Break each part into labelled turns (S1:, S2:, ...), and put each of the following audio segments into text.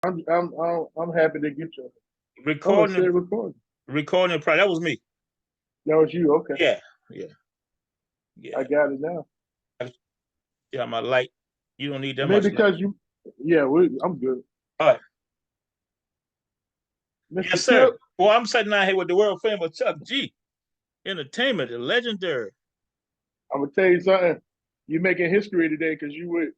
S1: I'm happy to get you. Oh, it
S2: Recording,
S1: said recording.
S2: recording the project. That was me.
S1: That was you. Okay,
S2: Yeah, yeah,
S1: I
S2: yeah.
S1: got it now.
S2: Yeah, my light. You don't need that
S1: Maybe
S2: much light.
S1: because you. Yeah, I'm good.
S2: All right.
S1: Mr.
S2: Yes,
S1: Tip,
S2: sir. Well, I'm sitting out here with the world famous Chuck G Entertainment, the legendary.
S1: I'm gonna tell you something. You're making history today because you would.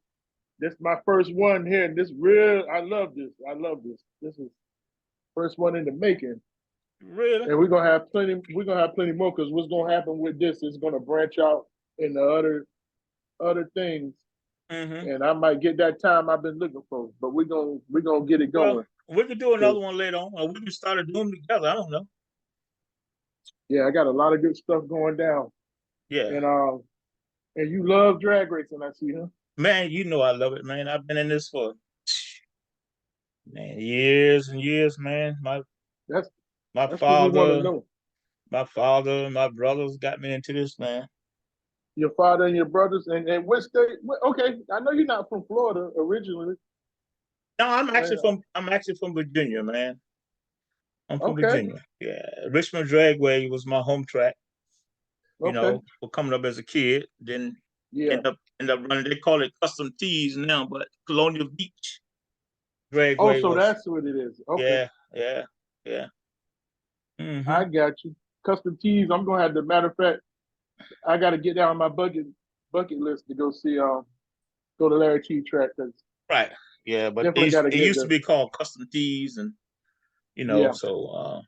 S1: This is my first one here, and this real. I love this. I love this. This is first one in the making,
S2: Really?
S1: and we're gonna have plenty. We're gonna have plenty more because what's gonna happen with this is gonna branch out into other things,
S2: Mm-hmm.
S1: and I might get that time I've been looking for. But we're gonna get it
S2: Well,
S1: going.
S2: we could do
S1: 'Cause,
S2: another one later on, or we can start doing them together. I don't know.
S1: yeah, I got a lot of good stuff going down,
S2: Yeah.
S1: and you love drag racing. I see, huh?
S2: Man, you know I love it, man. I've been in this for man years and years, man.
S1: That's
S2: My
S1: that's what we want to
S2: father,
S1: know.
S2: my father, my brothers got me into this, man.
S1: Your father and your brothers, and what state? Okay, I know you're not from Florida originally.
S2: No,
S1: Uh,
S2: I'm actually from Virginia, man. I'm from
S1: okay,
S2: Virginia. Yeah. Richmond Dragway was my home track,
S1: okay,
S2: for coming up as a kid. Then
S1: yeah.
S2: end up running, they call it custom tees now, but Colonial Beach
S1: Oh,
S2: Dragway
S1: so
S2: was,
S1: that's what it is. Okay,
S2: yeah, yeah, yeah.
S1: I
S2: Hmm.
S1: got you. Custom tees. I'm gonna have the matter of fact. I got to get down on my bucket list to go see go to Larry T track because
S2: Right. Yeah, but
S1: definitely got to
S2: it
S1: get
S2: used to
S1: there.
S2: be called custom tees, and
S1: Yeah.
S2: so a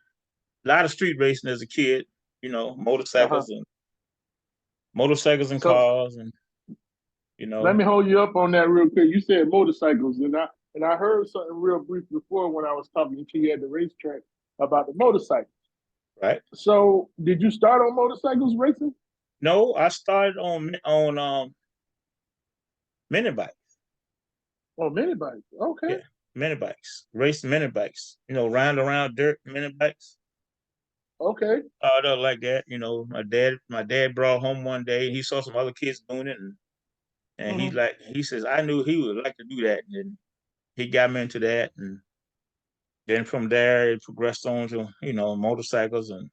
S2: lot of street racing as a kid,
S1: Uh huh.
S2: motorcycles and
S1: So
S2: cars, and you
S1: let
S2: know,
S1: me hold you up on that real quick. You said motorcycles, and I heard something real brief before when I was talking to you at the racetrack about the motorcycle.
S2: right?
S1: So did you start on motorcycles racing?
S2: No, I started on mini bikes.
S1: Oh, mini bikes. Okay.
S2: Yeah, mini bikes, racing mini bikes. Round around dirt mini bikes.
S1: Okay.
S2: Like that. My dad brought home one day. He saw some other kids doing it, and
S1: Hmm.
S2: he says I knew he would like to do that, and then he got me into that, and then from there it progressed on to motorcycles and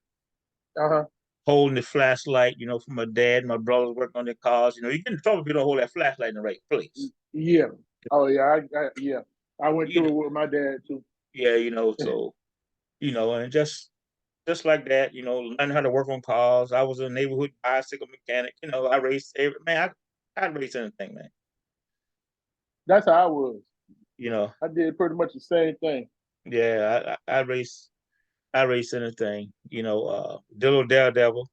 S1: Uh huh.
S2: holding the flashlight. For my dad, my brothers working on their cars. You get in trouble if you don't hold that flashlight in the right place.
S1: Yeah. Oh yeah. Yeah. I went
S2: You
S1: through
S2: know,
S1: it with my dad too.
S2: yeah, so and just like that, learning how to work on cars. I was a neighborhood bicycle mechanic. I raced man. I raced anything, man.
S1: That's how I was.
S2: You know,
S1: I did pretty much the same thing.
S2: yeah, I race anything. Dillo Daredevil.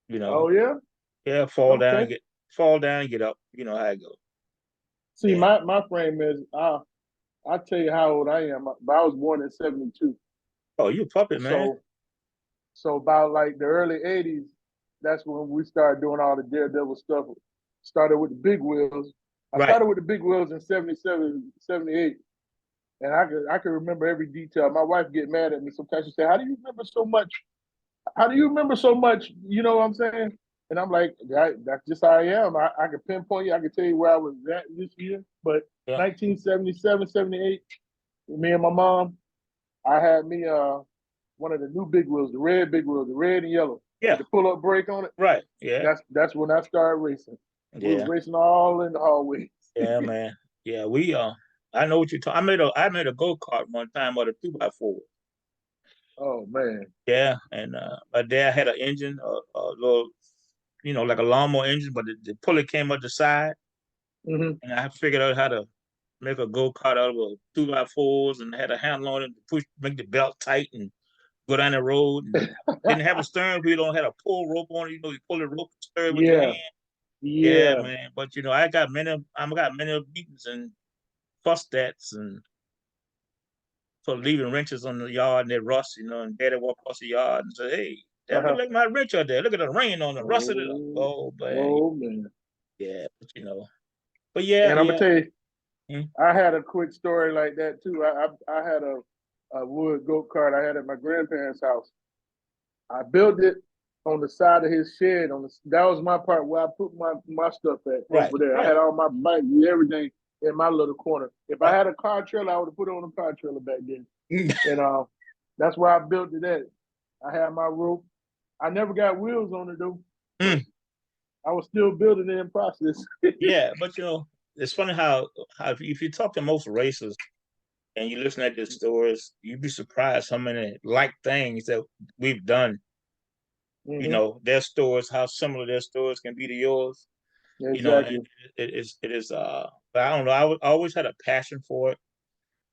S2: You know,
S1: Oh yeah.
S2: yeah,
S1: Okay.
S2: fall down and get up. You know how it goes.
S1: See,
S2: Yeah.
S1: my frame is I tell you how old I am. But I was born in '72.
S2: Oh, you a puppet, man.
S1: So about like the early '80s, that's when we started doing all the Daredevil stuff. Started with the big wheels. I
S2: Right.
S1: started with the big wheels in '77, '78. And I could remember every detail. My wife get mad at me sometimes. She say, "How do you remember so much? How do you remember so much?" You know what I'm saying? And I'm like, that's just how I am. I can pinpoint you. I can tell you where I was at this year. But
S2: Yeah.
S1: 1977, '78, me and my mom, I had me one of the new big wheels, the red big wheels, the red and yellow with
S2: Yeah.
S1: the pull up brake on it.
S2: Right. Yeah.
S1: That's when I started racing. We was
S2: Yeah.
S1: racing all in the hallways.
S2: Yeah, man. Yeah, we I know what you're talking. I made a go-kart one time with a 2x4.
S1: Oh man.
S2: Yeah, and my dad had an engine, a little, like a lawnmower engine, but the pulley came up the side,
S1: Hmm.
S2: and I figured out how to make a go-kart out of a 2x4s, and had a handle on it to make the belt tight and go down the road, and didn't have a steering wheel, don't had a pull rope on it. You pull the rope, stir it with your
S1: Yeah.
S2: hand. Yeah,
S1: Yeah.
S2: man. But I got many beatings and fuss stats and for leaving wrenches on the yard and they rust, and daddy walk across the yard and say, "Hey, that look
S1: Uh-huh.
S2: like my wrench out there. Look at the rain on it, rusted it up."
S1: Oh,
S2: Oh man,
S1: oh man.
S2: yeah, but yeah,
S1: And I'm gonna
S2: yeah.
S1: tell you,
S2: Mm.
S1: I had a quick story like that too. I had a wood go kart I had at my grandparents' house. I built it on the side of his shed. That was my part where I put my stuff at
S2: Right,
S1: over there. I
S2: right,
S1: had all my bike, everything. in my little corner. If I had a car trailer, I would have put it on a car trailer back then. And that's where I built it at. I had my roof. I never got wheels on it though.
S2: Mm.
S1: I was still building it in process.
S2: Yeah, but it's funny how if you talk to most racers and you listen at their stories, you'd be surprised how many like things that we've done. Their stories, how similar their stories can be to yours. And
S1: Exactly.
S2: it is. But I don't know. I always had a passion for it.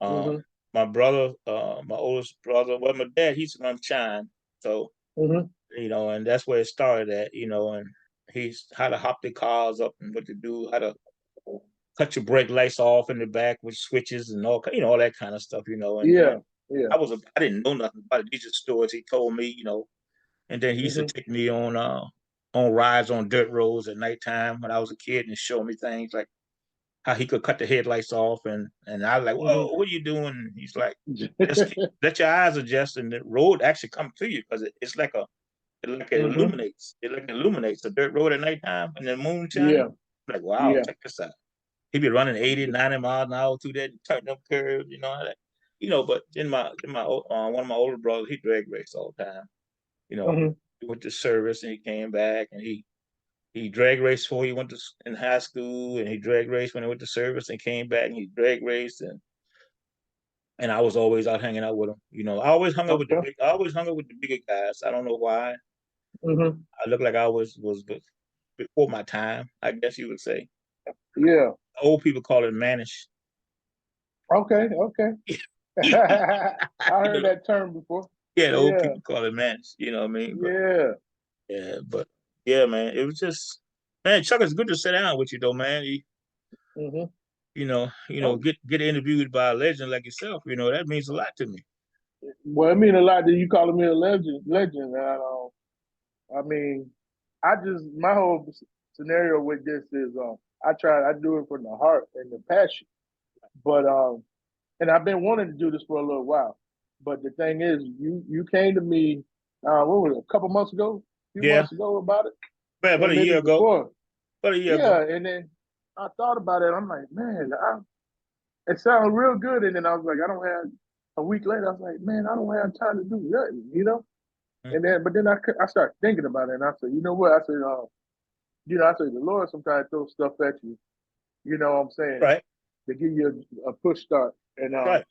S1: Mm-hmm.
S2: My brother, my oldest brother, well, my dad, he's from China, so
S1: Mm-hmm.
S2: and that's where it started at. And he's how to hop the cars up and what to do, how to cut your brake lights off in the back with switches and all that kind of stuff. And
S1: Yeah. Yeah.
S2: I didn't know nothing about it. These are stories he told me. And then he used to
S1: Mm-hmm.
S2: take me on rides on dirt roads at nighttime when I was a kid and show me things like how he could cut the headlights off and I was like,
S1: Mm-hmm.
S2: whoa, what are you doing? He's like, just let your eyes adjust and the road actually come to you because it's like it
S1: mm-hmm.
S2: illuminates. It like illuminates the dirt road at nighttime and the moon shining.
S1: Yeah.
S2: I'm like, wow,
S1: Yeah.
S2: check this out. He'd be running 80, 90 miles an hour through that, cutting up curves, that. But then my one of my older brothers, he drag raced all the time. You know,
S1: Mm-hmm.
S2: he went to service and he came back and he drag raced before he went to in high school and he drag raced when he went to service and came back and he drag raced and I was always out hanging out with him. I always hung out with
S1: Okay.
S2: I always hung out with the bigger guys. I don't know why.
S1: Mm-hmm.
S2: I look like I was before my time, I guess you would say.
S1: Yeah.
S2: Old people call it mannish.
S1: Okay. Okay. I
S2: you
S1: heard
S2: know,
S1: that term before.
S2: yeah, the old
S1: Yeah.
S2: people call it mannish. You know what I mean? But
S1: Yeah.
S2: yeah, but yeah, man, it was just man, Chuck, it's good to sit down with you though, man.
S1: Mm-hmm. Oh,
S2: Get interviewed by a legend like yourself. That means a lot to me.
S1: well, it mean a lot that you calling me a legend. Legend. I mean, I just my whole scenario with this is I do it from the heart and the passion. But and I've been wanting to do this for a little while. But the thing is, you came to me what was it, a couple months ago, a few
S2: Yeah,
S1: months ago about it,
S2: man, about
S1: and
S2: a
S1: maybe
S2: year ago.
S1: before.
S2: About a year ago.
S1: Yeah, and then I thought about it. I'm like, man, it sounds real good. And then I was like, I don't have. A week later, I was like, man, I don't have time to do nothing.
S2: Mm.
S1: And then I started thinking about it, and I said, you know what? I said, I said the Lord sometimes throws stuff at you. You know what I'm saying?
S2: Right,
S1: To give you a push start.
S2: right.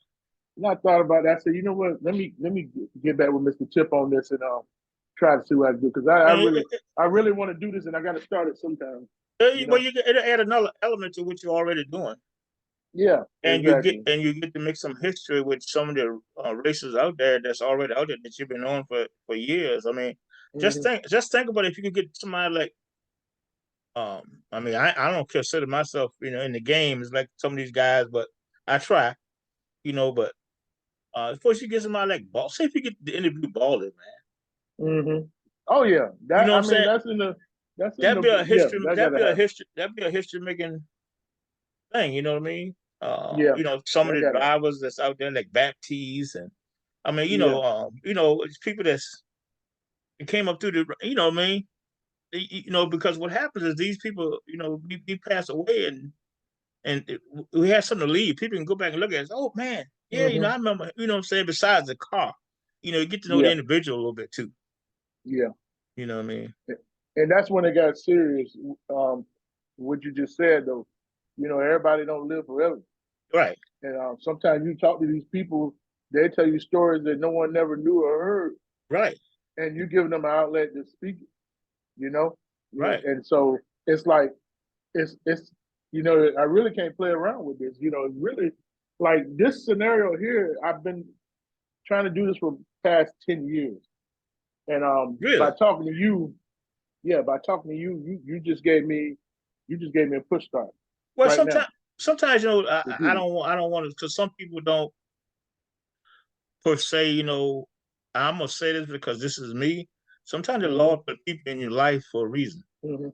S1: And I thought about that. I said, you know what? Let me get back with Mr. Tip on this and try to see what I can do because
S2: Man,
S1: I really want to do this and I got to start it sometime. You
S2: well,
S1: know?
S2: it'll add another element to what you're already doing,
S1: Yeah, exactly.
S2: and you get to make some history with some of the races out there that's already out there that you've been on for years. I mean,
S1: Mm-hmm.
S2: just think about it. If you could get somebody like I mean, I don't consider myself, in the game as like some of these guys, but I try, but first you get somebody like Ball. Say if you get the interview Baller, man.
S1: Mm-hmm. Oh yeah,
S2: You know what
S1: I
S2: I'm
S1: mean
S2: saying?
S1: that's in the yeah that gotta happen.
S2: That'd be a history making thing, you know what I mean?
S1: Yeah,
S2: Some of
S1: that
S2: the
S1: gotta happen.
S2: drivers that's out there like Baptiste and I mean,
S1: Yeah.
S2: it's people that's came up through the you know what I mean? Because what happens is these people, we pass away and we have something to leave. People can go back and look at us. Oh man, yeah,
S1: Mm-hmm.
S2: I remember. You know what I'm saying. Besides the car, you get to know the
S1: Yeah.
S2: individual a little bit too.
S1: Yeah.
S2: You know what I mean?
S1: And that's when it got serious. What you just said though, everybody don't live forever.
S2: Right,
S1: And sometimes you talk to these people, they tell you stories that no one never knew or heard,
S2: right,
S1: and you giving them an outlet to speak it, you know? Yeah.
S2: right.
S1: And so it's like, it's I really can't play around with this. It's really like this scenario here, I've been trying to do this for the past 10 years. And by
S2: Really.
S1: talking to you, yeah, by talking to you, you just gave me a push start
S2: Well,
S1: right now.
S2: sometimes
S1: It's huge.
S2: I don't want to because some people don't per se. I'm gonna say this because this is me. Sometimes the
S1: Mm-hmm.
S2: Lord put people in your life for a reason.
S1: Mm-hmm.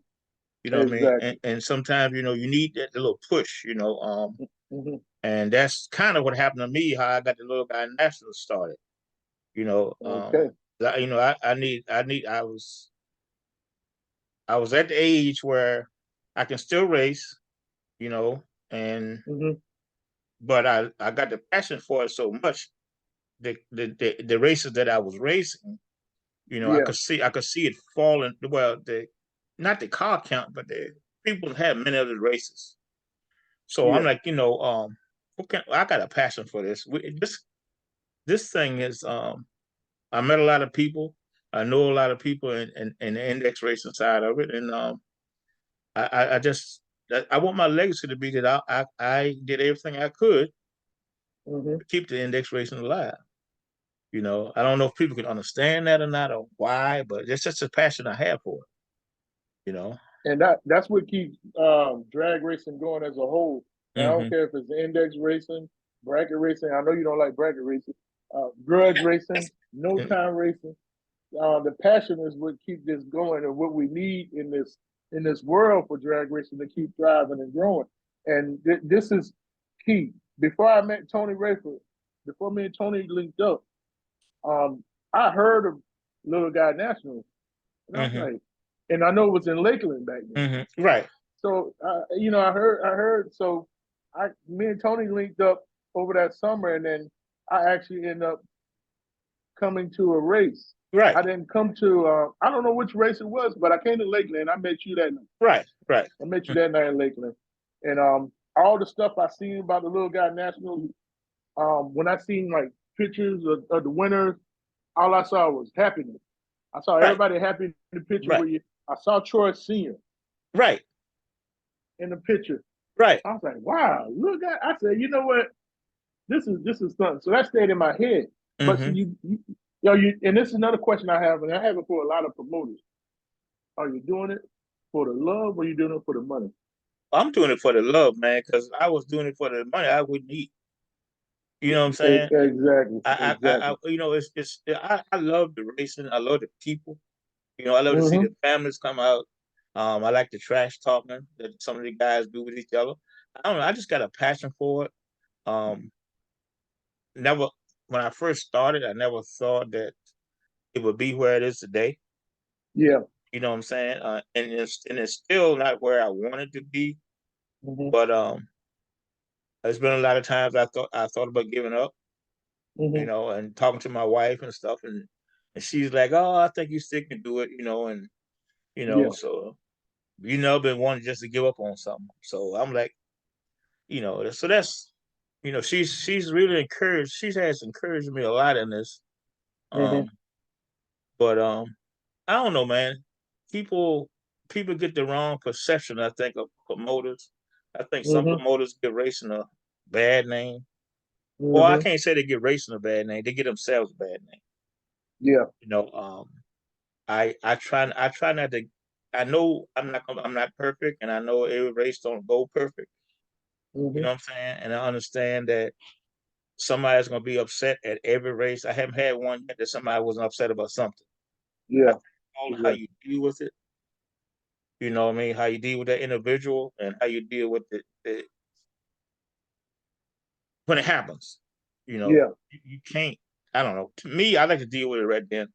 S2: You know what I mean? And,
S1: Exactly.
S2: and sometimes you need that little push.
S1: Mm-hmm.
S2: And that's kind of what happened to me. How I got the little guy national started. You know, um,
S1: Okay.
S2: I was at the age where I can still race. You know, and
S1: Hmm.
S2: but I got the passion for it so much. The races that I was racing,
S1: Yeah.
S2: I could see it falling. Well, the not the car count, but the people had many of the races. So I'm
S1: Yeah.
S2: like, I got a passion for this. This thing is I met a lot of people. I know a lot of people in the index racing side of it, and I just I want my legacy to be that I did everything I could
S1: Hmm.
S2: to keep the index racing alive. I don't know if people can understand that or not or why, but it's just a passion I have for it.
S1: And that's what keeps drag racing going as a whole. And I don't
S2: Hmm.
S1: care if it's index racing, bracket racing. I know you don't like bracket racing, grudge racing, no time racing. The passion is what keeps this going, and what we need in this world for drag racing to keep thriving and growing. And this is key. Before I met Tony Rayford, before me and Tony linked up, um, I heard of Little Guy National, and I was
S2: Hmm.
S1: like, and I know it was in Lakeland back then.
S2: Right.
S1: So I heard. So me and Tony linked up over that summer, and then I actually ended up coming to a race.
S2: Right.
S1: I didn't come to. I don't know which race it was, but I came to Lakeland. I met you that night.
S2: Right. Right.
S1: I met you that night in Lakeland, and all the stuff I seen about the Little Guy National. When I seen like pictures of the winners, all I saw was happiness. I saw
S2: Right.
S1: everybody happy in the picture.
S2: Right.
S1: Where you, I saw Troy Senior
S2: Right.
S1: in the picture.
S2: Right.
S1: I was like, wow, look at. I said, you know what? This is something. So that stayed in my head. But see,
S2: Hmm.
S1: and this is another question I have, and I have it for a lot of promoters. Are you doing it for the love, or are you doing it for the money?
S2: I'm doing it for the love, man, because I was doing it for the money I wouldn't eat. You know what I'm saying?
S1: Exactly,
S2: I
S1: exactly.
S2: I love the racing. I love the people. I love to see
S1: Mm-hmm.
S2: the families come out. I like the trash talking that some of the guys do with each other. I don't know. I just got a passion for it. Um, never when I first started, I never thought that it would be where it is today.
S1: Yeah.
S2: You know what I'm saying? And it's still not where I wanted to be.
S1: Mm-hmm.
S2: But there's been a lot of times I thought about giving up.
S1: Mm-hmm.
S2: And talking to my wife and stuff, and she's like, "Oh, I think you still can do it," and
S1: Yeah.
S2: so been wanting just to give up on something. So I'm like, so that's, she's really encouraged. She has encouraged me a lot in this.
S1: Mm-hmm.
S2: Um, but I don't know, man. People people get the wrong perception, I think, of promoters. I think some
S1: Mm-hmm.
S2: promoters get racing a bad name. Or I
S1: Mm-hmm.
S2: can't say they get racing a bad name. They get themselves a bad name.
S1: Yeah.
S2: You know, I try not to. I know I'm not perfect, and I know every race don't go perfect. You
S1: Mm-hmm.
S2: know what I'm saying? And I understand that somebody's gonna be upset at every race. I haven't had one yet that somebody wasn't upset about something. I
S1: Yeah.
S2: think all how
S1: Yeah.
S2: you deal with it. You know what I mean? How you deal with that individual and how you deal with it when it happens.
S1: Yeah.
S2: You can't. I don't know. To me, I like to deal with it right then.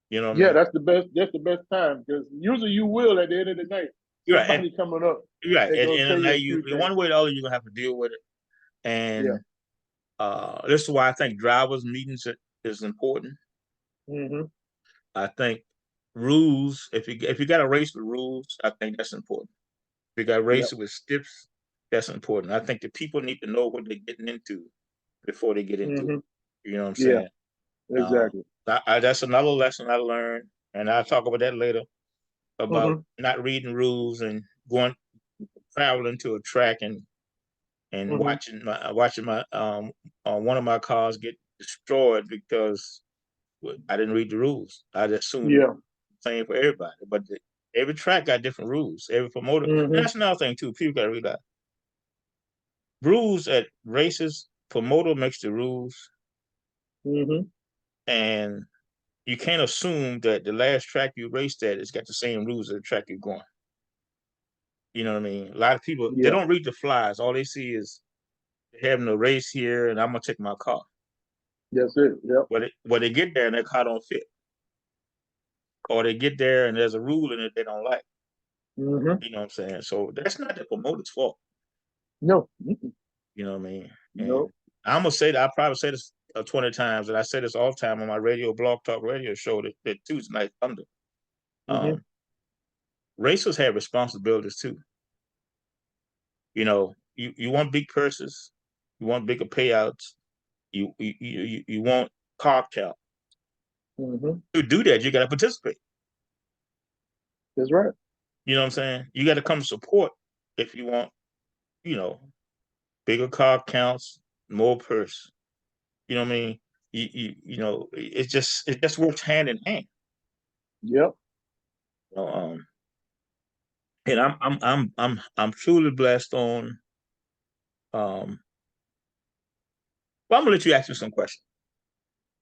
S2: You know what I
S1: Yeah.
S2: mean?
S1: That's the best. That's the best time, because usually you will at the end of the night.
S2: You're right. And
S1: Somebody coming up
S2: you're right.
S1: and
S2: And,
S1: gonna tell
S2: and now
S1: you a
S2: you,
S1: few
S2: in
S1: things.
S2: one way or the other, you're gonna have to deal with it.
S1: Yeah.
S2: And this is why I think drivers meetings is important.
S1: Mm-hmm.
S2: I think rules. If you got to race with rules, I think that's important. If you got to
S1: Yeah.
S2: race with stips, that's important. I think the people need to know what they're getting into before they get into
S1: Mm-hmm.
S2: it. You know what I'm
S1: Yeah.
S2: saying? Um,
S1: Exactly.
S2: that's another lesson I learned, and I'll talk about that later about
S1: Mm-hmm.
S2: not reading rules and going traveling to a track and
S1: Mm-hmm.
S2: watching my one of my cars get destroyed because I didn't read the rules. I just assumed
S1: Yeah.
S2: same for everybody. But every track got different rules. Every promoter, and
S1: Mm-hmm.
S2: that's another thing too. People got to realize rules at races. Promoter makes the rules,
S1: Mm-hmm.
S2: and you can't assume that the last track you raced at has got the same rules as the track you're going. You know what I mean? A lot of people they
S1: Yeah.
S2: don't read the flyers. All they see is having a race here, and I'm gonna take my car.
S1: That's it. Yep.
S2: But they get there and their car don't fit, or they get there and there's a rule in it they don't like.
S1: Mm-hmm.
S2: You know what I'm saying? So that's not the promoter's fault.
S1: No.
S2: You know what I mean? And
S1: No.
S2: I'm gonna say that I probably say this 20 times, and I say this all the time on my radio blog talk radio show that Tuesday Night Thunder.
S1: Mm-hmm.
S2: Racers have responsibilities too. You know, you want big purses, you want bigger payouts, you want car count.
S1: Mm-hmm.
S2: To do that, you got to participate.
S1: That's right.
S2: You know what I'm saying? You got to come support if you want, you know, bigger car counts, more purse. You know what I mean? It just works hand in hand.
S1: Yep.
S2: You know, and I'm truly blessed on. Um, well, I'm gonna let you ask me some questions.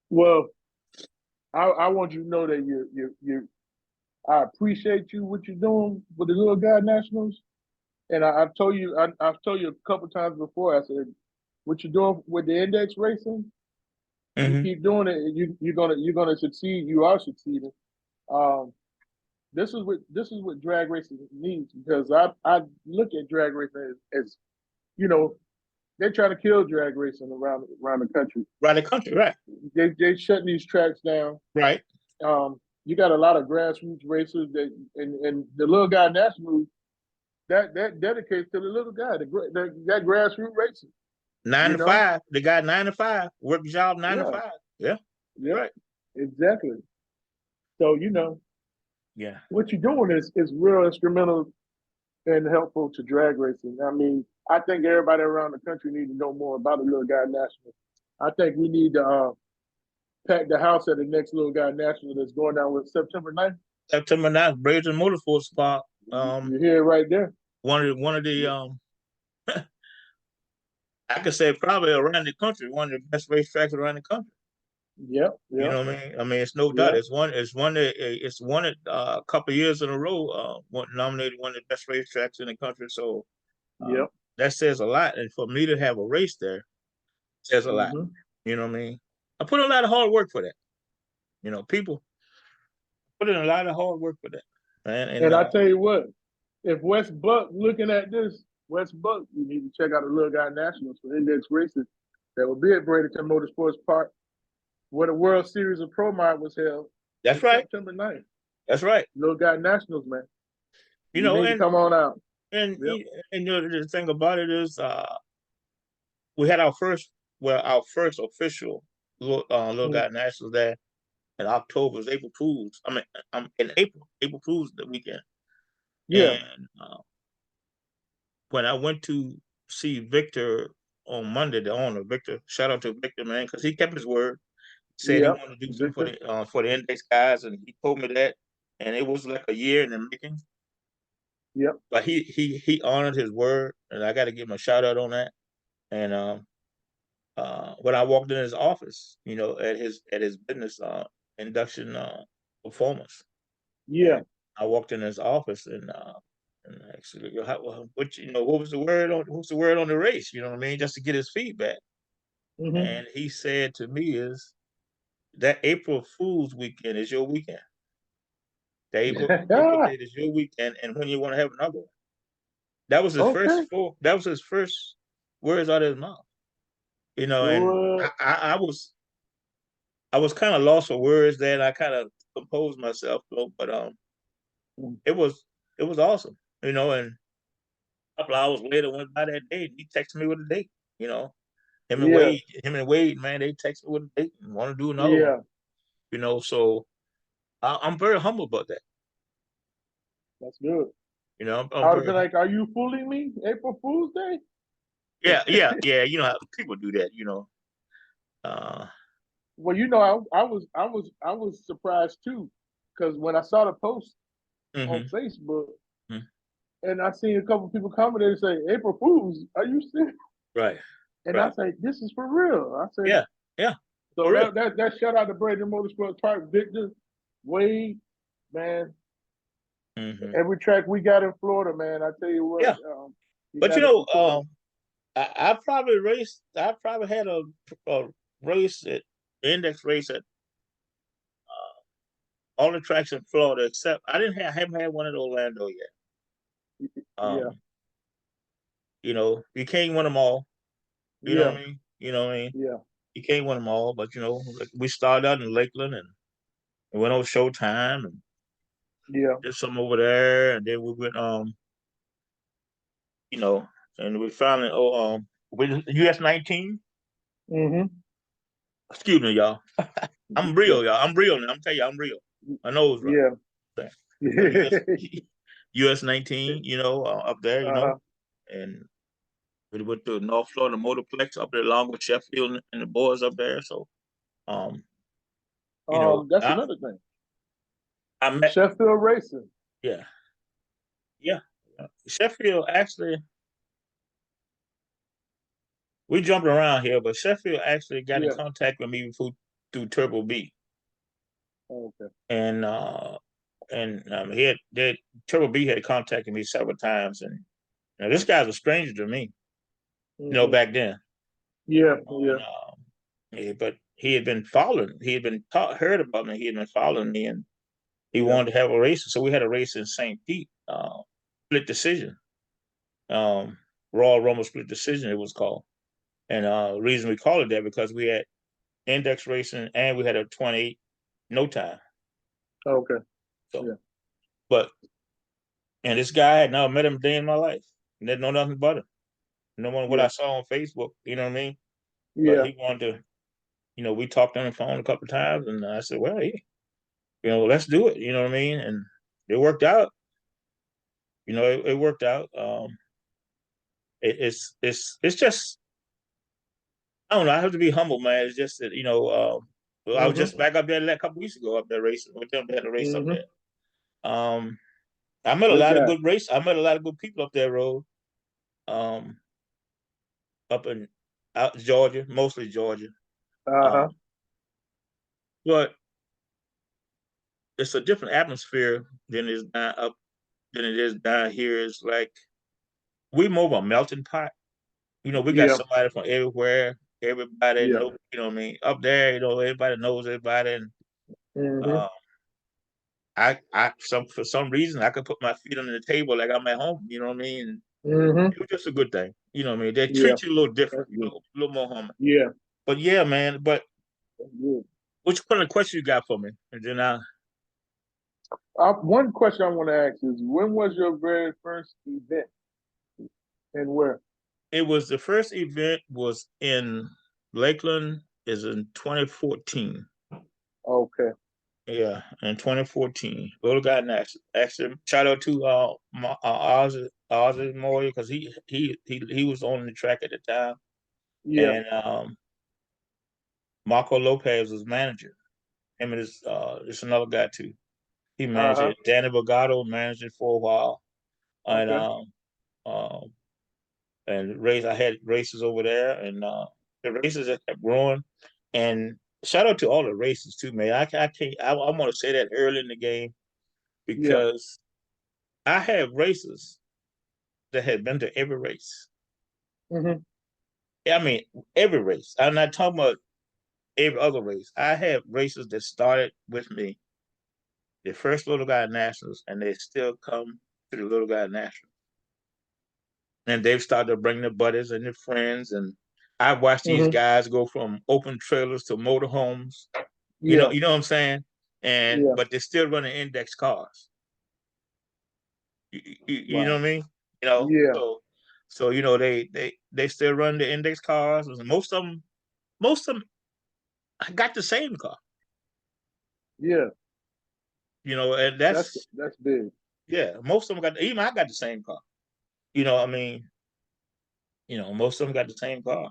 S1: Well, I want you to know that you I appreciate you what you're doing with the Little Guy Nationals. And I've told you a couple times before. I said what you're doing with the index racing, you
S2: Hmm.
S1: keep doing it, and you're gonna succeed. You are succeeding. Um, this is what drag racing needs, because I look at drag racing as you know they're trying to kill drag racing around the country.
S2: Right, the country, right,
S1: They shutting these tracks down.
S2: right.
S1: You got a lot of grassroots racers and the Little Guy National that dedicates to the little guy, that grassroots racing.
S2: Nine
S1: You
S2: to
S1: know?
S2: five. The guy 9 to 5, work job nine to
S1: Yeah.
S2: five. Yeah,
S1: Yep.
S2: right.
S1: Exactly. So
S2: Yeah,
S1: what you're doing is real instrumental and helpful to drag racing. I mean, I think everybody around the country needs to know more about the Little Guy National. I think we need to pack the house at the next Little Guy National that's going down with September 9th.
S2: September 9th, Braves and Motorsports Park.
S1: You hear it right there.
S2: One of the I could say probably around the country, one of the best racetracks around the country.
S1: Yep,
S2: You
S1: yep,
S2: know what I mean? I mean, it's no doubt.
S1: yep,
S2: It's won it a couple of years in a row. Nominated one of the best racetracks in the country. So
S1: yep.
S2: that says a lot. And for me to have a race there says a lot.
S1: Mm-hmm.
S2: You know what I mean? I put in a lot of hard work for that. People put in a lot of hard work for that. And
S1: And I tell you what, if West Buck looking at this, West Buck, you need to check out the Little Guy Nationals for index races that will be at Bradenton Motorsports Park, where the World Series of Pro Mod was held.
S2: that's
S1: It's
S2: right.
S1: September 9th.
S2: That's right.
S1: Little Guy Nationals, man.
S2: You
S1: You
S2: know,
S1: need to
S2: and
S1: come on out.
S2: and
S1: Yep.
S2: and the thing about it is, we had our first official little
S1: Mm-hmm.
S2: guy nationals there in October. It was April Fools. I mean, in April Fools the weekend.
S1: Yeah.
S2: And when I went to see Victor on Monday, the owner Victor, shout out to Victor, man, because he kept his word. He said he
S1: Yep.
S2: wanted to do something
S1: Victor.
S2: for the index guys, and he told me that, and it was like a year in the making.
S1: Yep.
S2: But he honored his word, and I got to give him a shout out on that. And when I walked in his office, at his business induction performance,
S1: Yeah.
S2: and I walked in his office and actually, what's the word on the race? You know what I mean? Just to get his feedback.
S1: Mm-hmm.
S2: And he said to me is that April Fool's weekend is your weekend. The April date is your weekend, and when you want to have another one.
S1: Okay.
S2: That was his first words out of his mouth. And
S1: Sure.
S2: I was kind of lost for words there, and I kind of composed myself, but it was it was awesome, and a couple hours later went by that day, and he texted me with a date. You know,
S1: Yeah.
S2: him and Wade, man, they texted me with a date and want to do another one.
S1: Yeah.
S2: So I'm very humble about that.
S1: That's good.
S2: I'm
S1: I was
S2: very
S1: like, are you fooling me? April Fool's Day?
S2: yeah, yeah, yeah. You know how people do that. Uh,
S1: Well, I was surprised too, because when I saw the post on
S2: hmm
S1: Facebook and I seen a couple of people comment and say, April Fools, are you serious?
S2: right,
S1: And I
S2: right.
S1: say, this is for real. I said,
S2: Yeah, yeah,
S1: so
S2: for real.
S1: that shout out to Braden Motorsports Park, Victor, Wade, man.
S2: Hmm.
S1: Every track we got in Florida, man, I tell you what,
S2: Yeah,
S1: you
S2: but
S1: got to support them.
S2: I probably had a race at index race at all the tracks in Florida except I haven't had one in Orlando yet.
S1: Yeah.
S2: Um, You can't win them all. You know
S1: Yeah,
S2: what I mean? You know what I mean?
S1: yeah,
S2: You can't win them all, but like we started out in Lakeland and we went over Showtime and
S1: yeah.
S2: did some over there, and then we went you know, and we finally with US 19.
S1: Mm-hmm.
S2: Excuse me, y'all. I'm
S1: Yeah,
S2: real, y'all. I'm real now. I'm telling you, I'm real. My nose running.
S1: yeah.
S2: But US 19, up there,
S1: Uh-huh.
S2: and we went to North Florida Motorplex up there along with Sheffield and the boys up there. So um,
S1: That's another thing.
S2: I met
S1: Sheffield Racing.
S2: yeah, yeah. Sheffield actually we jumped around here, but Sheffield actually got in
S1: Yeah.
S2: contact with me through Turbo B.
S1: Oh, okay.
S2: And he had Turbo B had contacted me several times, and this guy's a stranger to me,
S1: Mm-hmm.
S2: back then.
S1: Yeah,
S2: And
S1: yeah,
S2: but he had been following. He had been heard about me. He had been following me, and he
S1: yeah.
S2: wanted to have a race. So we had a race in St. Pete, split decision, um, Royal Rumble split decision. It was called, and the reason we called it that because we had index racing and we had a 28 no time.
S1: Okay.
S2: So,
S1: Yeah.
S2: but and this guy I had never met him a day in my life. Didn't know nothing about him. No one what
S1: Yeah.
S2: I saw on Facebook. You know what I mean? But
S1: Yeah.
S2: he wanted to. We talked on the phone a couple of times, and I said, "Well, hey, let's do it." You know what I mean? And it worked out. It worked out. It's just I don't know. I have to be humble, man. It's just that I was
S1: Mm-hmm.
S2: just back up there a couple weeks ago up there racing with them. They had a race up
S1: Mm-hmm.
S2: there. Um, I met a
S1: Good
S2: lot of
S1: guy.
S2: good race. I met a lot of good people up that road. Um, up in out Georgia, mostly Georgia.
S1: Uh-huh.
S2: Um, but it's a different atmosphere than it is down here. It's like we more of a melting pot. We got
S1: Yeah.
S2: somebody from everywhere. Everybody
S1: Yeah.
S2: know, what I mean, up there, everybody knows everybody, and
S1: Mm-hmm.
S2: uh, for some reason I could put my feet under the table like I'm at home. You know what I mean? And
S1: Mm-hmm.
S2: it was just a good thing. You know what I mean? They
S1: Yeah.
S2: treat you a little different.
S1: That's good.
S2: A little more humble.
S1: Yeah.
S2: But yeah, man. But
S1: That's good.
S2: which kind of question you got for me? And then
S1: One question I want to ask is, when was your very first event and where?
S2: it was the first event was in Lakeland is in 2014.
S1: Okay.
S2: Yeah, in 2014. Little guy next. Actually, shout out to Ozzy Moyer because he was on the track at the time,
S1: Yeah.
S2: and Marco Lopez was manager. Him and there's another guy too. He managed
S1: Uh-huh.
S2: it. Danny Bogado managed it for a while, and
S1: Okay.
S2: um, race. I had races over there, and the races that kept growing. And shout out to all the races too, man. I can't. I want to say that early in the game
S1: Yeah.
S2: because I have racers that had been to every race.
S1: Mm-hmm.
S2: I mean, every race. I'm not talking about every other race. I have racers that started with me, the first Little Guy Nationals, and they still come to the Little Guy Nationals. And they've started to bring their buddies and their friends. And I've watched these
S1: Mm-hmm.
S2: guys go from open trailers to
S1: Yeah.
S2: motorhomes.
S1: Yeah.
S2: You know what I'm saying?
S1: Yeah.
S2: But they're still running index cars. You know
S1: Wow.
S2: what I mean?
S1: Yeah.
S2: So they still run the index cars. And most of them, I got the same car.
S1: Yeah.
S2: And
S1: That's big.
S2: yeah, most of them got even I got the same car. I mean, most of them got the same car.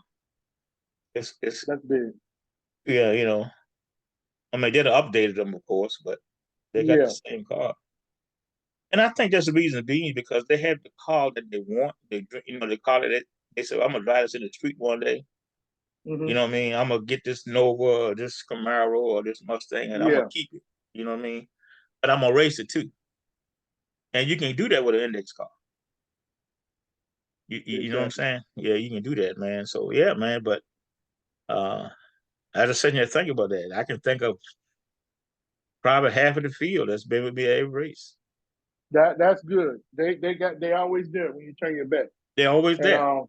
S2: It's
S1: That's big.
S2: yeah, I mean they updated them of course, but they got the
S1: Yeah.
S2: same car. And I think that's the reason being because they have the car that they want. They call it. They said, "I'm gonna drive this in the street one day." You
S1: Mm-hmm.
S2: know what I mean? I'm gonna get this Nova or this Camaro or this Mustang, and I'm gonna
S1: Yeah.
S2: keep it. You know what I mean? But I'm gonna race it too, and you can do that with an index car. You know what I'm
S1: Exactly.
S2: saying? Yeah, you can do that, man. So yeah, man. But uh, I just sitting here thinking about that. I can think of probably half of the field that's been with me at every race.
S1: That's good. They always there when you turn your back.
S2: They're always
S1: And
S2: there.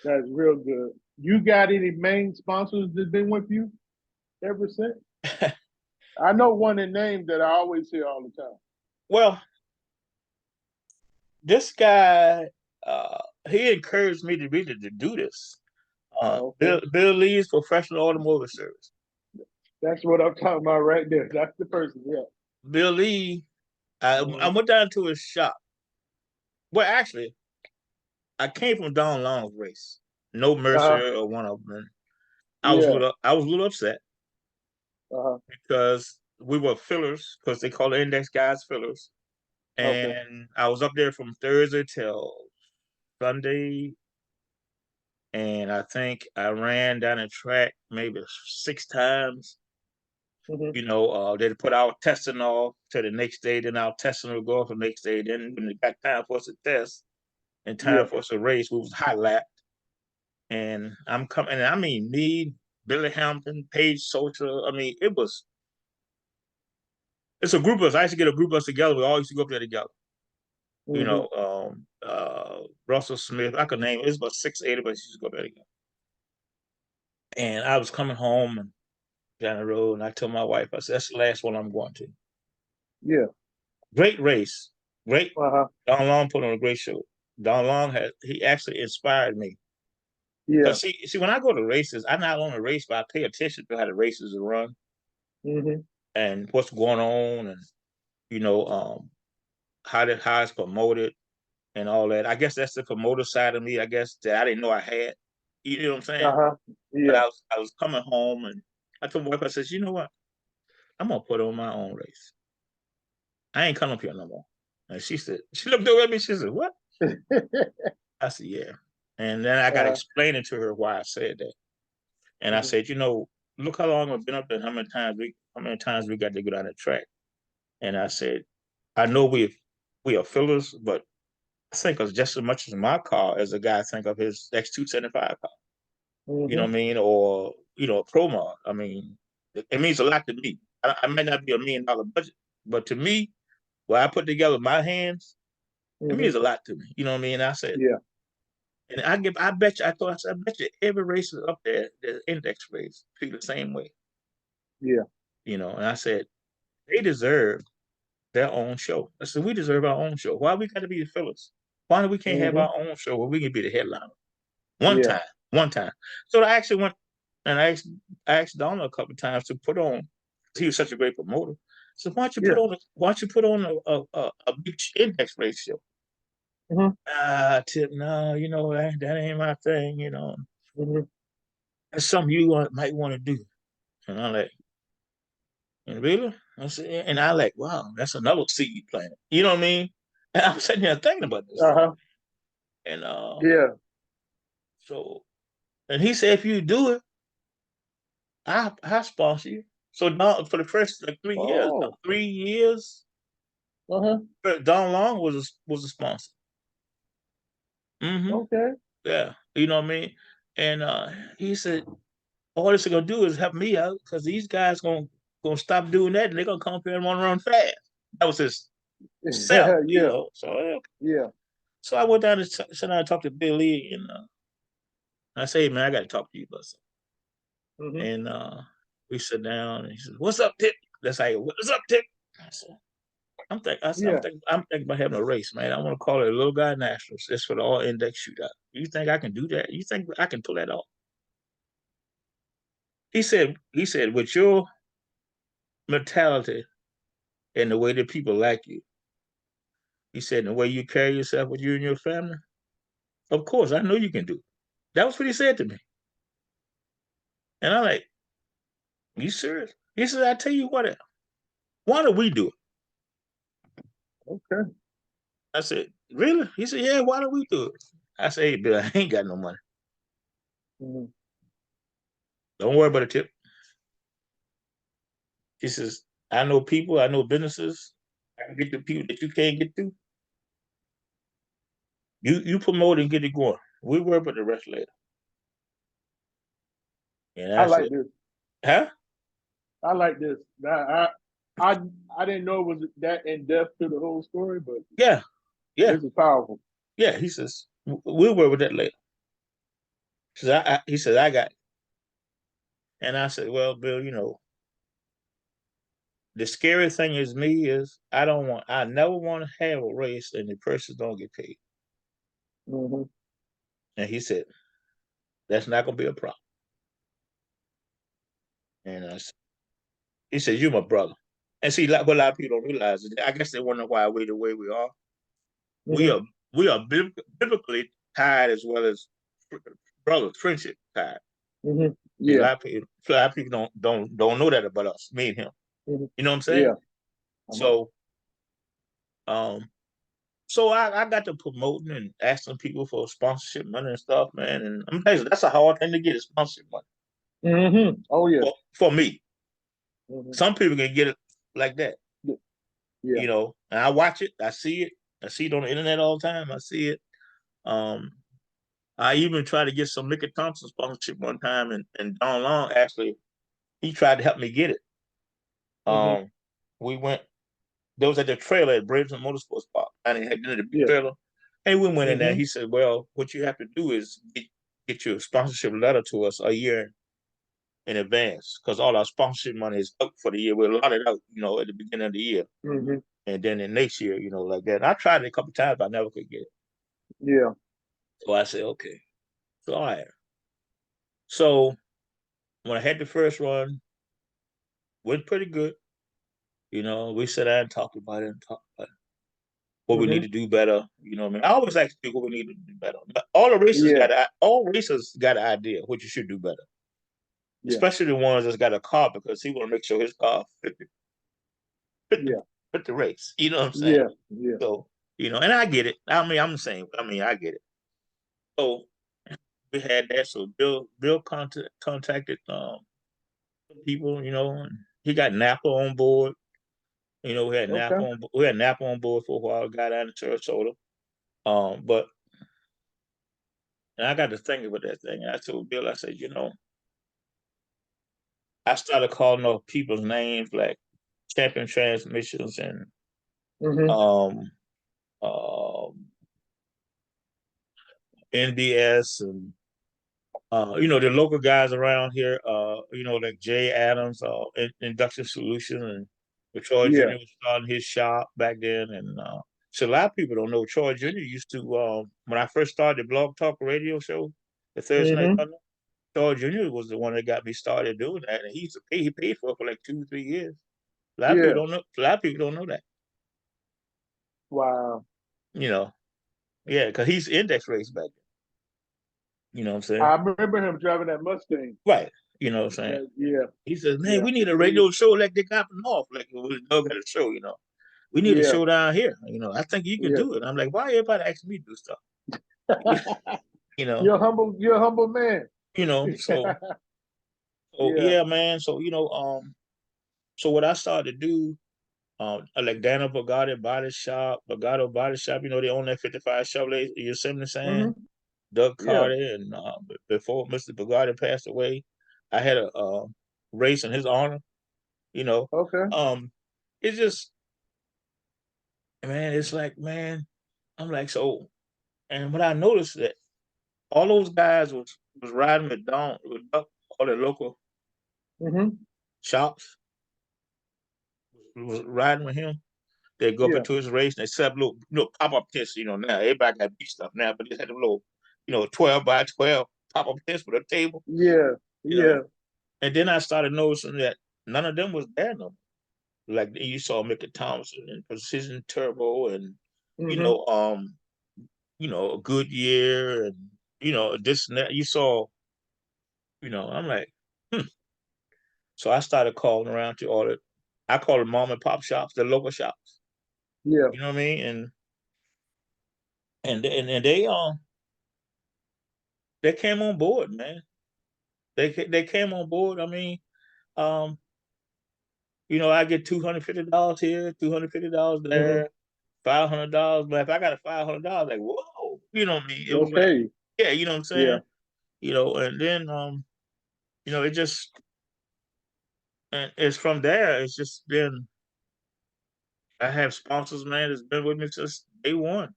S1: that's real good. You got any main sponsors that's been with you ever since? I know one in name that I always hear all the time.
S2: Well, this guy, uh, he encouraged me to really to do this.
S1: Oh, okay.
S2: Bill Lee's Professional Automotive Service.
S1: That's what I'm talking about right there. That's the person, yeah.
S2: Bill Lee, I
S1: Mm-hmm.
S2: went down to his shop. Well, actually, I came from Don Long's race. No
S1: Uh-huh.
S2: Mercer or one of them.
S1: Yeah.
S2: I was a little upset
S1: Uh-huh.
S2: because we were fillers, because they call the index guys fillers.
S1: Okay.
S2: And I was up there from Thursday till Sunday, and I think I ran down the track maybe 6 times.
S1: Mm-hmm.
S2: They put our testing off to the next day, then our testing would go off the next day. Then when it got time for us to test and time
S1: Yeah.
S2: for us to race, we was hot lap. And I'm coming, and I mean me, Billy Hampton, Paige Social. I mean, it's a group of us. I used to get a group of us together. We all used to go up there together. You
S1: Mm-hmm.
S2: know, Russell Smith, I could name it. It's about 6, 8 of us used to go up there together. And I was coming home and down the road, and I told my wife, I said, that's the last one I'm going to.
S1: Yeah.
S2: Great race. Great.
S1: Uh-huh.
S2: Don Long put on a great show. He actually inspired me.
S1: Yeah.
S2: Because see, when I go to races, I not only race, but I pay attention to how the races are run
S1: Mm-hmm.
S2: and what's going on, and you know, how it's promoted and all that. I guess that's the promoter side of me, I guess, that I didn't know I had. You know what I'm saying?
S1: Uh-huh.
S2: But
S1: Yeah.
S2: I was coming home, and I told my wife, I said, you know what? I'm gonna put on my own race. I ain't coming up here no more. And she looked over at me, she said, what? I said, yeah. And then I got to
S1: uh,
S2: explain it to her why I said that. And I
S1: mm-hmm.
S2: said, look how long I've been up there, how many times we got to go down the track. And I said, I know we are fillers, but I think of just as much as my car as a guy think of his X275 car. You know
S1: Mm-hmm.
S2: what I mean? Or, a Pro Mod. I mean, it means a lot to me. I may not be $1 million budget, but to me, what I put together with my hands, it
S1: Mm-hmm.
S2: means a lot to me. You know what I mean? I said,
S1: Yeah.
S2: and I bet you, I said, I bet you every race is up there, the index race, feel the same way.
S1: Yeah.
S2: And I said, they deserve their own show. I said, we deserve our own show. Why we got to be the fillers? Why do we can't have
S1: Mm-hmm.
S2: our own show where we can be the headliner? One
S1: Yeah.
S2: time, one time. So I actually went and I asked Donald a couple of times to put on. He was such a great promoter. So
S1: Yeah.
S2: why don't you put on a big index race show?
S1: Mm-hmm.
S2: Tip, no, that ain't my thing.
S1: Mm-hmm.
S2: That's something might want to do. And I'm like, and really? I said, yeah. And I like, wow, that's another seed planted. You know what I mean? And I'm sitting here thinking about this stuff.
S1: Uh-huh.
S2: And
S1: Yeah.
S2: so, and he said, if you do it, I sponsor you. So Don, for the first like
S1: Oh.
S2: 3 years,
S1: Uh-huh.
S2: Don Long was a sponsor. Hmm.
S1: Okay.
S2: Yeah, you know what I mean. And he said, all this is gonna do is help me out because these guys gonna stop doing that and they're gonna come up here and want to run fast. That was his sell,
S1: Yeah.
S2: So
S1: Yeah.
S2: so I went down to sit down and talked to Bill Lee, and I say, hey, man, I got to talk to you about something.
S1: Mm-hmm.
S2: And we sit down, and he says, "What's up, Tip?" That's how. What's up, Tip? I said,
S1: Yeah.
S2: I'm thinking about having a race, man. I want to call it a little guy nationals. It's for the all index shootout. You think I can do that? You think I can pull that off? He said, with your mentality and the way that people like you, he said, and the way you carry yourself with you and your family, of course, I know you can do it. That was what he said to me. And I'm like, you serious? He said, I tell you what, why don't we do it?
S1: Okay.
S2: I said, really? He said, yeah, why don't we do it? I said, hey, Bill, I ain't got no money.
S1: Mm-hmm.
S2: Don't worry about it, Tip. He says, I know people, I know businesses. I can get the people that you can't get to. You promote and get it going. We worry about the rest later. And
S1: I
S2: I
S1: like
S2: said,
S1: this.
S2: huh?
S1: I like this. I I didn't know it was that in depth to the whole story, but
S2: Yeah, yeah,
S1: this is powerful.
S2: yeah. He says, We'll work with that later. He said, I got it. And I said, well, Bill, the scary thing is me is I never want to have a race and the person don't get paid.
S1: Mm-hmm.
S2: And he said, that's not going to be a problem. And he said, you're my brother. And see, like what a lot of people don't realize, I guess they wonder why we're the way we are. We
S1: Mm-hmm.
S2: are biblically tied as well as brothers, friendship tied.
S1: Mm-hmm.
S2: See,
S1: Yeah.
S2: a lot of people don't know that about us, me and him.
S1: Mm-hmm.
S2: You know what I'm saying?
S1: Yeah. Uh-huh.
S2: So um so I got to promoting and asking people for sponsorship money and stuff, man. And I'm telling you, that's a hard thing to get is sponsorship money
S1: Mm-hmm. Oh yeah.
S2: for me.
S1: Mm-hmm.
S2: Some people can get it like that,
S1: Yeah.
S2: And I watch it, I see it, I see it on the internet all the time. I see it. Um, I even tried to get some Mickey Thompson sponsorship one time, and Don Long actually he tried to help me get it.
S1: Mm-hmm.
S2: We went. There was at the trailer at Braves and Motorsports Park, and he had been in the big
S1: Yeah.
S2: trailer. And we went in there.
S1: Mm-hmm.
S2: He said, "Well, what you have to do is get your sponsorship letter to us a year in advance, because all our sponsorship money is up for the year. We're allotted out, at the beginning of the year,
S1: Mm-hmm.
S2: and then the next year, like that." And I tried it a couple of times, but I never could get it.
S1: Yeah.
S2: So I said, "Okay, so all right." So when I had the first run, went pretty good. We sat down and talked about it and talked about what we need
S1: Mm-hmm.
S2: to do better. You know what I mean? I always ask people what we need to do better. But all races got an idea what you should do better,
S1: Yeah.
S2: especially the ones that's got a car because he want to make sure his car fit the
S1: Yeah.
S2: fit the race. You know what I'm saying?
S1: Yeah. Yeah.
S2: So, and I get it. I mean, I'm the same. I mean, I get it. So we had that. So Bill contacted people, and he got Napa on board.
S1: Okay.
S2: We had Napa on board for a while, got out of Sarasota. But and I got to thinking about that thing. And I told Bill, I said, I started calling off people's names like Champion Transmissions and
S1: Mm-hmm.
S2: um, um, NBS and the local guys around here. Like Jay Adams, Induction Solution, and Troy
S1: Yeah.
S2: Jr. was starting his shop back then, and so a lot of people don't know Troy Jr. used to when I first started the Blog Talk radio show, the Thursday Night
S1: Mm-hmm.
S2: Thunder. Troy Jr. was the one that got me started doing that, and he paid for it for like 2 3 years. A lot of people
S1: Yeah.
S2: don't know. A lot of people don't know that.
S1: Wow.
S2: You know, yeah, because he's index race back then. You know what I'm saying?
S1: I remember him driving that Mustang.
S2: Right. You know what I'm saying?
S1: Yeah.
S2: He says, "Man,
S1: Yeah.
S2: we need a
S1: He,
S2: radio show like they got up north, like Doug had a show. We need a
S1: yeah.
S2: show down here. I think you can
S1: Yeah.
S2: do it." I'm like, "Why everybody asking me to do stuff?" you know,
S1: You're a humble man.
S2: So
S1: Yeah.
S2: yeah, man. So what I started to do, like Dana Bogado Body Shop. They own that 55 Chevrolet Yosemite Sam.
S1: Mm-hmm.
S2: Doug
S1: Yeah.
S2: Carter, and before Mr. Bugatti passed away, I had a race in his honor. You know,
S1: Okay.
S2: um, it's just man, it's like man, I'm like so, and what I noticed that all those guys was riding with Duck, all the local
S1: Mm-hmm.
S2: shops was riding with him. They go up
S1: Yeah.
S2: into his race and they set up little pop up tents. Now everybody got big stuff now, but they had a little 12 by 12 pop up tents with a table.
S1: Yeah.
S2: You know,
S1: Yeah.
S2: and then I started noticing that none of them was there no more. Like you saw Mickey Thompson and Precision Turbo and you
S1: Mm-hmm.
S2: know, um, a Goodyear and this and that. You saw, I'm like, hmm. So I started calling around to all the I call them mom and pop shops, the local shops.
S1: Yeah.
S2: You know what I mean? And they came on board, man. They came on board. I mean, um, I get $250 here, $250
S1: Mm-hmm.
S2: there, $500. But if I got a $500, like whoa, you know what I mean? It was like,
S1: Okay.
S2: yeah, you know what I'm
S1: Yeah.
S2: saying? And then it just and it's from there. It's just been I have sponsors, man, that's been with me since day one.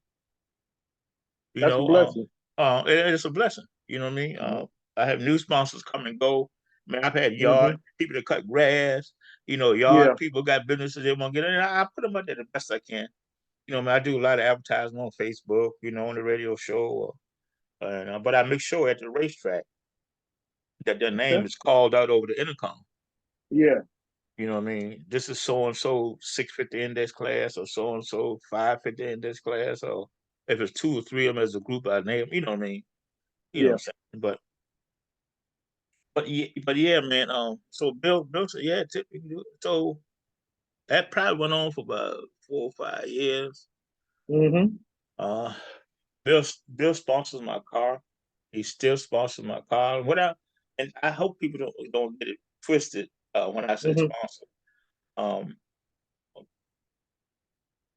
S2: You
S1: That's a
S2: know,
S1: blessing.
S2: it's a blessing. You know what I mean? I have new sponsors come and go. Man, I've had yard
S1: Mm-hmm.
S2: people that cut grass. You know,
S1: Yeah.
S2: yard people got businesses they want to get in. I put them out there the best I can. You know, I mean, I do a lot of advertising on Facebook. You know, on the radio show. But I make sure at the racetrack that their name
S1: Okay.
S2: is called out over the intercom.
S1: Yeah.
S2: You know what I mean? This is so and so 650 index class, or so and so 550 index class, or if it's two or three of them as a group, I name. You know what I mean? You know what
S1: Yeah.
S2: I'm saying? But yeah, man. So Bill said, yeah, Tip, you can do it. So that probably went on for about 4 or 5 years.
S1: Mm-hmm.
S2: Uh, Bill sponsors my car. He still sponsors my car. And I hope people don't get it twisted when I say
S1: Mm-hmm.
S2: sponsor. Um,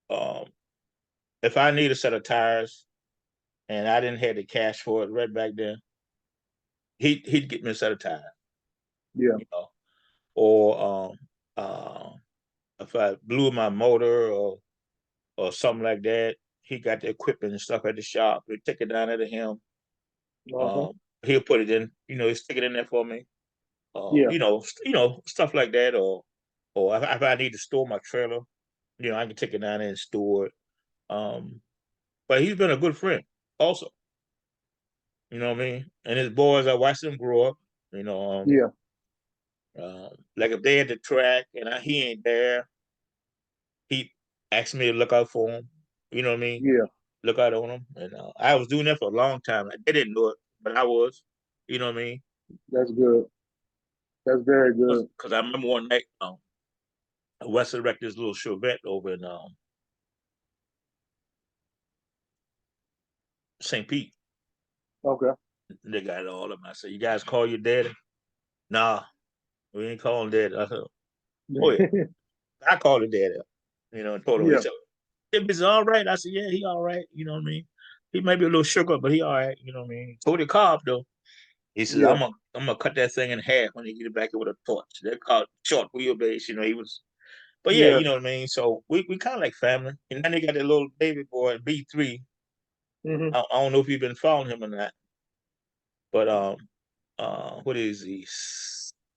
S2: um, if I need a set of tires and I didn't have the cash for it right back then, he'd get me a set of tires,
S1: Yeah.
S2: you know. Or uh, if I blew my motor or something like that, he got the equipment and stuff at the shop. We take it down there to him.
S1: Uh-huh.
S2: Um, he'll put it in, he'll stick it in there for me.
S1: Yeah.
S2: Stuff like that. Or if I need to store my trailer, I can take it down there and store it. Um, but he's been a good friend also. You know what I mean? And his boys, I watched them grow up. You know,
S1: Yeah.
S2: like if they at the track and he ain't there, he asked me to look out for him. You know what I mean?
S1: Yeah.
S2: Look out on him. And I was doing that for a long time. Like, they didn't know it, but I was. You know what I mean?
S1: That's good. That's very good.
S2: Because I remember one night, Wesley wrecked this little Chevette over in St. Pete.
S1: Okay.
S2: They got all of them. I said, "You guys call your daddy?" Nah, we ain't calling daddy. I said, "Oh yeah, I called his daddy." And told him. He
S1: Yeah.
S2: said, "If it's all right," I said, "Yeah, he all right." You know what I mean? He may be a little shook up, but he all right. You know what I mean? Told the cop though. He says,
S1: Yeah.
S2: I'm gonna cut that thing in half when he get it back here with a torch." They called short wheelbase. He was. But yeah,
S1: Yeah.
S2: you know what I mean. So we kind of like family. And then they got that little baby boy B3.
S1: Mm-hmm.
S2: I don't know if you've been following him or not, but what is he?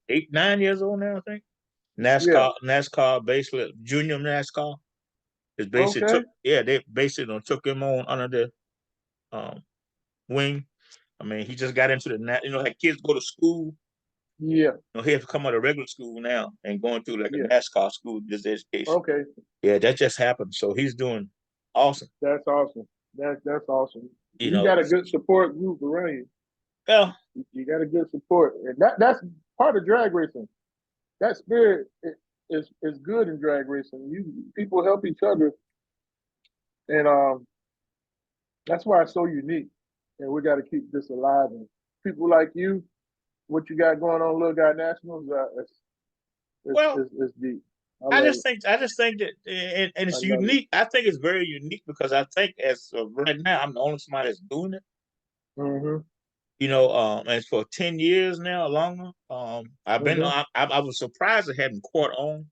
S2: 8, 9 years old now, I think.
S1: Yeah.
S2: NASCAR, basically junior NASCAR. Is basically
S1: Okay.
S2: they basically took him on under the um, wing. I mean, he just got into like kids go to school.
S1: Yeah.
S2: He has to come out of regular school now and going through like a
S1: Yeah.
S2: NASCAR school, this education.
S1: Okay.
S2: Yeah, that just happened. So he's doing awesome.
S1: That's awesome. That's awesome.
S2: You
S1: You
S2: know,
S1: got a good support group around you.
S2: well,
S1: You got a good support, and that's part of drag racing. That spirit is good in drag racing. You people help each other, and that's why it's so unique. And we got to keep this alive. And people like you, what you got going on, Little Guy Nationals,
S2: well,
S1: it's deep. I
S2: I
S1: love
S2: just
S1: it.
S2: think I just think that, and
S1: I
S2: it's
S1: love it.
S2: unique. I think it's very unique because I think as of right now, I'm the only somebody that's doing it.
S1: Mm-hmm.
S2: And for 10 years now, longer. I've been.
S1: Mm-hmm.
S2: I was surprised it hadn't caught on.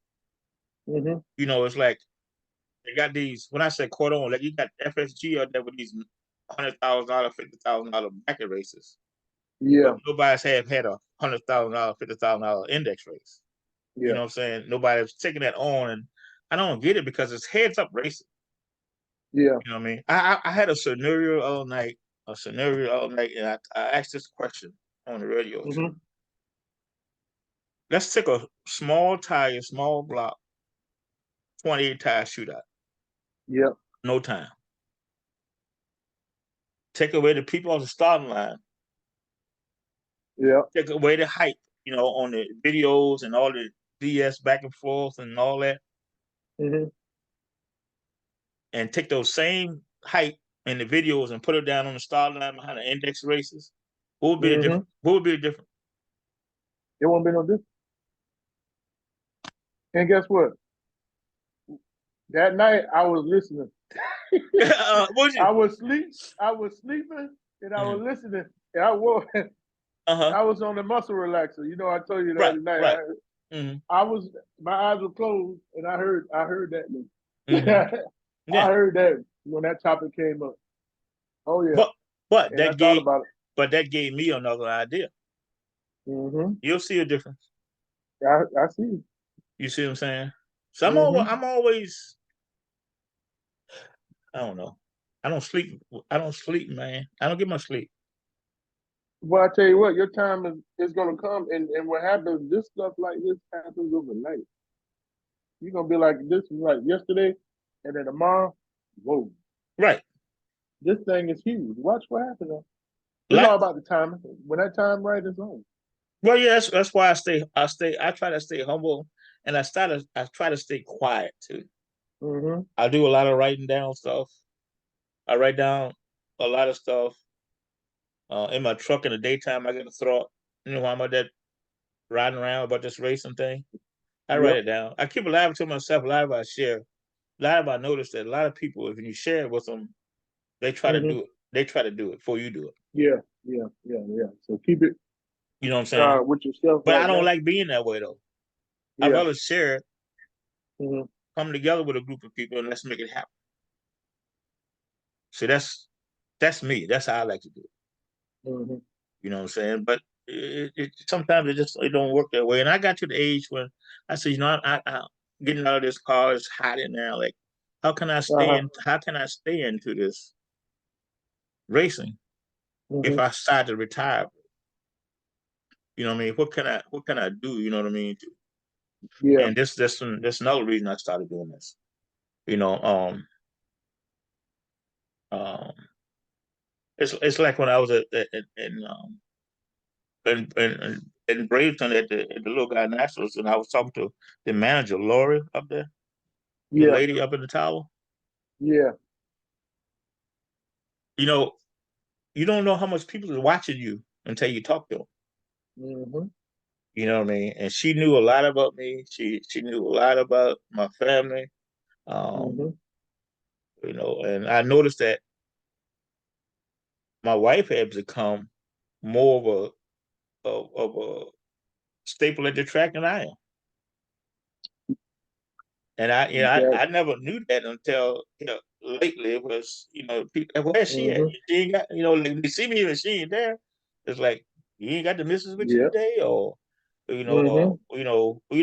S1: Mm-hmm.
S2: It's like they got these. When I say caught on, like you got FSG out there with these $100,000, $50,000 bracket races, but
S1: Yeah.
S2: nobody's had $100,000, $50,000 index race. You
S1: Yeah.
S2: know what I'm saying? Nobody's taking that on, and I don't get it because it's heads up racing.
S1: Yeah.
S2: You know what I mean? I had a scenario all night, and I asked this question on the radio show.
S1: Mm-hmm.
S2: Let's take a small tire, small block, 28 tire shootout.
S1: Yeah.
S2: No time. Take away the people on the starting line.
S1: Yeah.
S2: Take away the hype, on the videos and all the BS back and forth and all that,
S1: Mm-hmm.
S2: and take those same hype in the videos and put it down on the starting line behind the index races. What would be the
S1: Mm-hmm.
S2: difference? What would be the difference?
S1: It won't be no different. And guess what? That night I was listening.
S2: Would you?
S1: I was sleep. I was sleeping and I was
S2: Mm-hmm.
S1: listening. And I was
S2: Uh-huh.
S1: I was on the muscle relaxer. I told you the
S2: Right,
S1: other night.
S2: right. Mm-hmm.
S1: I was my eyes were closed and I heard that.
S2: Mm-hmm.
S1: I
S2: Yeah.
S1: heard that when that topic came up. Oh yeah.
S2: But but
S1: And I
S2: that
S1: thought
S2: gave
S1: about it.
S2: but that gave me another idea.
S1: Mm-hmm.
S2: You'll see a difference.
S1: I see.
S2: You see what I'm saying? So
S1: Mm-hmm.
S2: I'm always I don't know. I don't sleep. I don't sleep, man. I don't get much sleep.
S1: Well, I tell you what, your time is gonna come, and what happens, this stuff like this happens overnight. You're gonna be like, this was like yesterday, and then tomorrow, whoa,
S2: Right.
S1: this thing is huge. Watch what happens. It's
S2: Like
S1: all about the timing. When that time right is on.
S2: well, yeah, that's why I try to stay humble and I try to stay quiet too.
S1: Mm-hmm.
S2: I do a lot of writing down stuff. I write down a lot of stuff in my truck in the daytime. I get a thought, while I'm out there riding around about this racing thing. I write
S1: Yep.
S2: it down. I keep a lot of it to myself. A lot of it I share. A lot of it I notice that a lot of people, if you share it with them, they try to
S1: Mm-hmm.
S2: do it. They try to do it before you do it.
S1: Yeah. Yeah. Yeah. Yeah. So keep it
S2: You know what I'm saying?
S1: with yourself
S2: But I
S1: right
S2: don't
S1: now.
S2: like being that way though. I'd
S1: Yeah.
S2: rather share it,
S1: Mm-hmm.
S2: come together with a group of people, and let's make it happen. So that's me. That's how I like to do it.
S1: Mm-hmm.
S2: You know what I'm saying? But sometimes it don't work that way. And I got to the age when I said, I getting out of this car is hot in there. Like, how can I stay
S1: Uh-huh.
S2: in? How can I stay into this racing if
S1: Mm-hmm.
S2: I decide to retire? You know what I mean? What can I do? You know what I mean?
S1: Yeah.
S2: And this another reason I started doing this. You know, um, it's like when I was in Bradenton at the little guy Nationals, and I was talking to the manager, Lori, up there, the
S1: Yeah.
S2: lady up in the tower.
S1: Yeah.
S2: You know, you don't know how much people are watching you until you talk to them.
S1: Mm-hmm.
S2: You know what I mean? And she knew a lot about me. She knew a lot about my family. Um,
S1: Mm-hmm.
S2: and I noticed that my wife had become more of a staple at the track than I am. And
S1: Exactly.
S2: I never knew that until lately. It was people, where's she at?
S1: Mm-hmm.
S2: She ain't got like they see me and she ain't there. It's like you ain't got the missus with you
S1: Yeah.
S2: today, or
S1: Mm-hmm.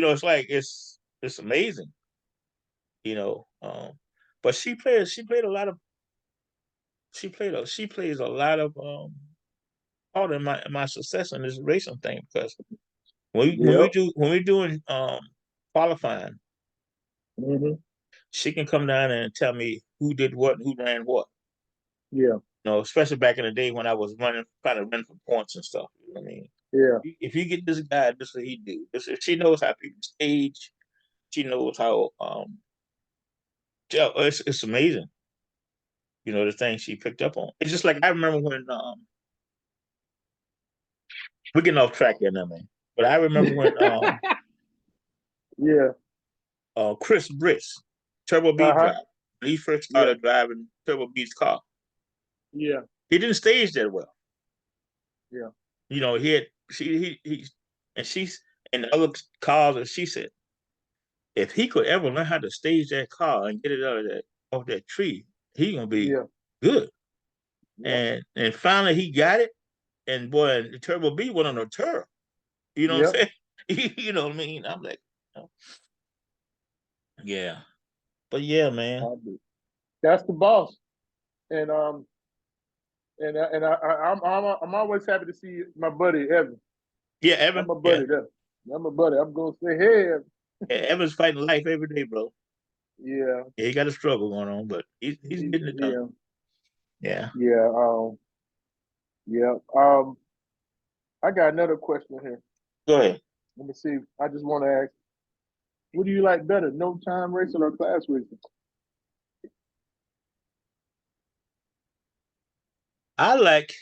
S2: it's like it's amazing, you know. But she played a lot of she plays a lot of part in my success in this racing thing because
S1: Yep.
S2: when we doing qualifying,
S1: Mm-hmm.
S2: she can come down and tell me who did what and who ran what.
S1: Yeah.
S2: Especially back in the day when I was trying to run for points and stuff. You know what I mean?
S1: Yeah.
S2: If you get this guy, this is what he do. She knows how people stage. She knows how. Yeah, it's amazing. The things she picked up on. It's just like I remember when we're getting off track here now, man. But I remember when
S1: Yeah.
S2: Chris Briss, Turbo B
S1: Uh-huh.
S2: driver, when he first
S1: Yeah.
S2: started driving Turbo B's car,
S1: Yeah.
S2: he didn't stage that well.
S1: Yeah.
S2: He had he and she's and the other cars, and she said if he could ever learn how to stage that car and get it out of that off that tree, he gonna be
S1: Yeah.
S2: good.
S1: Yeah.
S2: And finally he got it, and boy, and the Turbo B went on a tour. You know what
S1: Yeah.
S2: I'm saying? You know what I mean? I'm like, oh, yeah, but yeah, man,
S1: I do. That's the boss. And I'm always happy to see my buddy Evan.
S2: yeah,
S1: I'm
S2: Evan,
S1: a
S2: yeah,
S1: buddy there. I'm a buddy. I'm gonna say, hey, Evan.
S2: yeah, Evan's fighting life every day, bro.
S1: Yeah.
S2: Yeah, he got a struggle going on, but he's getting it done.
S1: Yeah.
S2: Yeah,
S1: Yeah. Yeah. I got another question here.
S2: go ahead.
S1: Let me see. I just want to ask, what do you like better, no time racing or class racing?
S2: I like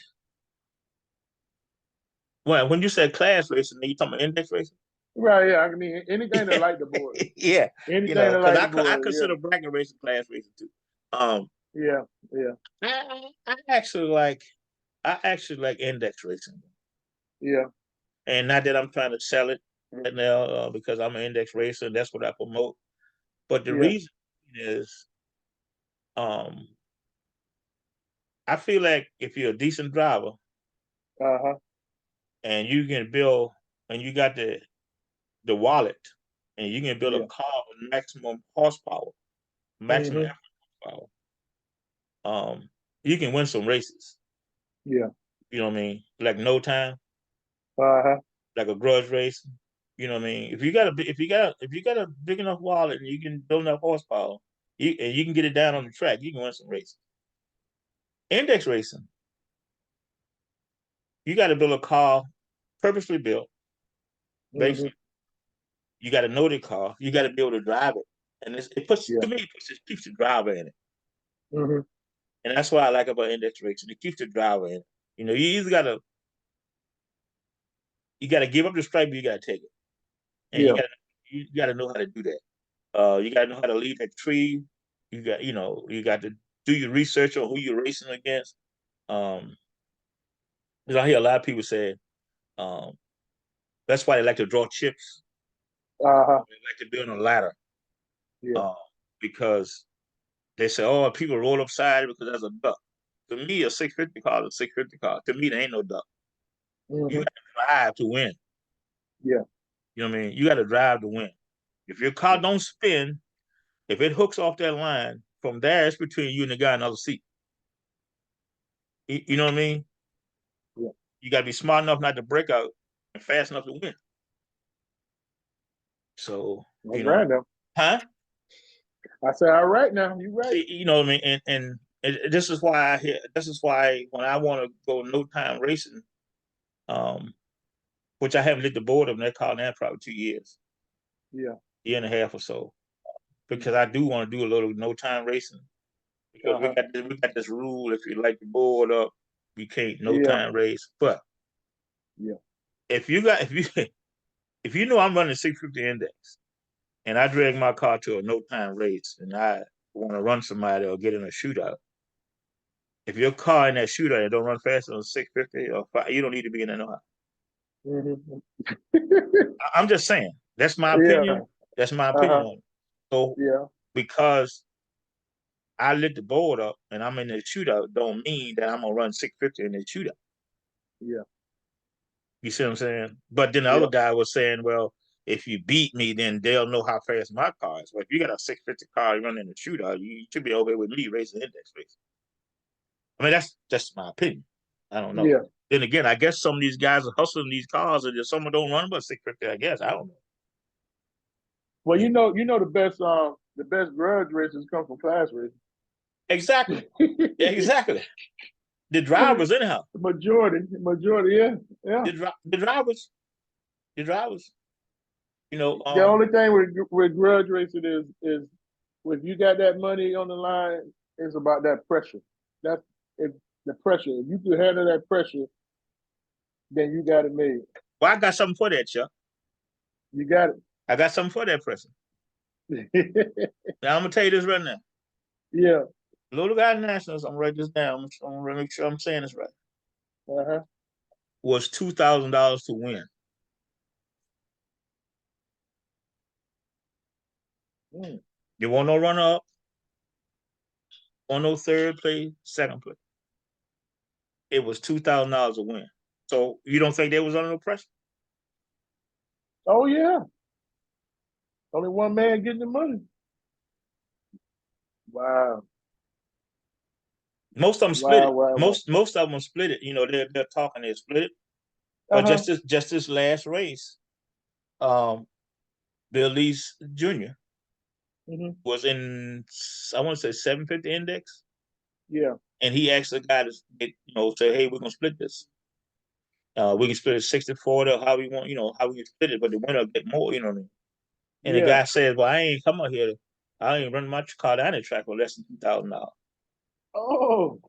S2: well when you said class racing, you talking about index racing?
S1: Right. Yeah. I mean, anything that
S2: Yeah,
S1: like the board.
S2: yeah,
S1: Anything that
S2: because
S1: like the
S2: I
S1: board.
S2: consider bracket racing class racing too. Um,
S1: Yeah. Yeah.
S2: I I actually like index racing,
S1: Yeah.
S2: and not that I'm trying to sell it right now because I'm an index racer and that's what I promote. But the
S1: Yeah.
S2: reason is um I feel like if you're a decent driver
S1: Uh-huh.
S2: and you can build and you got the wallet and you can build a
S1: Yeah.
S2: car with maximum horsepower, maximum
S1: Mm-hmm.
S2: effort horsepower, you can win some races.
S1: Yeah.
S2: You know what I mean? Like no time,
S1: Uh-huh.
S2: like a grudge race. You know what I mean? If you got a big enough wallet and you can build enough horsepower, and you can get it down on the track, you can win some races. Index racing, you got to build a car purposely built.
S1: Mm-hmm.
S2: Basically, you got to know the car. You got to be able to drive it, and it puts
S1: Yeah.
S2: to me it keeps the driver in it,
S1: Mm-hmm.
S2: and that's what I like about index racing. It keeps the driver in it. You know, you either gotta give up the stripe, or you gotta take it, and
S1: Yeah.
S2: you gotta know how to do that. You gotta know how to lead that tree. You got to do your research on who you're racing against. Um, because I hear a lot of people say um, that's why they like to draw chips.
S1: Uh-huh.
S2: They like to build a ladder
S1: Yeah.
S2: uh, because they say, "Oh, people roll upside because there's a duck." To me, a 650 car is a 650 car. To me, there ain't no duck. You
S1: Mm-hmm.
S2: got to drive to win.
S1: Yeah.
S2: You know what I mean? You got to drive to win. If your car
S1: Yeah.
S2: don't spin, if it hooks off that line, from there it's between you and the guy in the other seat. You know what I mean?
S1: Yeah.
S2: You got to be smart enough not to break out and fast enough to win. So,
S1: All right now.
S2: huh?
S1: I said, all right now. You right.
S2: See, you know what I mean? And this is why this is why when I want to go no time racing, um, which I haven't lit the board of that car now probably 2 years,
S1: Yeah.
S2: year and a half or so, because
S1: Mm-hmm.
S2: I do want to do a little no time racing because
S1: Uh-huh.
S2: we got this rule if you like the board up, you can't no
S1: Yeah.
S2: time race. But
S1: Yeah.
S2: if you if you know I'm running 650 index and I drag my car to a no time race and I want to run somebody or get in a shootout, if your car in that shootout and don't run faster than 650 or 5, you don't need to be in there no how.
S1: Mm-hmm.
S2: I'm just saying. That's my
S1: Yeah.
S2: opinion. That's my opinion
S1: Uh-huh.
S2: on it. So
S1: Yeah.
S2: because I lit the board up and I'm in the shootout, don't mean that I'm gonna run 650 in the shootout.
S1: Yeah.
S2: You see what I'm saying? But then the other
S1: Yeah.
S2: guy was saying, well, if you beat me, then they'll know how fast my car is. Well, if you got a 650 car running in the shootout, you should be over with me racing index race. I mean, that's just my opinion. I don't know.
S1: Yeah.
S2: Then again, I guess some of these guys are hustling these cars, and just some don't run but 650. I guess I don't know.
S1: Well,
S2: Yeah.
S1: the best grudge races come from class races.
S2: Exactly. Exactly. The drivers, anyhow.
S1: Majority, yeah, yeah.
S2: The drivers, the drivers. You know,
S1: The only thing with grudge racing is if you got that money on the line, it's about that pressure. That's if the pressure. If you can handle that pressure, then you got it made.
S2: well, I got something for that, Chuck.
S1: You got
S2: I got something for that person.
S1: it.
S2: Now I'm gonna tell you this right now.
S1: Yeah.
S2: Little guy nationals, I'm gonna write this down. I'm gonna make sure I'm saying this right.
S1: Uh-huh.
S2: Was $2,000 to win.
S1: Mm.
S2: You want no runner up, want no third place, second place. It was $2,000 a win. So you don't think they was under no pressure?
S1: Oh yeah. Only one man getting the money. Wow.
S2: Most of them split
S1: Wow.
S2: it.
S1: Wow. Wow.
S2: Most of them split it. You know, they're talking, they split it. But
S1: Uh-huh.
S2: just this last race, um, Bill Lee's Jr.
S1: Hmm.
S2: was in, I want to say 750 index,
S1: Yeah.
S2: and he asked the guy to say, hey, we're gonna split this. We can split it 60-40, or how we want, how we can split it, but the winner get more, you know what I mean? And the
S1: Yeah.
S2: guy said, well, I ain't come out here. I ain't running my car down the track for less than $2,000.
S1: Oh.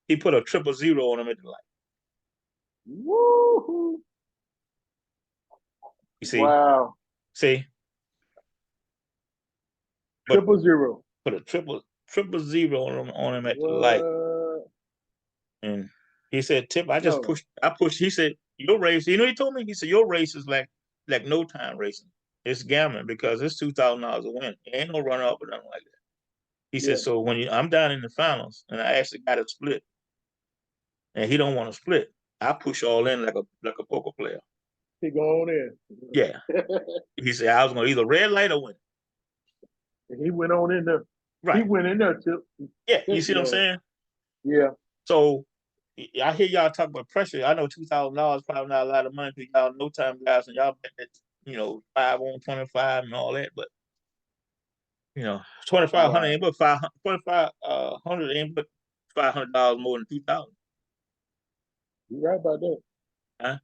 S2: He put a 000 on him at the light.
S1: Woo.
S2: You
S1: Wow.
S2: see, but
S1: 000.
S2: put a triple zero on him at the light.
S1: What?
S2: And he said, Tip,
S1: No.
S2: I pushed. He said, your race, he told me, he said, your race is like no time racing. It's gambling because it's $2,000 a win. It ain't no run up or nothing like that. He said,
S1: Yeah.
S2: so when I'm down in the finals and I asked the guy to split, and he don't want to split, I push all in like a poker player.
S1: He go on in.
S2: Yeah. He said I was gonna either red light or win.
S1: And he went on in there. He
S2: Right.
S1: went in there too.
S2: Yeah. You see what I'm saying?
S1: Yeah.
S2: So I hear y'all talk about pressure. I know $2,000 probably not a lot of money for y'all no time guys, and y'all bet that 5 on 25 and all that, but 2,500
S1: Wow.
S2: ain't but 2,500 ain't but $500 more than 2,000.
S1: You're right about that.
S2: Huh?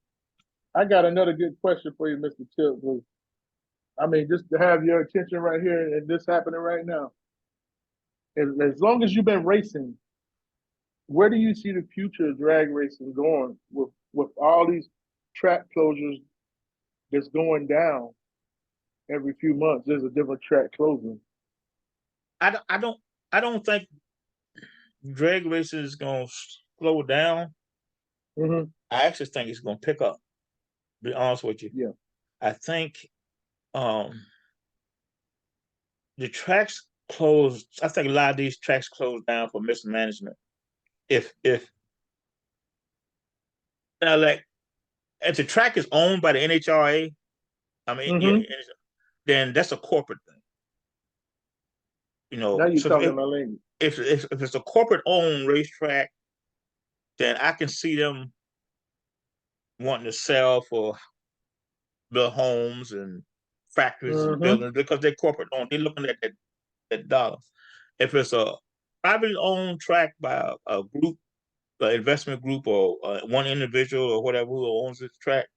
S1: I got another good question for you, Mr. Tip. I mean, just to have your attention right here and this happening right now. As long as you've been racing, where do you see the future of drag racing going with all these track closures that's going down every few months? There's a different track closing.
S2: I don't think drag racing is gonna slow down.
S1: Mm-hmm.
S2: I actually think it's gonna pick up. To be honest with you,
S1: Yeah.
S2: I think um, the tracks closed. I think a lot of these tracks closed down for mismanagement. If now like if the track is owned by the NHRA, I mean, yeah,
S1: Mm-hmm.
S2: then that's a corporate thing.
S1: Now you're
S2: So
S1: talking my language.
S2: if it's a corporate owned racetrack, then I can see them wanting to sell for build homes and factories and
S1: Mm-hmm.
S2: buildings because they're corporate owned. They're looking at that dollar. If it's a privately owned track by a group, an investment group, or one individual or whatever who owns this track,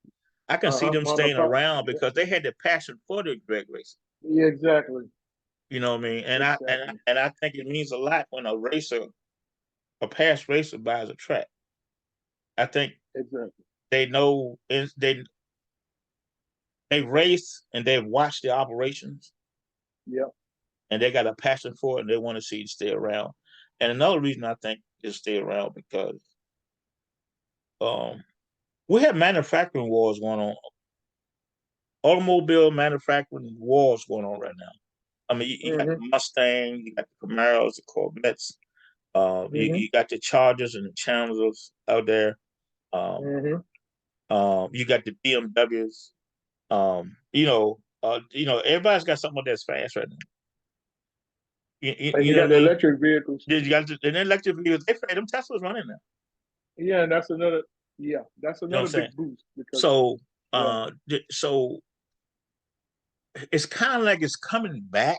S2: I can see
S1: Uh-huh.
S2: them
S1: Mom and
S2: staying
S1: pop.
S2: around
S1: Yeah.
S2: because they had the passion for the drag racing.
S1: Yeah, exactly.
S2: You know what I mean?
S1: Exactly.
S2: And I think it means a lot when a past racer buys a track. I think
S1: Exactly.
S2: they know they race and they've watched the operations
S1: Yep.
S2: and they got a passion for it and they want to see it stay around. And another reason I think it stay around because um, we have manufacturing wars going on, automobile manufacturing wars going on right now. I mean, you got
S1: Mm-hmm.
S2: the Mustang, you got the Camaros, the Corvettes,
S1: Mm-hmm.
S2: you got the Chargers and the Challenges out there. Um,
S1: Mm-hmm.
S2: you got the BMWs. Everybody's got something that's fast right now.
S1: And
S2: You
S1: you
S2: know what
S1: got
S2: I
S1: the
S2: mean?
S1: electric vehicles.
S2: You got the electric vehicles. Them Teslas running now.
S1: Yeah, and that's another. Yeah, that's
S2: You know what I'm
S1: another
S2: saying?
S1: big boost because
S2: So,
S1: yeah.
S2: so it's kind of like it's coming back.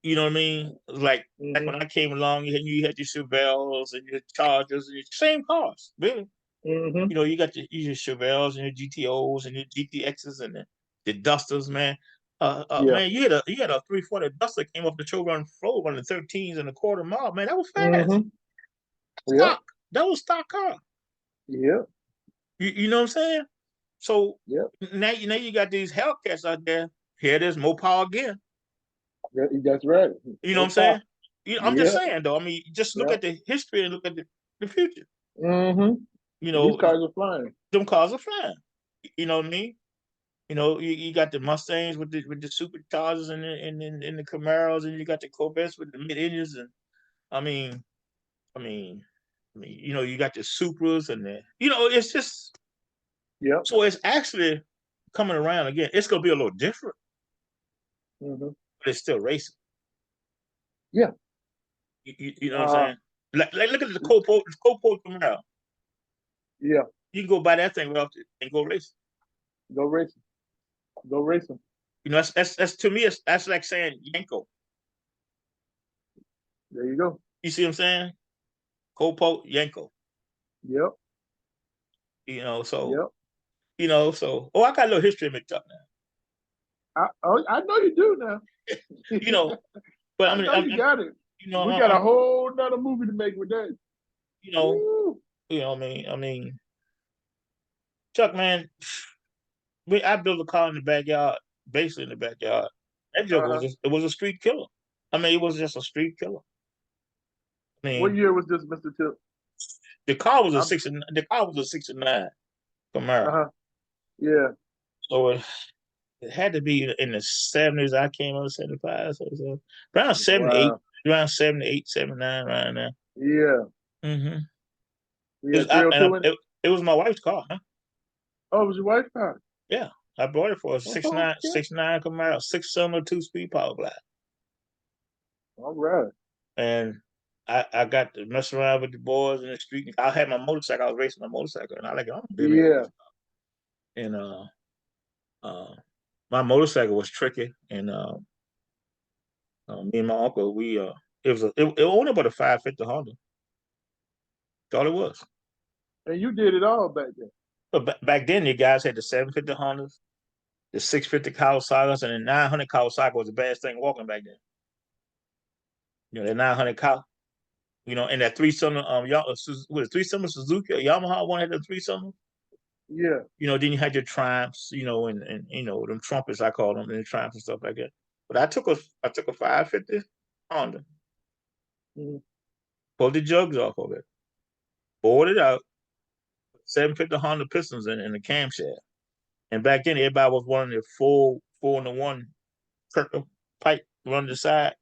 S2: You know what I mean? Like
S1: Mm-hmm.
S2: when I came along, you had your Chevelles and your Chargers and your same cars, really.
S1: Mm-hmm.
S2: You got your Chevelles and your GTOs and your GTXs and the Dusters, man.
S1: Yeah.
S2: Man, you had a 340 Duster came off the show run floor running 13s and a quarter mile, man. That was fast.
S1: Mm-hmm. Yep.
S2: Stock. That was stock car.
S1: Yep.
S2: You know what I'm saying? So
S1: Yep.
S2: now you got these Hellcats out there. Here it is, more power again.
S1: That's right.
S2: You know what
S1: No
S2: I'm
S1: pop.
S2: saying? I'm just
S1: Yeah.
S2: saying though. I mean, just look
S1: Yeah.
S2: at the history and look at the future.
S1: Mm-hmm.
S2: You
S1: These
S2: know,
S1: cars are flying.
S2: them cars are flying. You know what I mean? You got the Mustangs with the superchargers and the Camaros, and you got the Corvettes with the mid engines, and I mean, I mean, you got the Supras and it's just
S1: Yep.
S2: so it's actually coming around again. It's gonna be a little different,
S1: Mm-hmm.
S2: but it's still racing.
S1: Yeah.
S2: You know what I'm
S1: Uh.
S2: saying? Like look at the Copo Camaro.
S1: Yeah.
S2: You can go buy that thing right off and go racing.
S1: Go racing. Go racing.
S2: That's to me. That's like saying Yanko.
S1: There you go.
S2: You see what I'm saying? Copo Yanko.
S1: Yep.
S2: You know, so
S1: Yep.
S2: I got a little history in my truck now.
S1: I know you do now.
S2: You know, but
S1: I know you got it.
S2: you know,
S1: We got
S2: I'm,
S1: a whole nother movie to make with that.
S2: you know,
S1: Woo.
S2: I mean, Chuck, man, I built a car in the backyard, basically in the backyard. That joke
S1: Uh-huh.
S2: it was a street killer. I mean, it was just a street killer. I
S1: What
S2: mean,
S1: year was this, Mr. Tip?
S2: the car was a
S1: I'm.
S2: 69. The car was a 69 Camaro.
S1: Uh-huh. Yeah.
S2: So it had to be in the 70s. I came out 75, so around 78,
S1: Wow.
S2: around 78, 79, around there.
S1: Yeah.
S2: Mm-hmm.
S1: We had 302 in it.
S2: It was my wife's car, huh?
S1: Oh, it was your wife's car.
S2: Yeah, I bought it for a
S1: Oh, okay.
S2: 69 Camaro, 6-cylinder, 2-speed power glide,
S1: All right.
S2: and I got to mess around with the boys in the street. I had my motorcycle. I was racing my motorcycle, and I like, I'm gonna me a
S1: Yeah.
S2: race car. And uh, my motorcycle was tricky, and me and my uncle, it only about a 550 Honda. That's all it was.
S1: And you did it all back then.
S2: But back then, you guys had the 750 Hondas, the 650 Kawasaki's, and the 900 Kawasaki was the best thing walking back then. You know, the 900 Kawasaki. You know, and that 3-cylinder, with a 3-cylinder Suzuki, Yamaha one had the 3-cylinder.
S1: Yeah.
S2: You know, then you had your Triumphs, you know, and you know, them trumpets I call them, and the Triumphs and stuff like that. But I took a 550 Honda,
S1: Mm-hmm.
S2: pulled the jugs off of it, bored it out, 750 Honda pistons in the camshaft. And back then, everybody was wanting the 4-in-1 Kirker pipe run the side.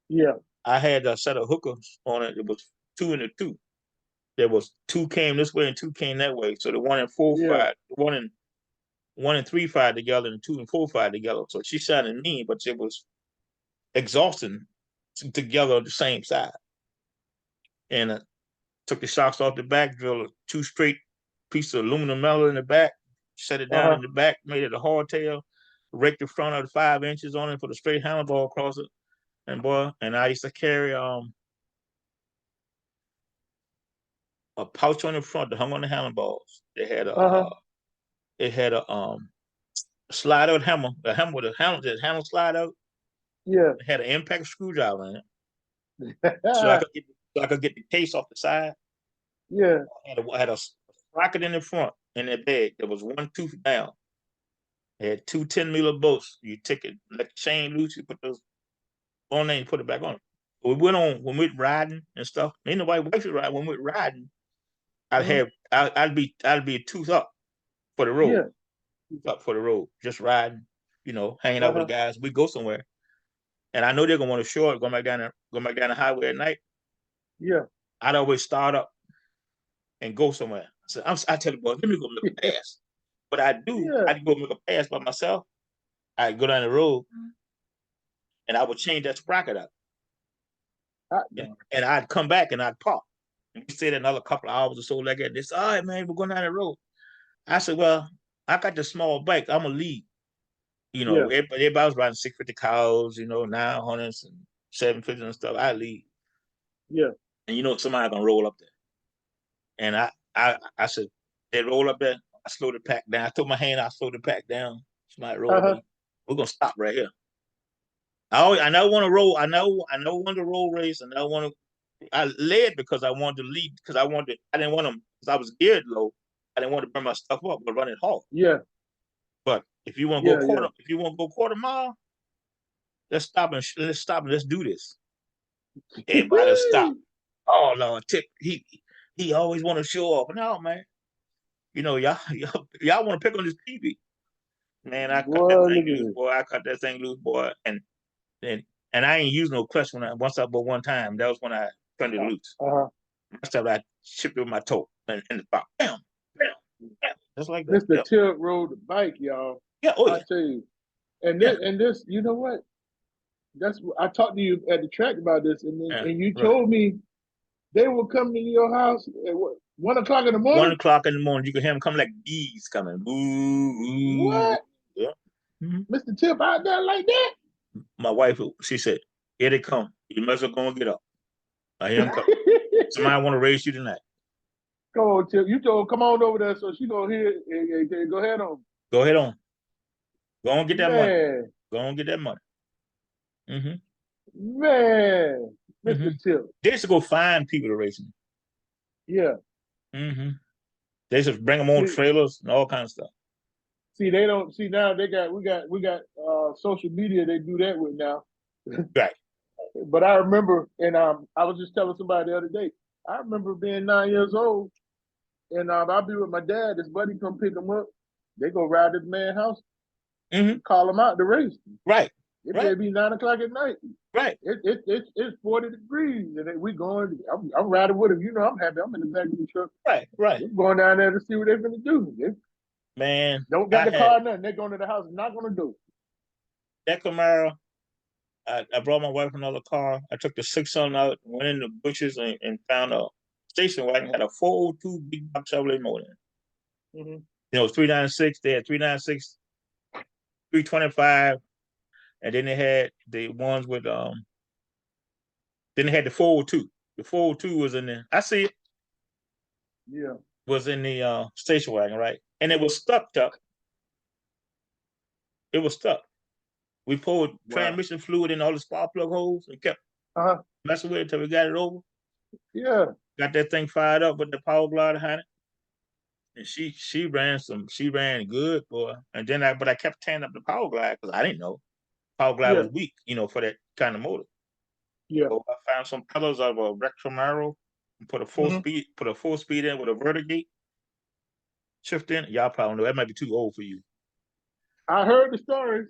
S1: Yeah.
S2: I had a set of hookers on it. It was 2 in 2. There was 2 came this way and 2 came that way. So the 1-in-4
S1: Yeah.
S2: fired, 1-in-3 fired together, and 2-in-4 fired together. So she sounded mean, but it was exhausting together on the same side. And took the shocks off the back, drilled 2 straight pieces of aluminum metal in the back, set it down
S1: Uh-huh.
S2: in the back, made it a hardtail, raked the front of the 5 inches on it, put a straight handlebar across it. And boy, and I used to carry a pouch on the front that hung on the handlebars.
S1: Uh-huh.
S2: It had a slide out hammer, a hammer with a handle that handle slide out.
S1: Yeah.
S2: It had an impact screwdriver in it,
S1: Yeah.
S2: so I could get the case off the side.
S1: Yeah.
S2: I had a sprocket in the front in that bag. There was 1 tooth down. It had 2 10-meter bolts. You take it, let the chain loose, you put those on there, and put it back on. We went on when we were riding and stuff. Me and the wife was riding. When we were riding,
S1: Uh-huh.
S2: I'd be a tooth up for the road,
S1: Yeah.
S2: up for the road, just riding, you know, hanging out with
S1: Uh-huh.
S2: the guys. We go somewhere, and I know they're gonna want to short, go back down the highway at night.
S1: Yeah.
S2: I'd always start up and go somewhere. So I tell the boys, let me go make a pass. But
S1: Yeah.
S2: I'd go make a pass by myself. I'd go down the road and I would change that sprocket up.
S1: Hot
S2: And,
S1: dog.
S2: and I'd come back and I'd park. And we stayed another couple of hours or so like that. They said, all right, man, we're going down the road. I said, well, I got the small bike. I'm going to lead. You know,
S1: Yeah.
S2: everybody was riding 650 cows, you know, 900s and 750s and stuff. I lead.
S1: Yeah.
S2: And you know, somebody going to roll up there. And I said, they roll up there. I slowed the pack down. I took my hand, I slowed the pack down. Somebody roll up
S1: Uh-huh.
S2: there. We're going to stop right here. I never want to roll. I never wanted to roll race. I led because I wanted to lead because I didn't want to, because I was geared low. I didn't want to burn my stuff up, but run it hard.
S1: Yeah.
S2: But if you want to
S1: Yeah. Yeah.
S2: go quarter mile, let's stop and let's do this. Everybody stop. Oh Lord, Tip, he always want to show off. No, man. You know, y'all want to pick on this TV. Man, I cut that
S1: Boy,
S2: thing
S1: look at
S2: loose,
S1: this.
S2: boy. I cut that thing loose, boy. And and I ain't used no clutch once I bought one time. That was when I turned it loose.
S1: Uh-huh.
S2: Next time I chipped it with my toe and the top. Bam, bam, bam. Just like that.
S1: Mr.
S2: Yep.
S1: Tip rode the bike, y'all.
S2: Yeah, oh
S1: I
S2: yeah.
S1: tell you. And
S2: Yeah.
S1: this, you know what? That's I talked to you at the track about this,
S2: Yeah.
S1: and you
S2: Right.
S1: told me they will come to your house at what, 1 o'clock in the
S2: One
S1: morning.
S2: o'clock in the morning, you can hear them come like bees coming. Boo, boo.
S1: What?
S2: Yeah. Mm-hmm.
S1: Mr. Tip out there like that?
S2: My wife, she said, here they come. You must well go and get up. I hear them coming. Somebody want to race you tonight.
S1: Come on, Tip. You told come on over there so she gonna hear it and go ahead on.
S2: Go ahead on. Go and get that money.
S1: Man,
S2: Go and get that money. Mm-hmm.
S1: man,
S2: Mm-hmm.
S1: Mr. Tip.
S2: They used to go find people to race me.
S1: Yeah.
S2: Mm-hmm. They used to bring them on
S1: See,
S2: trailers and all kinds of stuff.
S1: they don't see now they got we got social media they do that with now.
S2: Right.
S1: But I remember, and I was just telling somebody the other day, I remember being 9 years old, and I'll be with my dad. His buddy come pick him up. They go ride to the man's house,
S2: Mm-hmm.
S1: call him out to race.
S2: Right.
S1: It
S2: Right,
S1: may be 9 o'clock at night.
S2: right,
S1: It's 40 degrees, and we going. I'm riding with him. You know, I'm happy. I'm in the back of the truck.
S2: right, right.
S1: We're going down there to see what they're gonna do. They
S2: Man,
S1: don't got
S2: I
S1: the
S2: had
S1: car, nothing. They're going to the house. Not gonna do.
S2: that Camaro. I brought my wife another car. I took the 600 out, went in the bushes, and found a station wagon. Had a 402 big box Chevrolet motor.
S1: Mm-hmm.
S2: You know, 396. They had 396, 325, and then they had the ones with Then they had the 402. The 402 was in there. I see it
S1: Yeah.
S2: was in the station wagon, right? And it was stuck up. It was stuck. We poured
S1: Wow.
S2: transmission fluid in all the spark plug holes and kept
S1: Uh-huh.
S2: messing with it until we got it over.
S1: Yeah.
S2: Got that thing fired up with the power glide behind it. And she ran good, boy. And then I kept tearing up the power glide because I didn't know power glide
S1: Yeah.
S2: was weak, for that kind of motor.
S1: Yeah.
S2: So I found some pillars of a Rectramaro and
S1: Mm-hmm.
S2: put a full speed in with a vertigate shift in. Y'all probably know that might be too old for you.
S1: I heard the stories.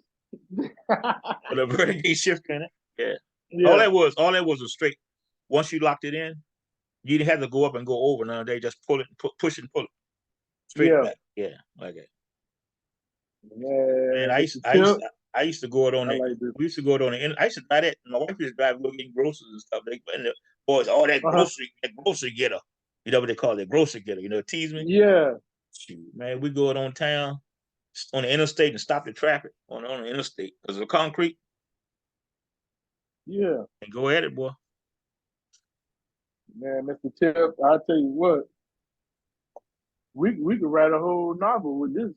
S2: With a vertigate shift in it. Yeah.
S1: Yeah.
S2: All that was a straight. Once you locked it in, you didn't have to go up and go over. None. They just pull it, push it, and pull it straight
S1: Yeah.
S2: back. Yeah, like that. Man,
S1: Man, Mr. Tip.
S2: I used to go out on
S1: I
S2: the.
S1: like this.
S2: We used to go out on the. I used to buy that. My wife used to drive go get groceries and stuff. And the boys, all
S1: Uh-huh.
S2: that grocery getter. You know what they call it, grocery getter. Tease me.
S1: Yeah.
S2: Shoot, man, we go out on town, on the interstate, and stop the traffic on the interstate because of the concrete
S1: Yeah.
S2: and go at it, boy.
S1: Man, Mr. Tip, I'll tell you what, we could write a whole novel with this.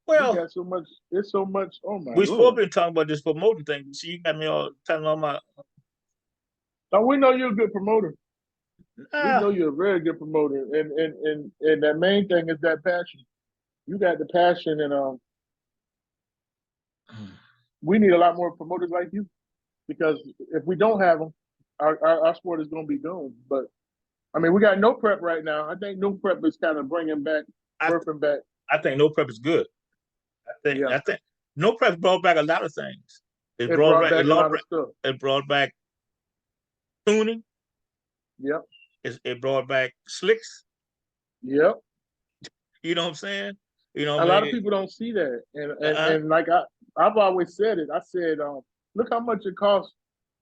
S1: We
S2: Well,
S1: got so much, there's so much, oh my
S2: we supposed
S1: Lord.
S2: to be talking about this promoting thing. See, you got me all telling all my.
S1: Now we know you're a good promoter. We know
S2: Ah,
S1: you're a very good promoter. And that main thing is that passion. You got the passion and we need a lot more promoters like you because if we don't have them, our sport is going to be doomed. But I mean, we got no prep right now. I think no prep is kind of bringing back,
S2: I
S1: birthing back.
S2: I think no prep is good.
S1: Yeah,
S2: I think no prep brought back a lot of things.
S1: it brought back a lot of stuff.
S2: It brought back tuning.
S1: Yep,
S2: It brought back slicks.
S1: yep.
S2: You know what I'm saying?
S1: A
S2: I
S1: lot of
S2: mean,
S1: people don't see that,
S2: uh,
S1: and like I've always said it. I said, look how much it costs.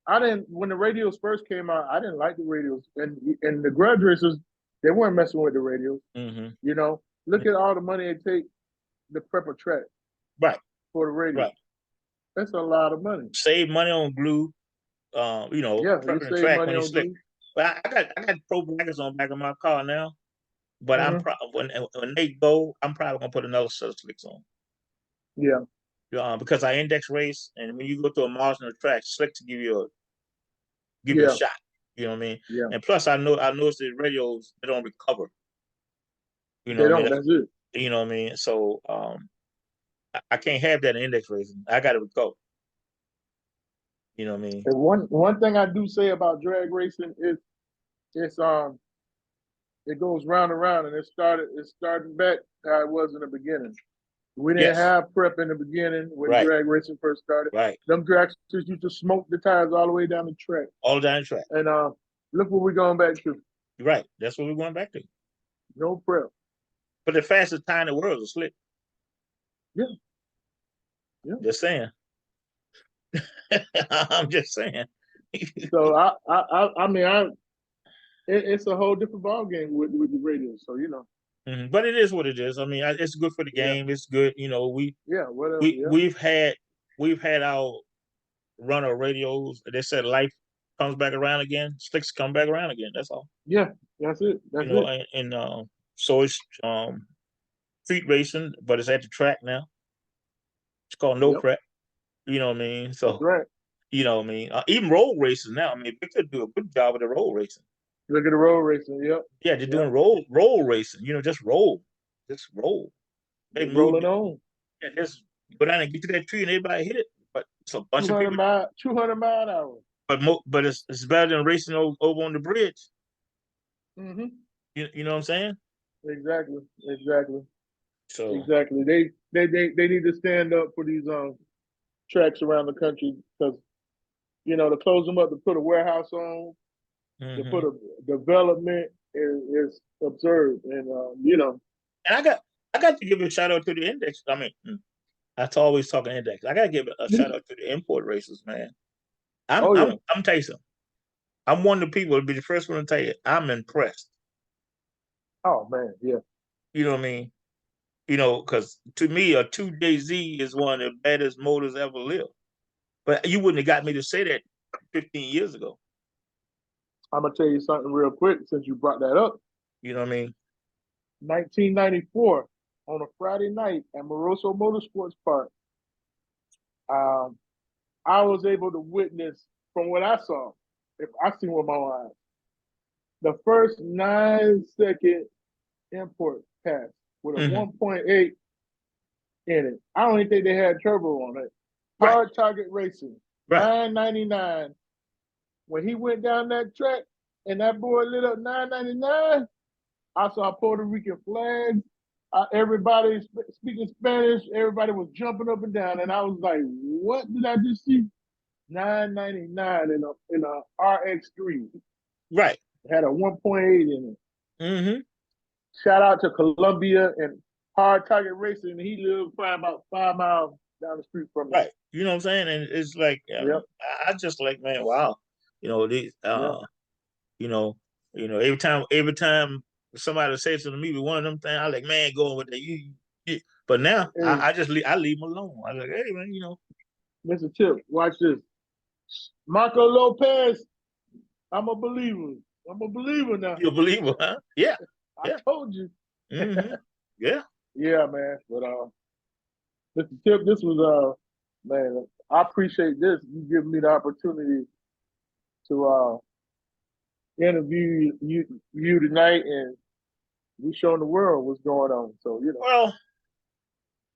S1: I didn't when the radios first came out. I didn't like the radios, and the grudge racers they weren't messing with the radios.
S2: mm-hmm.
S1: You know, look at all the money it take to prep a track
S2: Right,
S1: for the radio.
S2: right.
S1: That's a lot of money.
S2: Save money on glue.
S1: Yeah, you
S2: prepping the
S1: save
S2: track
S1: money
S2: when it's
S1: on
S2: slick.
S1: glue.
S2: But I got pro brackets on the back of my car now. But
S1: Mm-hmm.
S2: when they go, I'm probably gonna put another set of slicks on.
S1: Yeah,
S2: Because I index race, and when you go through a marginal track, slicks give you a
S1: yeah,
S2: shot. You know what I mean?
S1: yeah.
S2: And plus, I noticed the radios they don't recover. You know
S1: They
S2: what I mean?
S1: don't. That's it.
S2: You know what I mean? So I can't have that in index racing. I got to recover. You know what I mean?
S1: And one thing I do say about drag racing is it's it goes round and round, and it's starting back how it was in the beginning. We didn't
S2: Yes.
S1: have prep in the beginning when
S2: Right.
S1: drag racing first started.
S2: Right.
S1: Them dragsters used to smoke the tires all the way down the track.
S2: All down the track.
S1: And look what we're going back to.
S2: Right. That's what we're going back to.
S1: No prep.
S2: But the fastest time in the world is a slick.
S1: Yeah. Yeah.
S2: Just saying. I'm just saying.
S1: So it's a whole different ball game with the radio. So
S2: Mm-hmm. But it is what it is. I mean, it's good for the
S1: yeah,
S2: game. It's good.
S1: yeah, whatever,
S2: We
S1: yeah,
S2: we've had our run of radios. They said life comes back around again. Slicks come back around again. That's all.
S1: yeah. That's it. That's it.
S2: So it's street racing, but it's at the track now. It's called no
S1: Yep,
S2: prep. You know what I mean?
S1: that's
S2: So
S1: right.
S2: you know what I mean. Even road racing now. I mean, we could do a good job with the road racing.
S1: Look at the road racing. Yep,
S2: Yeah, they're
S1: yep.
S2: doing roll racing. Just roll, just roll. They
S1: They
S2: move.
S1: rolling on
S2: Yeah, just go down and get to that tree and everybody hit it. But it's a bunch of
S1: 200
S2: people.
S1: mile, 200 mile an hour.
S2: But it's better than racing over on the bridge.
S1: Mm-hmm.
S2: You know what I'm saying?
S1: Exactly, exactly,
S2: So
S1: exactly. They need to stand up for these tracks around the country because to close them up to put a warehouse on, to put
S2: Mm-hmm.
S1: a development is absurd, and
S2: And I got to give a shout out to the index. I mean, that's always talking index. I got to give a shout out to the import racers, man.
S1: oh yeah,
S2: I'm tell you something. I'm one of the people to be the first one to tell you I'm impressed.
S1: oh man, yeah,
S2: You know what I mean? Because to me, a 2JZ is one of the baddest motors ever lived. But you wouldn't have got me to say that 15 years ago.
S1: I'm gonna tell you something real quick since you brought that up.
S2: You know what I mean?
S1: 1994 on a Friday night at Moroso Motorsports Park. Um, I was able to witness from what I saw, if I seen with my own eyes, the first 9-second import pass with a
S2: Mm-hmm.
S1: 1.8 in it. I don't even think they had turbo on it.
S2: Right,
S1: Hard Target Racing,
S2: right,
S1: 9.99. When he went down that track and that boy lit up 9.99, I saw Puerto Rican flags. Everybody speaking Spanish. Everybody was jumping up and down, and I was like, "What did I just see?" 9.99 in a RX3.
S2: right.
S1: It had a 1.8 in it.
S2: Mm-hmm.
S1: Shout out to Columbia and Hard Target Racing. He lived probably about 5 miles down the street from me.
S2: Right. You know what I'm saying? And it's like,
S1: Yep,
S2: I just like, man, wow. These,
S1: yep.
S2: you know, every time somebody says something to me with one of them things, I like, man, going with that. But now
S1: Hey,
S2: I leave them alone. I like, hey, man,
S1: Mr. Tip, watch this. Marco Lopez, I'm a believer. I'm a believer now.
S2: you a believer, huh? Yeah,
S1: I
S2: yeah.
S1: told you.
S2: Mm-hmm. Yeah.
S1: Yeah, man. But Mr. Tip, this was man, I appreciate this. You giving me the opportunity to interview you tonight, and we showing the world what's going on. So
S2: Well,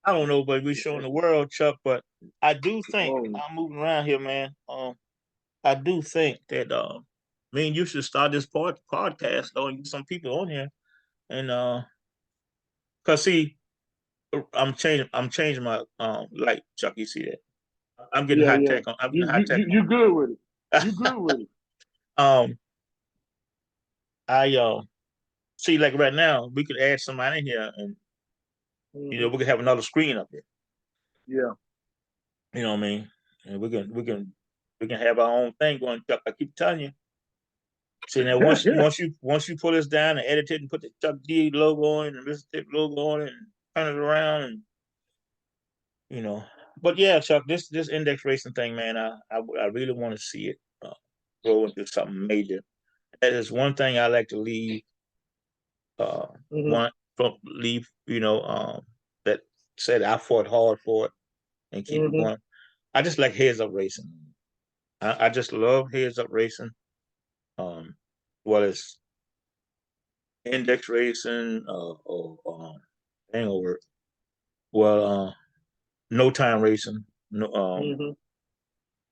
S2: I don't know, but we're showing the world, Chuck. But I do think
S1: oh
S2: I'm moving around here, man. I do think that me and you should start this podcast though, and get some people on here, and cause see, I'm changing my like Chuck. You see that? I'm getting
S1: yeah,
S2: high
S1: yeah.
S2: tech on. I'm
S1: You
S2: getting high
S1: you
S2: tech
S1: you you good with it.
S2: on.
S1: You good with it.
S2: I see like right now we could add somebody in here, and
S1: Hmm.
S2: we could have another screen up here.
S1: Yeah.
S2: You know what I mean? And we can have our own thing going. Chuck, I keep telling you. See now, once you pull this down and edit it and put the Chuck D logo on it and Mr. Tip logo on it and turn it around and you know. But yeah, Chuck, this index racing thing, man, I really want to see it grow into something major. That is one thing I like to leave uh
S1: Hmm.
S2: one from leave that said I fought hard for it and keep it
S1: Hmm.
S2: going. I just like heads up racing. I just love heads up racing. Um, well, it's index racing or hangover. Well, no time racing. No,
S1: Hmm.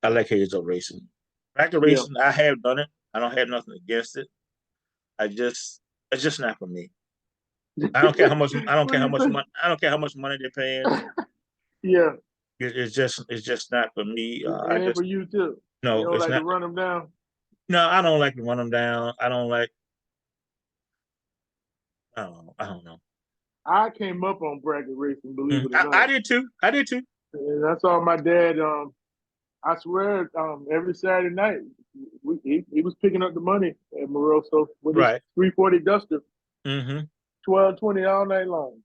S2: I like heads up racing. Tractor
S1: Yeah.
S2: racing, I have done it. I don't have nothing against it. It's just not for me. I don't care how much. I don't
S1: What
S2: care
S1: do
S2: how
S1: you
S2: much
S1: think?
S2: money. I don't care how much money they're paying.
S1: Yeah.
S2: It's just not for me.
S1: It
S2: I
S1: ain't
S2: just
S1: for you too. You
S2: no.
S1: don't
S2: It's
S1: like to
S2: not.
S1: run them down.
S2: No, I don't like to run them down. I don't like. I don't know.
S1: I came up on bracket racing, believe it or
S2: I
S1: not.
S2: did too. I did too.
S1: And I saw my dad. I swear, every Saturday night, he was picking up the money at Moroso with his
S2: Right.
S1: 340 Duster,
S2: Mm-hmm.
S1: 1220 all night long.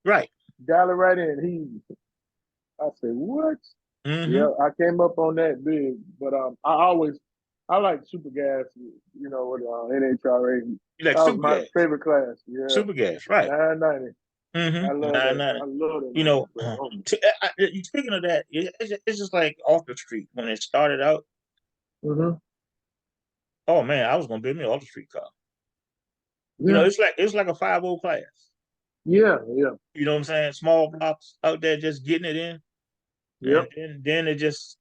S2: Right.
S1: Dial it right in. I said, what?
S2: Mm-hmm.
S1: Yeah, I came up on that big, but I like super gas, with NHRA.
S2: You like
S1: That was
S2: super
S1: my
S2: gas.
S1: favorite class. Yeah,
S2: Super gas. Right.
S1: 990. I
S2: Mm-hmm.
S1: love
S2: Nine
S1: that.
S2: ninety.
S1: I love that
S2: You
S1: 90
S2: know,
S1: class.
S2: speaking of that, it's just like off the street when it started out.
S1: Mm-hmm.
S2: Oh man, I was gonna build me an off the street car.
S1: Yeah,
S2: It's like a 5 class.
S1: yeah, yeah,
S2: You know what I'm saying? Small blocks out there just getting it in. And
S1: yep.
S2: then it just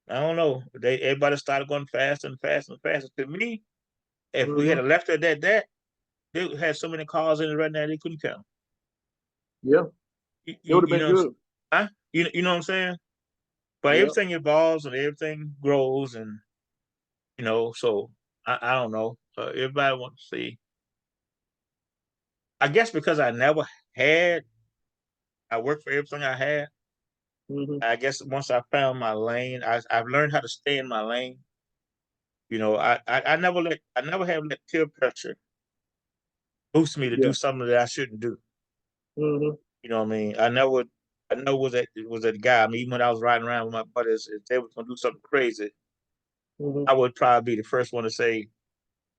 S2: I don't know. Everybody started going faster and faster and faster. To me, if we
S1: Mm-hmm.
S2: had left it at that, they had so many cars in it right now they couldn't count.
S1: Yeah,
S2: You,
S1: it
S2: you,
S1: would have
S2: you
S1: been
S2: know,
S1: good.
S2: huh? You know what I'm saying? But
S1: Yep.
S2: everything evolves and everything grows, and so I don't know. Everybody wants to see. I guess because I worked for everything I had.
S1: Hmm.
S2: I guess once I found my lane, I've learned how to stay in my lane. I never have let peer pressure boost me to do
S1: Yeah.
S2: something that I shouldn't do.
S1: Hmm.
S2: You know what I mean? I know was that guy. I mean, even when I was riding around with my buddies, if they was gonna do something crazy,
S1: Hmm.
S2: I would probably be the first one to say,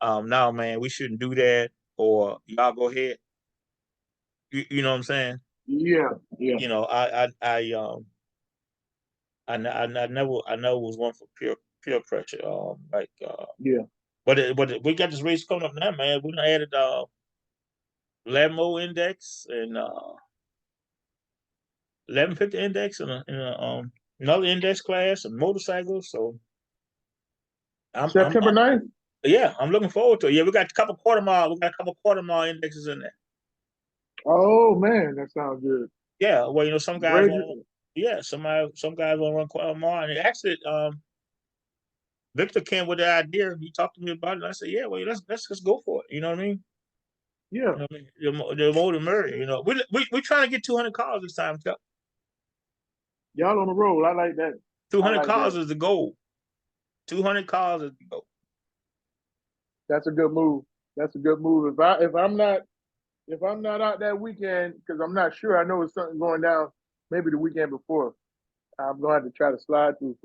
S2: no, man, we shouldn't do that, or y'all go ahead. You know what I'm saying?
S1: Yeah. Yeah.
S2: You know, I never was one for peer pressure.
S1: Yeah.
S2: We got this race coming up now, man. We done added Lambo index and 1150 index and another index class and motorcycles. So
S1: September
S2: I'm
S1: 9th.
S2: yeah, I'm looking forward to it. Yeah, we got a couple quarter mile. We got a couple quarter mile indexes in there.
S1: Oh man, that sounds good.
S2: Yeah, well, some guys
S1: Great.
S2: want. Yeah, some guys want to run quarter mile, and actually, Victor came with the idea. He talked to me about it. And I said, yeah, well, let's just go for it. You know what I mean?
S1: Yeah.
S2: You know what I mean? The more the merrier. We trying to get 200 cars this time. Chuck.
S1: Y'all on the roll. I like that. I
S2: 200
S1: like
S2: cars
S1: that.
S2: is the goal. 200 cars is the goal.
S1: That's a good move. That's a good move. If I'm not out that weekend, because I'm not sure, I know it's something going down maybe the weekend before. I'm going to have to try to slide through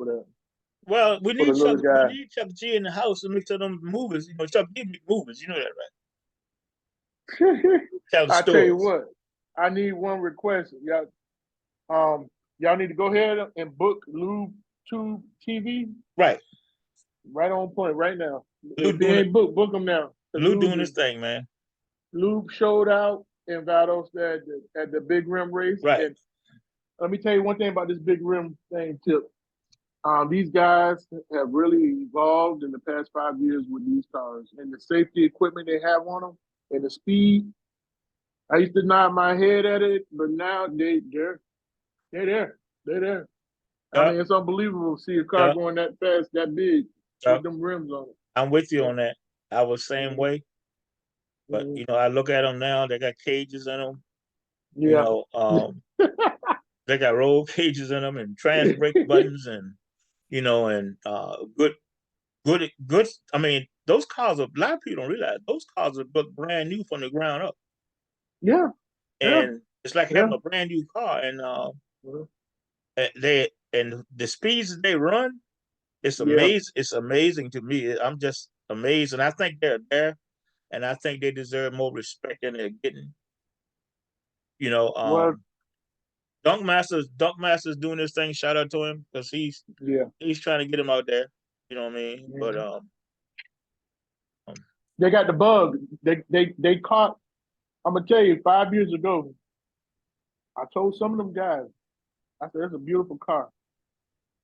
S2: Well,
S1: for the little
S2: We
S1: guy.
S2: need Chuck G in the house to make some of them movies. Chuck G make movies. You know that, right? Tell the
S1: I tell you
S2: stories.
S1: what, I need one request. Y'all need to go ahead and book Lube Tube TV
S2: Right.
S1: right on point right now.
S2: Lou
S1: If he
S2: doing it.
S1: ain't booked, book him now. Because
S2: Lou doing his thing, man.
S1: Lube showed out in Vados at the Big Rim race.
S2: Right.
S1: And let me tell you one thing about this Big Rim thing, Tip. These guys have really evolved in the past 5 years with these cars and the safety equipment they have on them and the speed. I used to nod my head at it, but now they're there. They're there. I
S2: Yep.
S1: mean, it's unbelievable to see a car
S2: Yep.
S1: going that fast, that big, with
S2: Yep.
S1: them rims on it.
S2: I'm with you
S1: So,
S2: on that. I was same
S1: mhm,
S2: way, but
S1: mhm.
S2: I look at them now. They got cages in them. You
S1: Yeah.
S2: know, they got roll cages in them and trans brake buttons and and good. I mean, those cars are. A lot of people don't realize those cars are built brand new from the ground up,
S1: Yeah. Yeah.
S2: and it's like
S1: Yeah.
S2: having a brand new car. And
S1: Mhm.
S2: the speeds that they run, it's
S1: Yeah.
S2: amazing. It's amazing to me. I'm just amazed, and I think they're there, and I think they deserve more respect than they're getting. You know,
S1: Well,
S2: Dunk Masters doing this thing. Shout out to him because
S1: yeah.
S2: he's trying to get him out there. You know what I mean? But
S1: Mhm.
S2: um,
S1: They got the bug. They caught. I'm gonna tell you, 5 years ago, I told some of them guys, I said, "It's a beautiful car,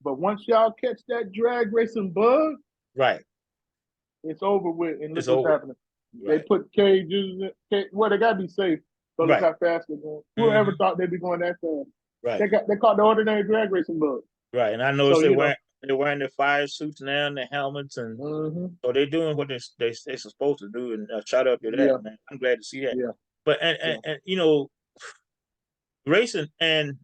S1: but once y'all catch that drag racing bug,
S2: right,
S1: it's over with." And look
S2: it's
S1: what's
S2: over.
S1: happening. They
S2: Right,
S1: put cages. Well, they gotta be safe. But look
S2: right,
S1: how fast they're going. Whoever
S2: hmm
S1: thought they'd be going that fast?
S2: right,
S1: They caught the ordinary drag racing bug.
S2: right. And I
S1: So
S2: noticed
S1: you know.
S2: they're wearing their fire suits now and their helmets, and
S1: Hmm.
S2: so they're doing what they're supposed to do. And shout out to that,
S1: Yeah.
S2: man. I'm glad to see that.
S1: Yeah.
S2: But
S1: Yeah.
S2: racing, and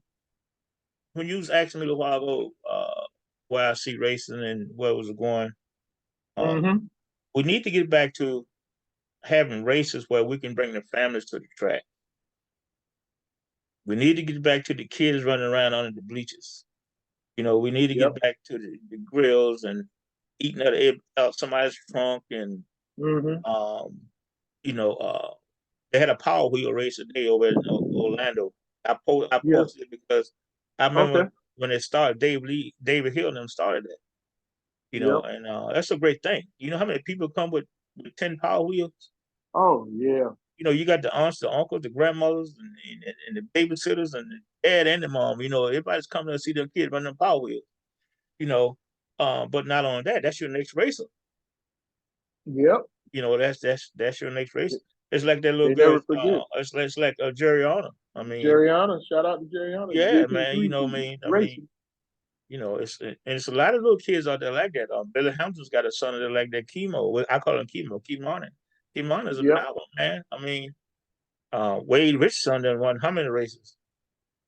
S2: when you was asking me a while ago, where I see racing and where it was going, um,
S1: Hmm.
S2: we need to get back to having races where we can bring the families to the track. We need to get back to the kids running around under the bleachers. We need to get
S1: Yep.
S2: back to the grills and eating out somebody's trunk and
S1: Hmm.
S2: um, you know, they had a power wheel race today over in Orlando. I
S1: Yeah.
S2: posted it because I remember
S1: Okay.
S2: when it started, David Hill and them started it.
S1: Yep.
S2: And that's a great thing. You know how many people come with 10 power wheels?
S1: Oh yeah.
S2: You got the aunts, the uncles, the grandmothers, and the babysitters, and the dad and the mom. Everybody's coming to see their kid run them power wheels. You know, but not only that, that's your next racer.
S1: Yep.
S2: That's your next racer. It's like that little
S1: They
S2: girl.
S1: never forget.
S2: It's like Jerry Honor. I mean,
S1: Jerryana, shout out to Jerryana,
S2: yeah, man.
S1: JP3
S2: I mean,
S1: Racing.
S2: You know, it's a lot of little kids out there like that. Billy Hampton's got a son that like that chemo. I call him chemo. Keep Martin. Keep Martin is a
S1: Yep.
S2: phenomenal man. I mean, Wade Rich's son done won how many races?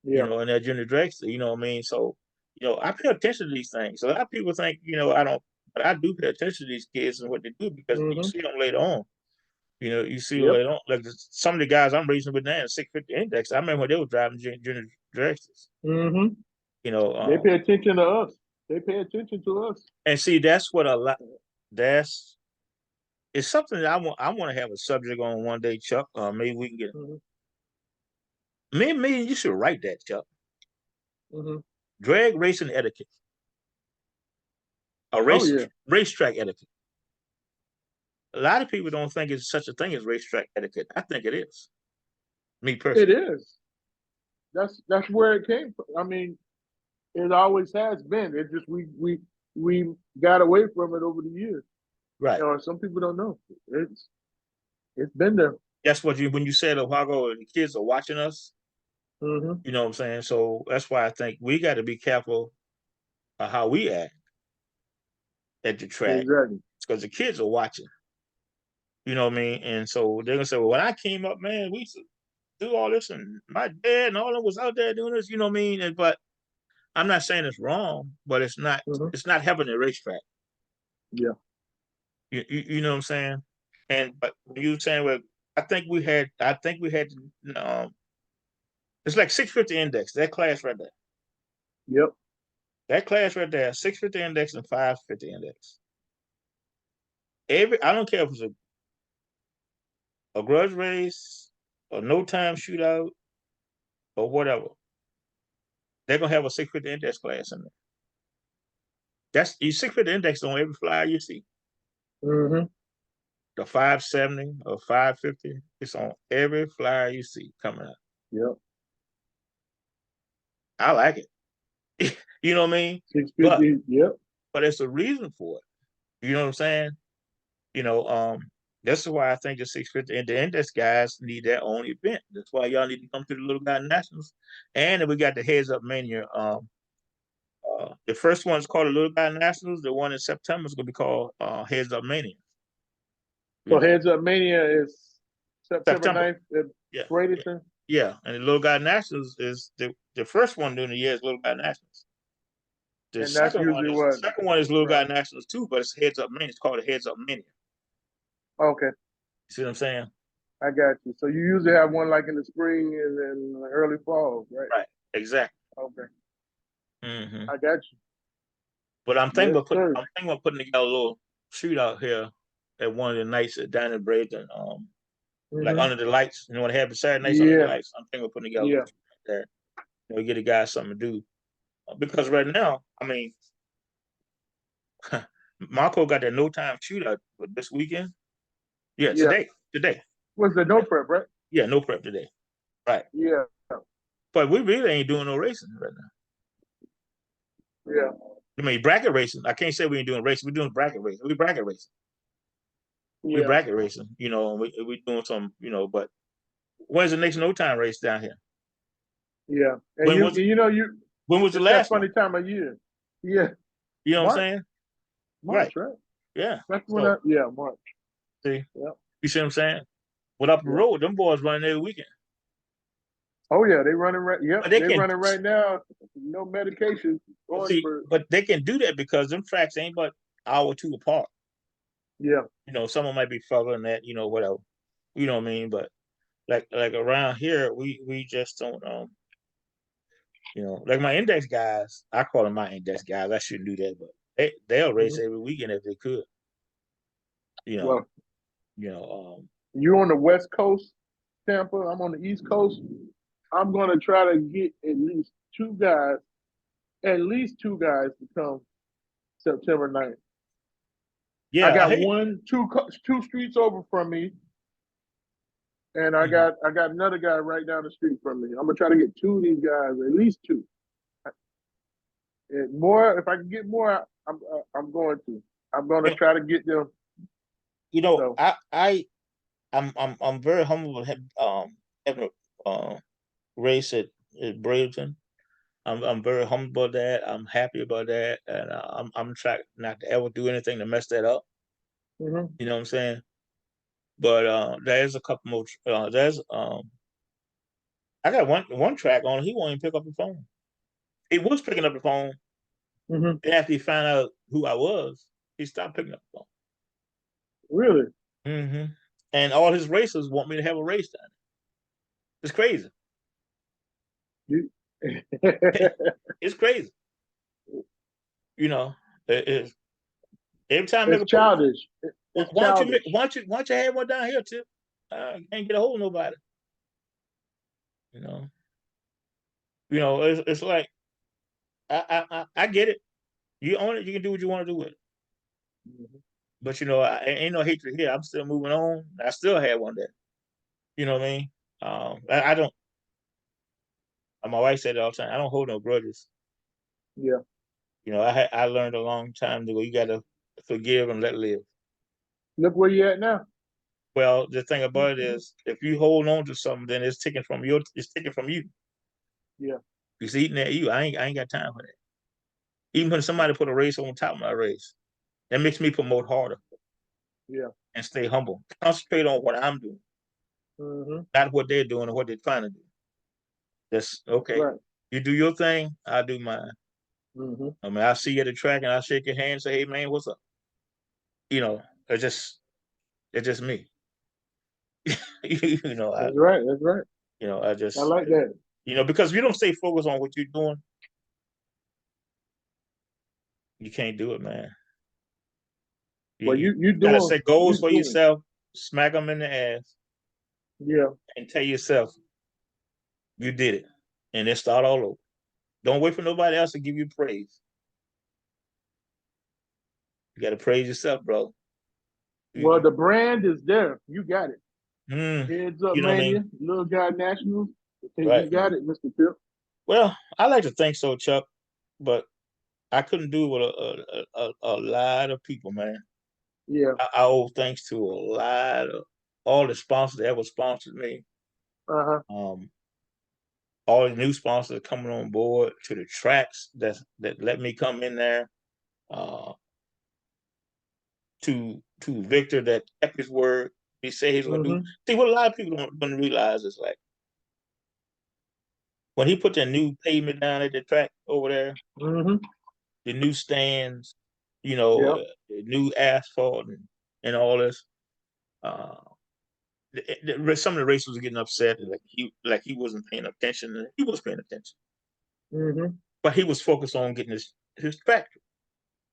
S2: You
S1: Yeah.
S2: know, in that junior dragster. You know what I mean? So, you know, I pay attention to these things. A lot of people think, you know, I don't, but I do pay attention to these kids and what they do because you
S1: Mm-hmm.
S2: see them later on. You know, you see them
S1: Yep.
S2: later on. Like some of the guys I'm racing with now, 650 index. I remember when they were driving junior dragsters.
S1: Mm-hmm.
S2: You know,
S1: They pay attention to us. They pay attention to us.
S2: and see that's what a lot. That's it's something that I want to have a subject on one day, Chuck. Maybe we can get
S1: Mm-hmm.
S2: maybe you should write that, Chuck.
S1: Mm-hmm.
S2: Drag racing etiquette, a
S1: Oh yeah,
S2: racetrack etiquette. A lot of people don't think it's such a thing as racetrack etiquette. I think it is. Me
S1: it
S2: personally.
S1: is. That's where it came from. I mean, it always has been. It just we got away from it over the years.
S2: Right.
S1: You know, some people don't know. It's been there.
S2: That's what you when you said a while ago, the kids are watching us.
S1: Mm-hmm.
S2: You know what I'm saying? So that's why I think we got to be careful of how we act at the track
S1: Exactly.
S2: because the kids are watching. You know what I mean? And so they're gonna say, "Well, when I came up, man, we used to do all this, and my dad and all of them was out there doing this." You know what I mean? But I'm not saying it's wrong, but it's not.
S1: Mm-hmm.
S2: It's not having a racetrack.
S1: Yeah.
S2: You know what I'm saying? And but you were saying, well, I think we had um, it's like 650 index, that class right there.
S1: Yep.
S2: That class right there, 650 index and 550 index. I don't care if it's a grudge race, a no time shootout, or whatever. They're gonna have a 650 index class in there. That's you 650 index on every flyer you see.
S1: Mm-hmm.
S2: The 570 or 550, it's on every flyer you see coming out.
S1: Yep.
S2: I like it. You know what I mean?
S1: Six
S2: But
S1: fifty. Yep.
S2: but it's a reason for it. You know what I'm saying? You know, that's why I think the 650 and the index guys need their own event. That's why y'all need to come to the Little Guy Nationals. And then we got the Heads Up Mania. The first one is called the Little Guy Nationals. The one in September is gonna be called Heads Up Mania. You
S1: So
S2: know,
S1: Heads Up Mania is September
S2: September.
S1: 9th at
S2: Yeah, yeah,
S1: Bradenton.
S2: yeah. And the Little Guy Nationals is the first one during the year is Little Guy Nationals. The
S1: And that's
S2: second one
S1: usually
S2: is
S1: what
S2: Little Guy
S1: around.
S2: Nationals too, but it's Heads Up Mania. It's called a Heads Up Mania.
S1: Okay,
S2: You see what I'm saying?
S1: I got you. So you usually have one like in the spring and then early fall, right?
S2: Right. Exactly.
S1: Okay,
S2: Hmm.
S1: I got you.
S2: But
S1: Yes, sir.
S2: I'm thinking about putting together a little shootout here at one of the nights at Dining Break and like
S1: Mm-hmm.
S2: under the lights. You know what have Saturday nights under the
S1: Yeah,
S2: lights. I'm thinking of putting together a little
S1: yeah.
S2: shootout there. You know, get the guys something to do. Because right now, I mean, Marco got that no time shootout this weekend. Yeah,
S1: Yeah.
S2: today. Today.
S1: What's the no prep, right?
S2: Yeah, no prep today. Right.
S1: Yeah.
S2: But we really ain't doing no racing right now.
S1: Yeah.
S2: I mean, bracket racing. I can't say we ain't doing racing. We're doing bracket racing. We bracket racing. We
S1: Yeah.
S2: bracket racing. You know, we doing some. You know, but when's the next no time race down here?
S1: Yeah. And
S2: When was
S1: you
S2: when was the
S1: it's that
S2: last one?
S1: funny time of year. Yeah.
S2: You know what I'm
S1: March.
S2: saying?
S1: March,
S2: Right.
S1: right?
S2: Yeah.
S1: That's when
S2: So
S1: March.
S2: see,
S1: Yeah.
S2: you see what I'm saying? But up the
S1: Yeah.
S2: road, them boys running every weekend.
S1: Oh yeah, they running right. Yep,
S2: But they
S1: they
S2: can
S1: running right now. No medication going
S2: see,
S1: for.
S2: but they can do that because them tracks ain't but hour or two apart.
S1: Yeah.
S2: You know, someone might be further than that. You know, whatever. You know what I mean? But like around here, we just don't. You know, like my index guys, I call them my index guys. I shouldn't do that, but they'll race
S1: Mhm.
S2: every weekend if they could. You know,
S1: Well,
S2: you know.
S1: you're on the West Coast, Tampa. I'm on the East Coast. I'm gonna try to get at least two guys to come September 9th. I
S2: Yeah, I
S1: got
S2: hate.
S1: two streets over from me, and
S2: Mhm.
S1: I got another guy right down the street from me. I'm gonna try to get two of these guys, at least two. And more, if I can get more, I'm going to. I'm going to
S2: You
S1: try to get them.
S2: you know,
S1: So
S2: I'm very humble with having a race at Bradenton. I'm very humble about that. I'm happy about that, and I'm trying not to ever do anything to mess that up.
S1: Mm-hmm.
S2: You know what I'm saying? But there's a couple more. There's I got one track on. He won't even pick up the phone. He was picking up the phone.
S1: Mm-hmm.
S2: And after he found out who I was, he stopped picking up the
S1: Really?
S2: phone. And all his racers want me to have a race down. It's crazy.
S1: You-
S2: It's crazy. You know, it's every time I make
S1: it's
S2: a post,
S1: childish. It's
S2: why don't you make,
S1: childish.
S2: why don't you have one down here, Tip? I can't get a hold of nobody. You know, it's like I get it. You own it. You can do what you want to do with it.
S1: Mhm.
S2: But I ain't no hatred here. I'm still moving on. I still had one there. You know what I mean? I don't. My wife said it all the time. I don't hold no grudges.
S1: Yeah.
S2: I learned a long time ago. You got to forgive and let live.
S1: Look where you at now.
S2: Well, the thing about it is, if you hold on to something, then it's taken from you.
S1: Yeah.
S2: It's eating at you. I ain't got time for that. Even when somebody put a race on top of my race, that makes me promote harder
S1: Yeah.
S2: and stay humble. Concentrate on what I'm doing,
S1: Mm-hmm.
S2: not what they're doing or what they're trying to do. That's okay.
S1: Right.
S2: You do your thing, I do mine.
S1: Mm-hmm.
S2: I mean, I'll see you at the track and I'll shake your hand and say, hey man, what's up? You know, it's just me. you know, I
S1: That's right. That's right.
S2: I
S1: I
S2: just
S1: like that.
S2: because if you don't stay focused on what you're doing, you can't do it, man. You,
S1: Well,
S2: you
S1: you
S2: gotta
S1: doing
S2: set goals
S1: you
S2: for
S1: doing.
S2: yourself, smack them in the ass,
S1: Yeah.
S2: and tell yourself you did it, and then start all over. Don't wait for nobody else to give you praise. You gotta praise yourself, bro.
S1: Well,
S2: You,
S1: the brand is there. You got it. Heads up,
S2: you know what I
S1: mania.
S2: mean?
S1: Little guy nationals.
S2: Right.
S1: You got it, Mr. Tip.
S2: Well, I like to think so, Chuck, but I couldn't do it with a lot of people, man.
S1: Yeah.
S2: I owe thanks to a lot of all the sponsors that ever sponsored me.
S1: Uh-huh.
S2: Um, all the new sponsors coming on board, to the tracks that let me come in there. Uh, to Victor that kept his word. He said he's gonna do.
S1: Mm-hmm.
S2: See, what a lot of people don't realize is, like, when he put that new pavement down at the track over there,
S1: Mm-hmm.
S2: the new stands,
S1: Yep.
S2: the new asphalt and all this. Uh, some of the racers were getting upset, like he wasn't paying attention. He was paying attention,
S1: Mm-hmm.
S2: but he was focused on getting his track.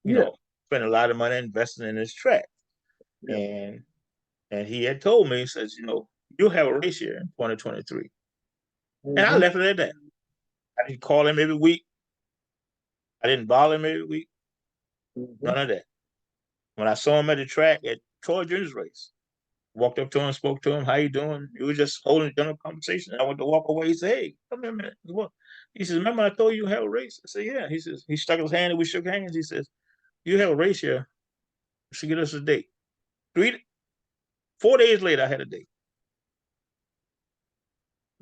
S1: Yeah.
S2: Spent a lot of money investing in his track,
S1: Yeah.
S2: and he had told me, he says, you'll have a race here in 2023, and I
S1: Mm-hmm.
S2: left it at that. I didn't call him every week. I didn't bother him every week.
S1: Mm-hmm.
S2: None of that. When I saw him at the track at Troy Junior's race, walked up to him, spoke to him, how you doing? He was just holding a general conversation. I went to walk away. He said, hey, come here a minute. What? He says, remember I told you have a race? I said, yeah. He says, he stuck his hand and we shook hands. He says, you have a race here. You should get us a date. 4 days later, I had a date.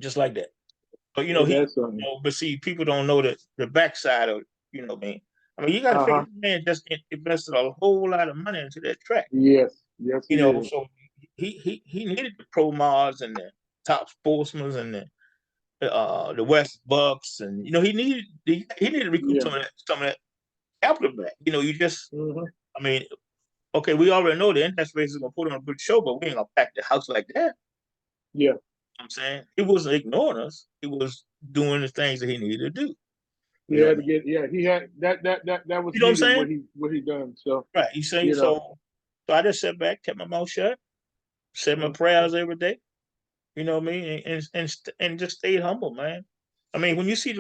S2: Just like that. But
S1: Hey, that's something.
S2: but see, people don't know the backside of it. What I mean? You got to figure,
S1: Uh-huh.
S2: this man just invested a whole lot of money into that track.
S1: Yes. Yes, he did.
S2: So he needed the pro mods and the top sportsmen and the West Bucks, and he needed to recoup
S1: Yeah.
S2: some of that capital back. You just,
S1: Mm-hmm.
S2: I mean, okay, we already know the interest rates is gonna put on a good show, but we ain't gonna pack the house like that.
S1: Yeah.
S2: I'm saying he wasn't ignoring us. He was doing the things that he needed to do.
S1: He
S2: What I
S1: had to
S2: mean?
S1: get, yeah, he had that was
S2: You know what I'm
S1: needed
S2: saying?
S1: what he done. So,
S2: Right. You saying
S1: you know.
S2: so I just sat back, kept my mouth shut, said my
S1: Mm-hmm.
S2: prayers every day. You know what I mean? And just stayed humble, man. I mean, see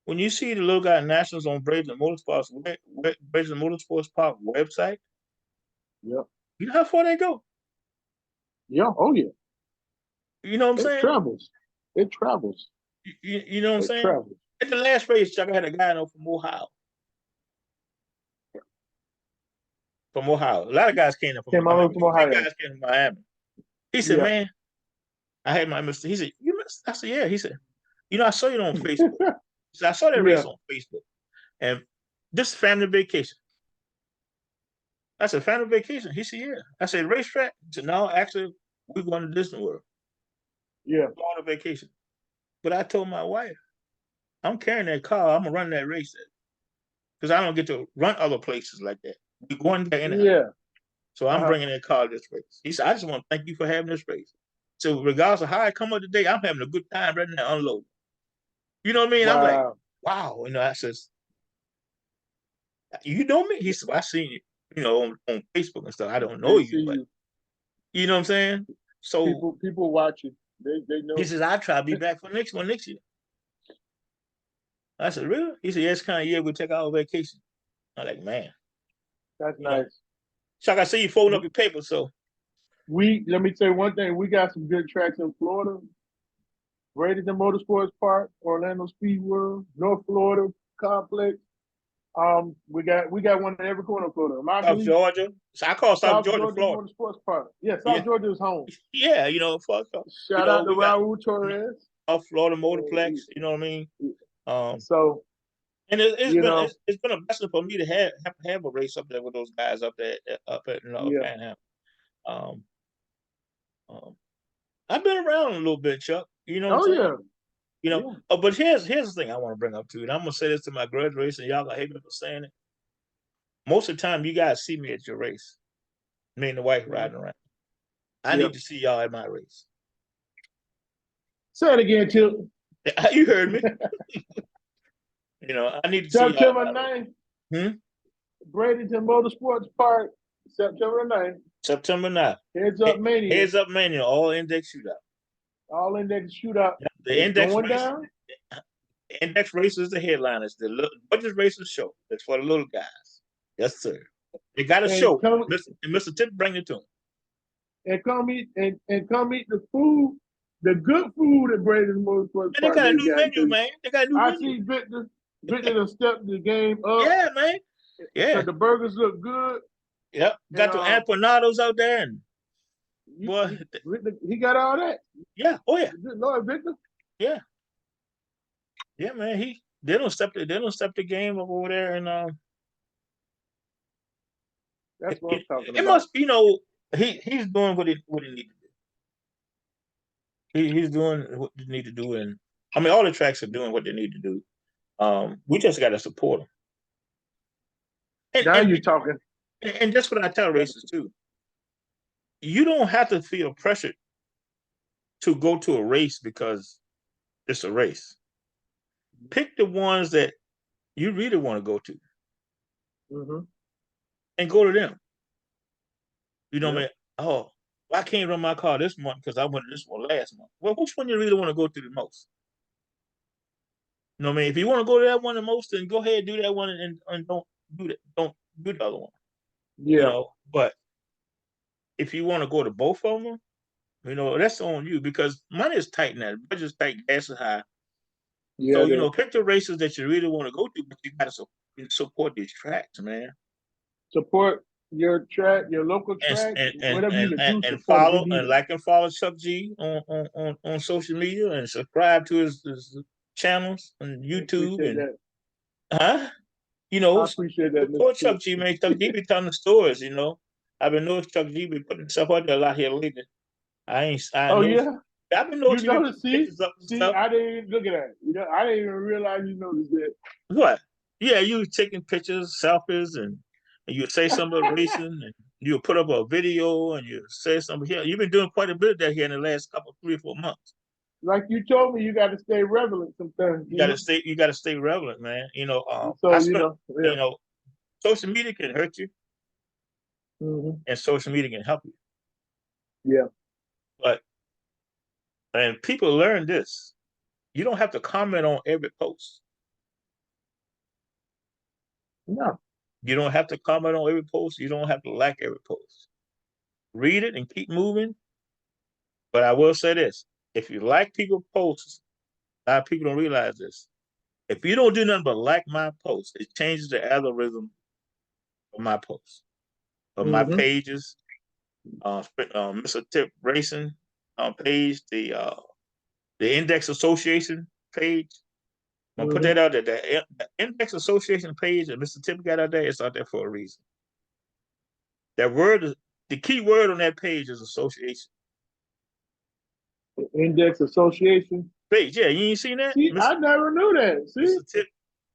S2: when you see the little guy nationals on Braves and Motorsports Park website,
S1: Yep.
S2: you know how far they go.
S1: Yeah. Oh yeah.
S2: You know what I'm
S1: It
S2: saying?
S1: travels. It travels.
S2: You know what I'm
S1: It
S2: saying?
S1: travels.
S2: At the last race, Chuck, I had a guy from Ohio. From Ohio. A lot of guys came from
S1: Came all the way
S2: Miami.
S1: from
S2: A few
S1: Ohio.
S2: guys came from Miami. He said,
S1: Yeah.
S2: man, I had my Mr. He said, you missed? I said, yeah. He said, I saw you on Facebook. So I saw that
S1: Yeah,
S2: race on Facebook. And this family vacation. I said, family vacation? He said, yeah. I said, racetrack? He said, no, actually, we're going to Disney World.
S1: yeah.
S2: Going on vacation. But I told my wife, I'm carrying that car. I'm going to run that race. Because I don't get to run other places like that. We're going there anyhow.
S1: Yeah.
S2: So I'm bringing that car to this race. He said, I just want to thank you for having this race. So regardless of how I come up today, I'm having a good time right now unloading. You know what I mean? I'm like,
S1: Wow.
S2: wow. I says, you know me? He said, well, I seen you, on Facebook and stuff. I don't know
S1: They
S2: you,
S1: see
S2: but
S1: you.
S2: you know what I'm saying? So
S1: People watching. They
S2: he
S1: know.
S2: says, I'll try to be back for the next one next year. I said, really? He said, yeah, it's kind of year we take our vacation. I'm like, man,
S1: That's
S2: you know.
S1: nice.
S2: Chuck, I see you folding up your paper, so
S1: Let me tell you one thing. We got some good tracks in Florida. Bradenton Motorsports Park, Orlando Speed World, North Florida Complex. We got one in every corner of Florida.
S2: South
S1: Immokalee,
S2: Georgia. So I call South
S1: South
S2: Georgia,
S1: Georgia
S2: Florida.
S1: Motorsports Park. Yeah,
S2: Yeah,
S1: South Georgia is home.
S2: yeah, fuck,
S1: Shout out to
S2: we got
S1: Raul Torres.
S2: South Florida Motorplex.
S1: Uh,
S2: You know what I mean? Um,
S1: So
S2: and it's
S1: you
S2: been
S1: know,
S2: it's been a blessing for me to have a race up there with those guys up there up at
S1: yeah.
S2: Panhandle. Um, um, I've been around a little bit, Chuck. You know what I'm
S1: Oh
S2: saying?
S1: yeah, yeah.
S2: But here's the thing I want to bring up too, and I'm gonna say this to my grudge race, and y'all gonna hate me for saying it. Most of the time, you guys see me at your race, me and the wife
S1: Mhm.
S2: riding around. I
S1: Yeah.
S2: need to see y'all at my race.
S1: Say it again, Chip.
S2: You heard me. I need to see y'all at
S1: September
S2: my race.
S1: 9th,
S2: Hmm?
S1: Bradenton Motorsports Park, September 9th.
S2: September 9th.
S1: Heads Up Mania,
S2: Heads Up Mania, all index shootout.
S1: all index shootout
S2: The
S1: is
S2: index
S1: going
S2: race,
S1: down.
S2: index race is the headliners. The budget race is show. It's for the little guys. Yes, sir. They got a
S1: And
S2: show.
S1: come
S2: Mr. Tip bring it to them.
S1: come eat and come eat the food, the good food at Bradenton Motorsports
S2: And they
S1: Park
S2: got a
S1: they
S2: new
S1: got.
S2: menu,
S1: 'Cause
S2: man. They got a new
S1: I
S2: menu.
S1: see Victor done stepped the game up
S2: Yeah, man. Yeah.
S1: because the burgers look good.
S2: Yep.
S1: And
S2: Got the empanadas out there, and boy,
S1: he got all that.
S2: yeah. Oh yeah.
S1: Good Lord, Victor.
S2: Yeah. Yeah, man. They don't step the game up over there, and
S1: That's what I'm talking
S2: it
S1: about.
S2: must, he's doing what he need to do. He's doing what he need to do, and I mean all the tracks are doing what they need to do. We just got to support them, and
S1: Now
S2: and
S1: you're talking.
S2: and that's what I tell racers too. You don't have to feel pressured to go to a race because it's a race. Pick the ones that you really want to go to,
S1: Mm-hmm.
S2: and go to them. You know what I
S1: Yep.
S2: mean? Oh, I can't run my car this month because I went to this one last month. Well, which one you really want to go to the most? You know what I mean? If you want to go to that one the most, then go ahead and do that one, and don't do that. Don't do the other one.
S1: Yeah.
S2: But if you want to go to both of them, that's on you because money is tight now. Budget's tight, gas is high.
S1: Yeah.
S2: So, pick the races that you really want to go to, but you got to support these tracks, man.
S1: Support your track, your local
S2: And
S1: track,
S2: and and
S1: whatever you
S2: and,
S1: can
S2: and,
S1: do,
S2: and
S1: support it. We
S2: follow
S1: need
S2: and
S1: it.
S2: like and follow Chuck G on social media and subscribe to his channels on
S1: I
S2: YouTube
S1: appreciate
S2: and
S1: that.
S2: huh?
S1: I appreciate that, Mr.
S2: Support
S1: Tip.
S2: Chuck G, man. Chuck G be telling the stories. I've been noticing Chuck G be putting stuff out there a lot here lately. I
S1: Oh
S2: know
S1: yeah,
S2: I've been
S1: you
S2: noticing you been
S1: noticed?
S2: putting pictures up and
S1: See,
S2: stuff.
S1: I didn't even look at that. I didn't even realize you noticed
S2: What? Yeah, you taking pictures, selfies, and you say something about racing, and you put up a video, and you say something here. You've been doing quite a bit of that here in the last couple, 3 or 4 months.
S1: like you told me, you got to stay relevant sometimes.
S2: You gotta stay relevant, man. I
S1: So
S2: spent,
S1: yeah.
S2: social media can hurt you,
S1: Mm-hmm.
S2: and social media can help you.
S1: Yeah.
S2: But and people learn this. You don't have to comment on every post.
S1: No.
S2: You don't have to comment on every post. You don't have to like every post. Read it and keep moving. But I will say this: if you like people's posts, a lot of people don't realize this. If you don't do nothing but like my post, it changes the algorithm of my posts, of my
S1: Mm-hmm.
S2: pages. Mr. Tip Racing page, the Index Association page. I'm gonna put
S1: Mm-hmm.
S2: that out there. The Index Association page that Mr. Tip got out there, it's out there for a reason. That word, the key word on that page is association.
S1: Index Association.
S2: Page, yeah, you ain't seen that?
S1: See, I never knew that. See,
S2: Mr. Tip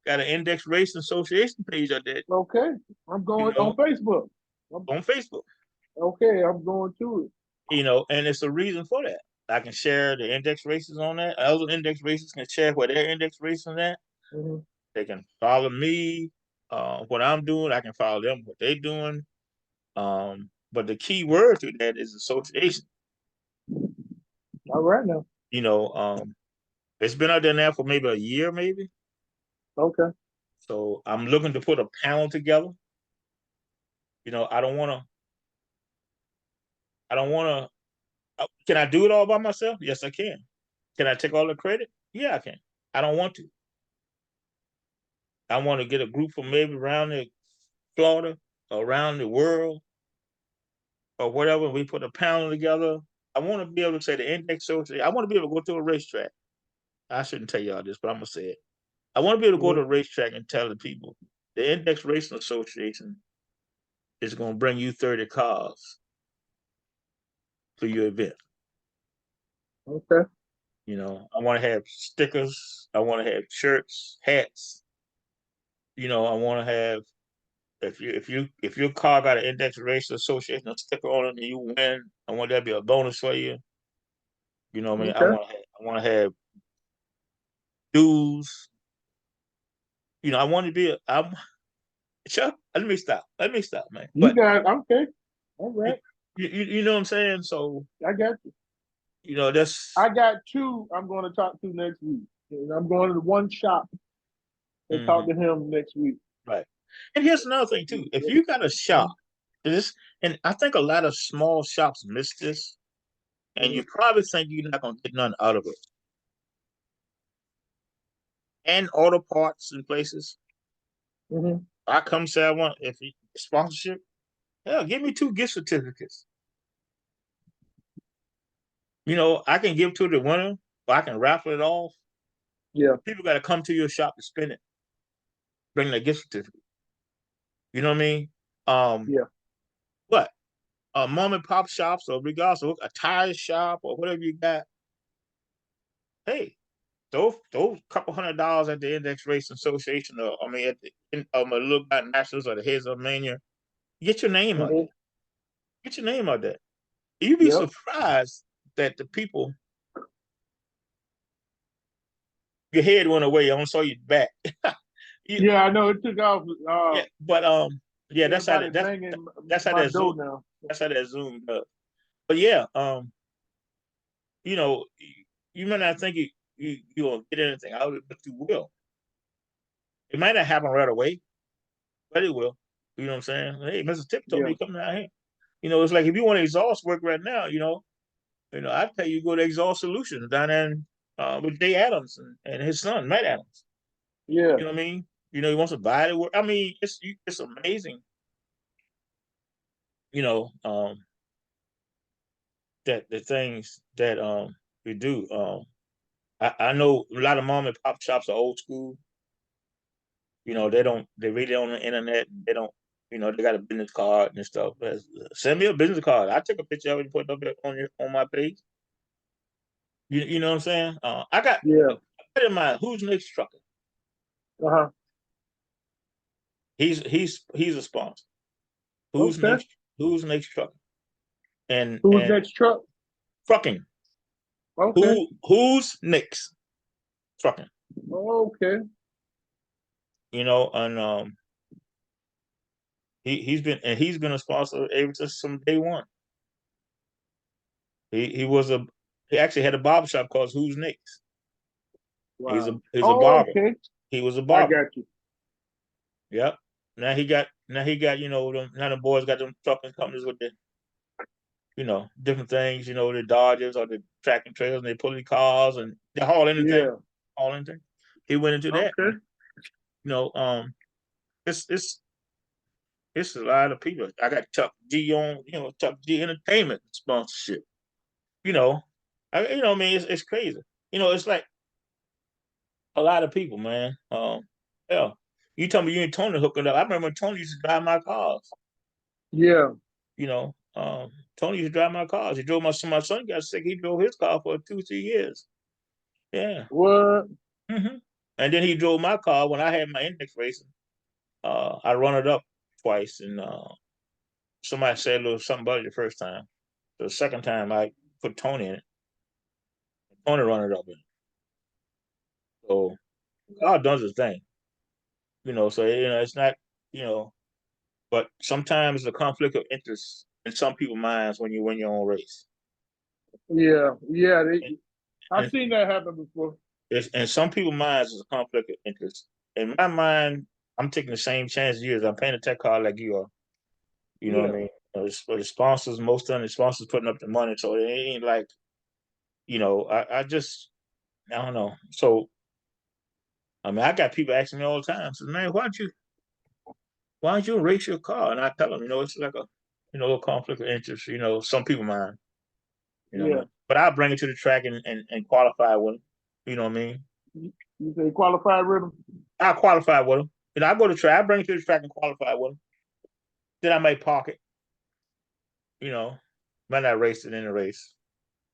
S2: got an Index Race Association page out there,
S1: okay, I'm
S2: you
S1: going on
S2: know,
S1: Facebook.
S2: on Facebook.
S1: Okay, I'm going to it.
S2: And it's a reason for that. I can share the index races on that. Other index races can share where their index races on that.
S1: Mm-hmm.
S2: They can follow me, what I'm doing. I can follow them, what they're doing. But the key word to that is association.
S1: All right now.
S2: You know, it's been out there now for maybe a year, maybe.
S1: Okay.
S2: So I'm looking to put a panel together. I don't want to. I don't want to. Can I do it all by myself? Yes, I can. Can I take all the credit? Yeah, I can. I don't want to. I want to get a group from maybe around the Florida, around the world, or whatever. We put a panel together. I want to be able to say the index social. I want to be able to go to a racetrack. I shouldn't tell y'all this, but I'm gonna say it. I want to be able to go to a racetrack and tell the people the Index Racing Association is going to bring you 30 cars to your event.
S1: Okay.
S2: I want to have stickers. I want to have shirts, hats. I want to have if your car got an Index Racing Association sticker on it and you win, I want that to be a bonus for you. You know what I mean?
S1: Okay.
S2: I want to have dues. I want to be. I'm Chuck. Let me stop. Man.
S1: You
S2: But
S1: got okay. All
S2: you,
S1: right.
S2: you know what I'm saying? So
S1: I got you.
S2: that's
S1: I got two I'm going to talk to next week. And I'm going to the one shop and talk
S2: mhm,
S1: to him next week.
S2: right. And here's another thing too. If you got a shop, this and I think a lot of small shops miss this, and
S1: Mm-hmm.
S2: you probably think you're not gonna get none out of it. And auto parts in places.
S1: Mm-hmm.
S2: I come say I want if you sponsorship, hell, give me 2 gift certificates. I can give to the winner, or I can raffle it off.
S1: Yeah.
S2: People got to come to your shop to spend it, bring their gift certificate. You know what I mean? Um,
S1: Yeah.
S2: what? Mom and pop shops, or regardless of a tire shop or whatever you got. Hey, those couple $100 at the Index Racing Association, or I mean, at the a little bit nationals or the heads of mania, get your name out
S1: Mm-hmm.
S2: there. Get your name out there. You'd be
S1: Yep.
S2: surprised that the people your head went away. I only saw your back. you,
S1: Yeah, I know it took off.
S2: yeah, but yeah,
S1: Everybody banging
S2: that's how
S1: my
S2: that Zoom
S1: door now.
S2: that's how that Zoom does. But yeah, you know, you may not think you will get anything out of it, but you will. It might not happen right away, but it will. You know what I'm saying? Hey, Mr. Tip told
S1: Yeah.
S2: me to come down here. It's like if you want exhaust work right now, I tell you go to Exhaust Solutions down there with Jay Adams and his son, Matt Adams.
S1: Yeah.
S2: You know what I mean? He wants to buy the work. I mean, it's amazing, you know, that the things that we do. I know a lot of mom and pop shops are old school. They really on the internet. They don't, they got a business card and stuff. Send me a business card. I took a picture of it and put it up there on my page. You know what I'm saying?
S1: Yeah.
S2: I got in mind who's next trucker.
S1: Uh-huh.
S2: He's a sponsor. Who's
S1: Okay.
S2: next? Who's next trucker? And
S1: Who's
S2: and
S1: next truck?
S2: trucking.
S1: Okay.
S2: Who's next trucking?
S1: Okay.
S2: And he's been a sponsor ever since from day one. He actually had a barber shop called Who's Next.
S1: Wow.
S2: He's a
S1: Oh,
S2: barber.
S1: okay.
S2: He was a
S1: I
S2: barber.
S1: got you.
S2: Yep. Now he got now the boys got them trucking companies with the different things, the Dodgers or the track and trailers, and they pull the cars and they haul anything.
S1: Yeah.
S2: Haul anything. He went into that.
S1: Okay.
S2: It's it's a lot of people. I got Chuck G on, Chuck G Entertainment sponsorship. You know, I mean, it's crazy. It's like A lot of people, man. Yeah. You told me you and Tony hooking up. I remember when Tony used to drive my cars.
S1: Yeah.
S2: You know, Tony used to drive my cars. He drove my son got sick. He drove his car for 2, 3 years. Yeah.
S1: What?
S2: hmm And then he drove my car when I had my index racing. I run it up twice, and somebody said a little something about it the first time. The second time, I put Tony in it. Tony run it up in it. So God does his thing. So it's not, you know, but sometimes the conflict of interest in some people's minds when you win your own race.
S1: Yeah. Yeah.
S2: And,
S1: I've
S2: and
S1: seen that happen before.
S2: in some people's minds, it's a conflict of interest. In my mind, I'm taking the same chance as you. I'm paying a tech card like you are. You know what I
S1: Yeah.
S2: mean? The sponsors, most of the sponsors putting up the money, so it ain't like, I just, I don't know. So, I mean, I got people asking me all the time, says, man, why don't you race your car? And I tell them, it's like a conflict of interest, some people mind,
S1: Yeah.
S2: man. But I'll bring it to the track and qualify with them. You know what I mean?
S1: You say qualified rhythm?
S2: I'll qualify with them. I go to the track, I bring it to the track and qualify with them. Then I might park it, you know, might not race it in the race.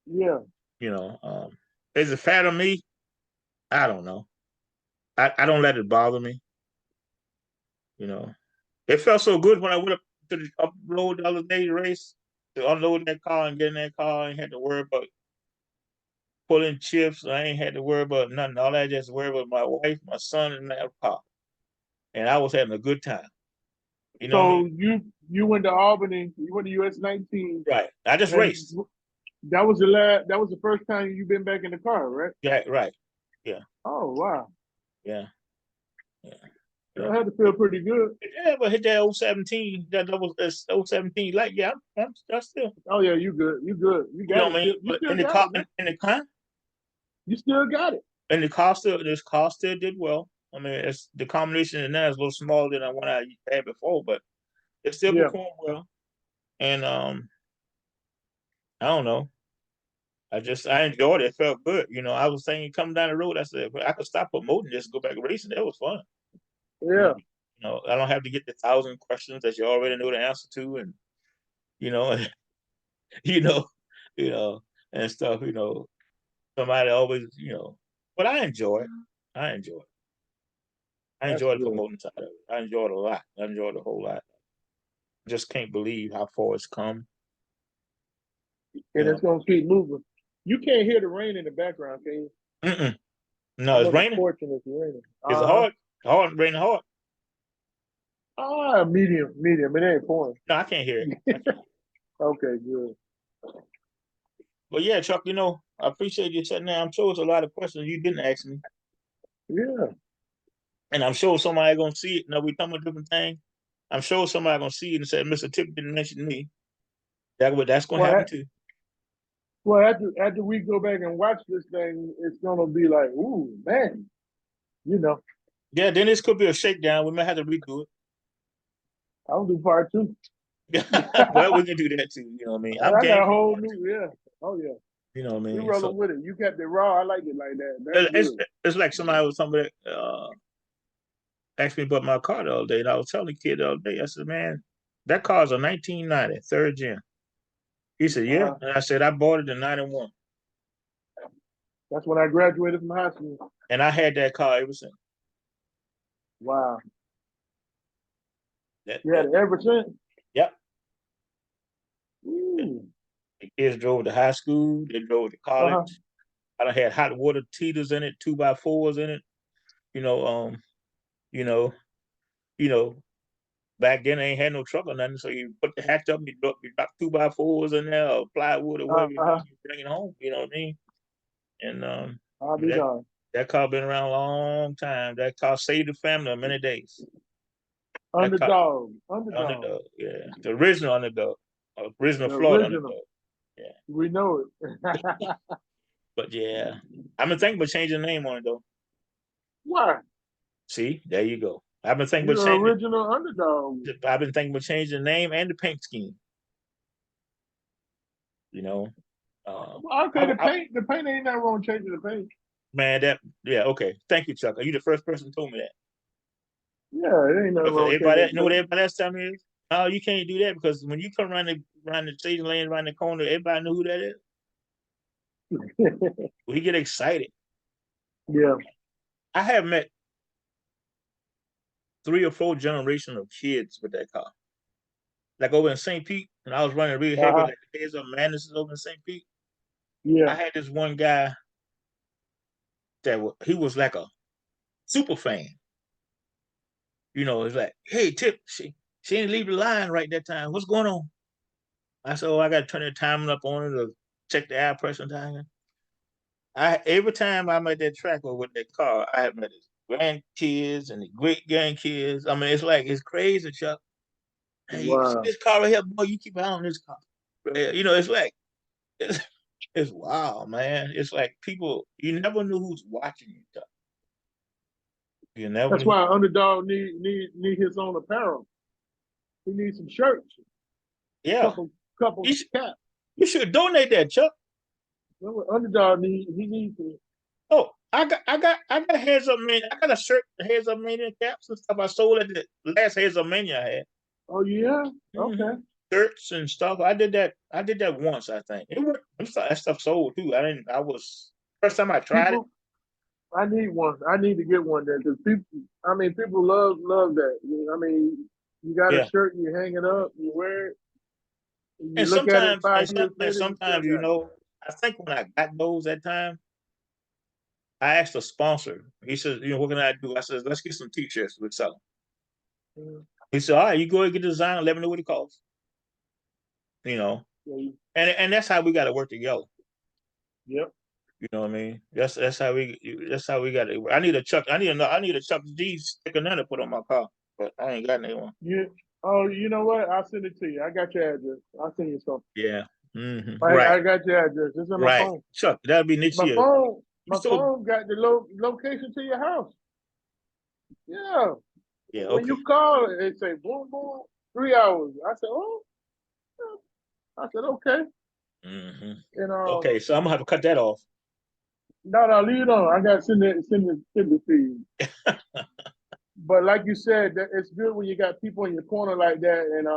S1: Yeah.
S2: You know, is it fat on me? I don't know. I don't let it bother me. You know, it felt so good when I went up to the upload the other day to race to unload that car and get in that car. I ain't had to worry about pulling chips. I ain't had to worry about nothing. All I just worry about my wife, my son, and that car. And I was having a good time. You know what I mean?
S1: So you went to Albany. You went to US 19,
S2: Right. I just
S1: and
S2: raced.
S1: that was the last. That was the first time you've been back in the car, right?
S2: Yeah. Right. Yeah.
S1: Oh wow.
S2: Yeah. Yeah. Yeah.
S1: That had to feel pretty good.
S2: Yeah, but hit that 017, that was 017 light. Yeah, I'm still,
S1: Oh yeah, you good. You good. You
S2: you know
S1: got
S2: what
S1: it.
S2: I mean?
S1: You
S2: But
S1: still
S2: in the
S1: got
S2: car,
S1: it, man.
S2: in the car,
S1: You still got it.
S2: and the car still, this car still did well. I mean, it's the combination in there is a little smaller than the one I had before, but it still
S1: Yeah.
S2: performed well. And I don't know. I enjoyed it. It felt good. I was saying coming down the road, I said, "Well, I could stop promoting this and go back racing. That was fun. You know,
S1: Yeah.
S2: I don't have to get the 1,000 questions that you already know the answer to, and you know, you know, you know, and stuff. Somebody always, but I enjoy it. I enjoy it. I
S1: That's
S2: enjoy the
S1: good.
S2: promoting side of it. I enjoy it a lot. I enjoy it a whole lot. Just can't believe how far it's come. You
S1: And
S2: know,
S1: it's gonna keep moving. You can't hear the rain in the background, can you?
S2: Mm-mm.
S1: I
S2: No, it's
S1: know the
S2: raining.
S1: porch and it's raining.
S2: It's
S1: Uh huh.
S2: hard. Hard, raining hard.
S1: Medium, medium. It ain't pouring.
S2: No, I can't hear it. I can't.
S1: Okay, good.
S2: But yeah, Chuck, I appreciate you sitting there. I'm sure it's a lot of questions you didn't ask me.
S1: Yeah.
S2: And I'm sure somebody gonna see it. We talking about different things. I'm sure somebody gonna see it and say, Mr. Tip didn't mention me. That's gonna
S1: Well,
S2: happen too.
S1: after we go back and watch this thing, it's gonna be like, ooh, man, you know,
S2: Yeah, then this could be a shakedown. We might have to redo
S1: I'll do part two.
S2: it. Well, we can do that too. You know what I mean? I'm
S1: I got
S2: game
S1: a
S2: for
S1: whole
S2: part two.
S1: new, yeah. Oh yeah,
S2: You know what I
S1: we
S2: mean? So
S1: rolling with it. You kept it raw. I like it like that. That's
S2: it's
S1: good.
S2: it's like somebody asked me about my car the other day, and I was telling the kid the other day, I said, man, that car's a 1990 third gen. He said, yeah.
S1: Uh,
S2: And I said, I bought it in 91.
S1: that's when I graduated from high school.
S2: And I had that car ever since.
S1: Wow,
S2: That,
S1: you had
S2: that,
S1: it ever since.
S2: yep.
S1: Ooh.
S2: The kids drove to high school, they drove to
S1: Uh
S2: college.
S1: huh.
S2: I done had hot water heaters in it, 2x4s in it. You know, you know, you know, back then they ain't had no truck or nothing, so you put the hatch up, you drop 2x4s in there or plywood or
S1: Uh
S2: whatever you
S1: huh.
S2: need, you bring it home. You know what I mean? And
S1: I'll be
S2: that
S1: darned.
S2: that car been around a long time. That car saved the family on many days. That car,
S1: Underdog. Underdog.
S2: underdog, yeah, the original underdog, original
S1: The
S2: Florida
S1: original.
S2: underdog, yeah.
S1: We know it.
S2: But yeah, I've been thinking about changing the name on it though.
S1: Why?
S2: See, there you go. I've been thinking
S1: You're
S2: about
S1: the
S2: changing.
S1: original underdog.
S2: I've been thinking about changing the name and the paint scheme. You know,
S1: Well, okay,
S2: I, I
S1: the paint ain't nothing wrong changing the paint.
S2: Man, okay. Thank you, Chuck. Are you the first person who told me that?
S1: Yeah, it ain't nothing wrong with
S2: Everybody,
S1: taking
S2: you know what everybody else tell me is? Oh, you can't do that because when you come around the station lane, around the corner, everybody know who that is.
S1: it.
S2: We get excited.
S1: Yeah.
S2: I have met 3 or 4 generations of kids with that car. Like over in St. Pete, and I was running real heavy,
S1: Uh-huh.
S2: like the Days of Madness is over in St. Pete.
S1: Yeah.
S2: I had this one guy he was like a super fan. You know, it's like, hey, Tip, she didn't leave the line right that time. What's going on? I said, oh, I got to turn the timing up on it to check the air pressure time. Every time I'm at that track or with that car, I have met his grandkids and the great grandkids. I mean, it's crazy, Chuck. Hey, you see
S1: Wow.
S2: this car right here, boy? You keep an eye on this car. You know, it's like it's, it's wild, man. It's like people you never knew who's watching you, Chuck. You never
S1: That's
S2: knew.
S1: why underdog need his own apparel. He needs some shirts,
S2: Yeah,
S1: couple
S2: you should,
S1: caps.
S2: you should donate that, Chuck.
S1: You know what underdog he needs to.
S2: Oh, I got heads up man. I got a shirt, heads up mania caps and stuff. I sold at the last heads up mania I had.
S1: Oh yeah.
S2: Hmm.
S1: Okay.
S2: Shirts and stuff. I did that. I did that once. I think it worked. That stuff sold too. I didn't. I was first time I tried it.
S1: People, I need one. I need to get one there because people. I mean, people love that. I mean, you got a
S2: Yeah.
S1: shirt, you hang it up, you wear it, you
S2: And
S1: look at it
S2: sometimes,
S1: 5 years
S2: and
S1: later, you still
S2: sometimes,
S1: got it.
S2: I think when I got those that time, I asked a sponsor. He says, what can I do? I said, let's get some t-shirts. We'll sell them.
S1: Mm.
S2: He said, all right, you go and get the design. Let me know what it costs. You know,
S1: Yeah.
S2: and that's how we got to work together.
S1: Yep.
S2: You know what I mean? That's how we got it. I need a Chuck. I need a Chuck D sticker now to put on my car, but I ain't got anyone.
S1: You. Oh, you know what? I'll send it to you. I got your address. I'll send you something.
S2: Yeah. Hmm.
S1: I
S2: Right.
S1: got your address. It's on my
S2: Right.
S1: phone.
S2: Chuck, that'll be next
S1: My
S2: year.
S1: phone.
S2: You
S1: My
S2: so
S1: phone got the location to your house. Yeah.
S2: yeah.
S1: When
S2: Okay.
S1: you call, it say boom boom 3 hours. I said, oh. I said, okay.
S2: Hmm.
S1: And
S2: Okay. So I'm gonna have to cut that off.
S1: no, leave it on. I got to send it to you. But like you said, that it's good when you got people in your corner like that. And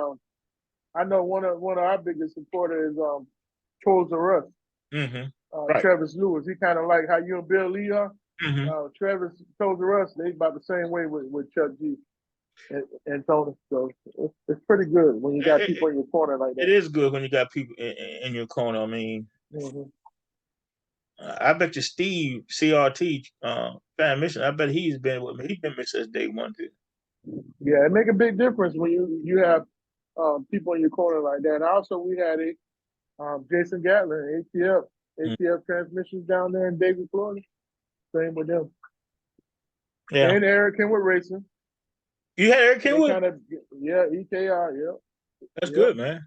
S1: I know one of our biggest supporters is Trolls of Us,
S2: Hmm. Right.
S1: Travis Lewis. He kind of like how you and Bill Lee are.
S2: Hmm.
S1: Travis Trolls of Us, they about the same way with Chuck G and Tony. So it's pretty good when you got
S2: It,
S1: people in your corner like
S2: it
S1: that.
S2: is good when you got people in your corner. I mean,
S1: Hmm.
S2: I bet you Steve CRT fan mission. I bet he's been with me. He's been with me since day one too.
S1: Yeah, it make a big difference when you have people in your corner like that. And also, we had it. Jason Gatlin,
S2: Mm.
S1: ATF Transmissions down there in David, Florida. Same with them.
S2: Yeah.
S1: And Eric Kenwood Racing.
S2: You had Eric
S1: They
S2: Kenwood?
S1: kind of, yeah, EKR,
S2: That's
S1: yep,
S2: good, man.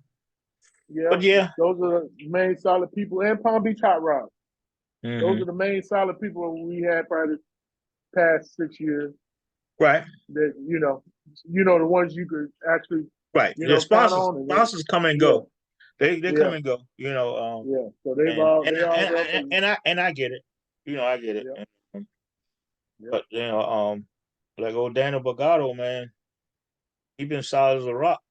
S1: yep.
S2: But yeah.
S1: Those are the main solid people. And Palm Beach Hot Rod. Those
S2: Hmm.
S1: are the main solid people we had probably the past 6 years
S2: Right.
S1: that, the ones you could actually,
S2: Right. The
S1: count
S2: sponsors
S1: on. And
S2: sponsors come and
S1: yeah,
S2: go. They come
S1: yeah,
S2: and go.
S1: yeah. So
S2: And
S1: they all up and,
S2: I get it. I get it.
S1: yeah, yeah.
S2: But like old Daniel Bogado, man, he been solid as a rock.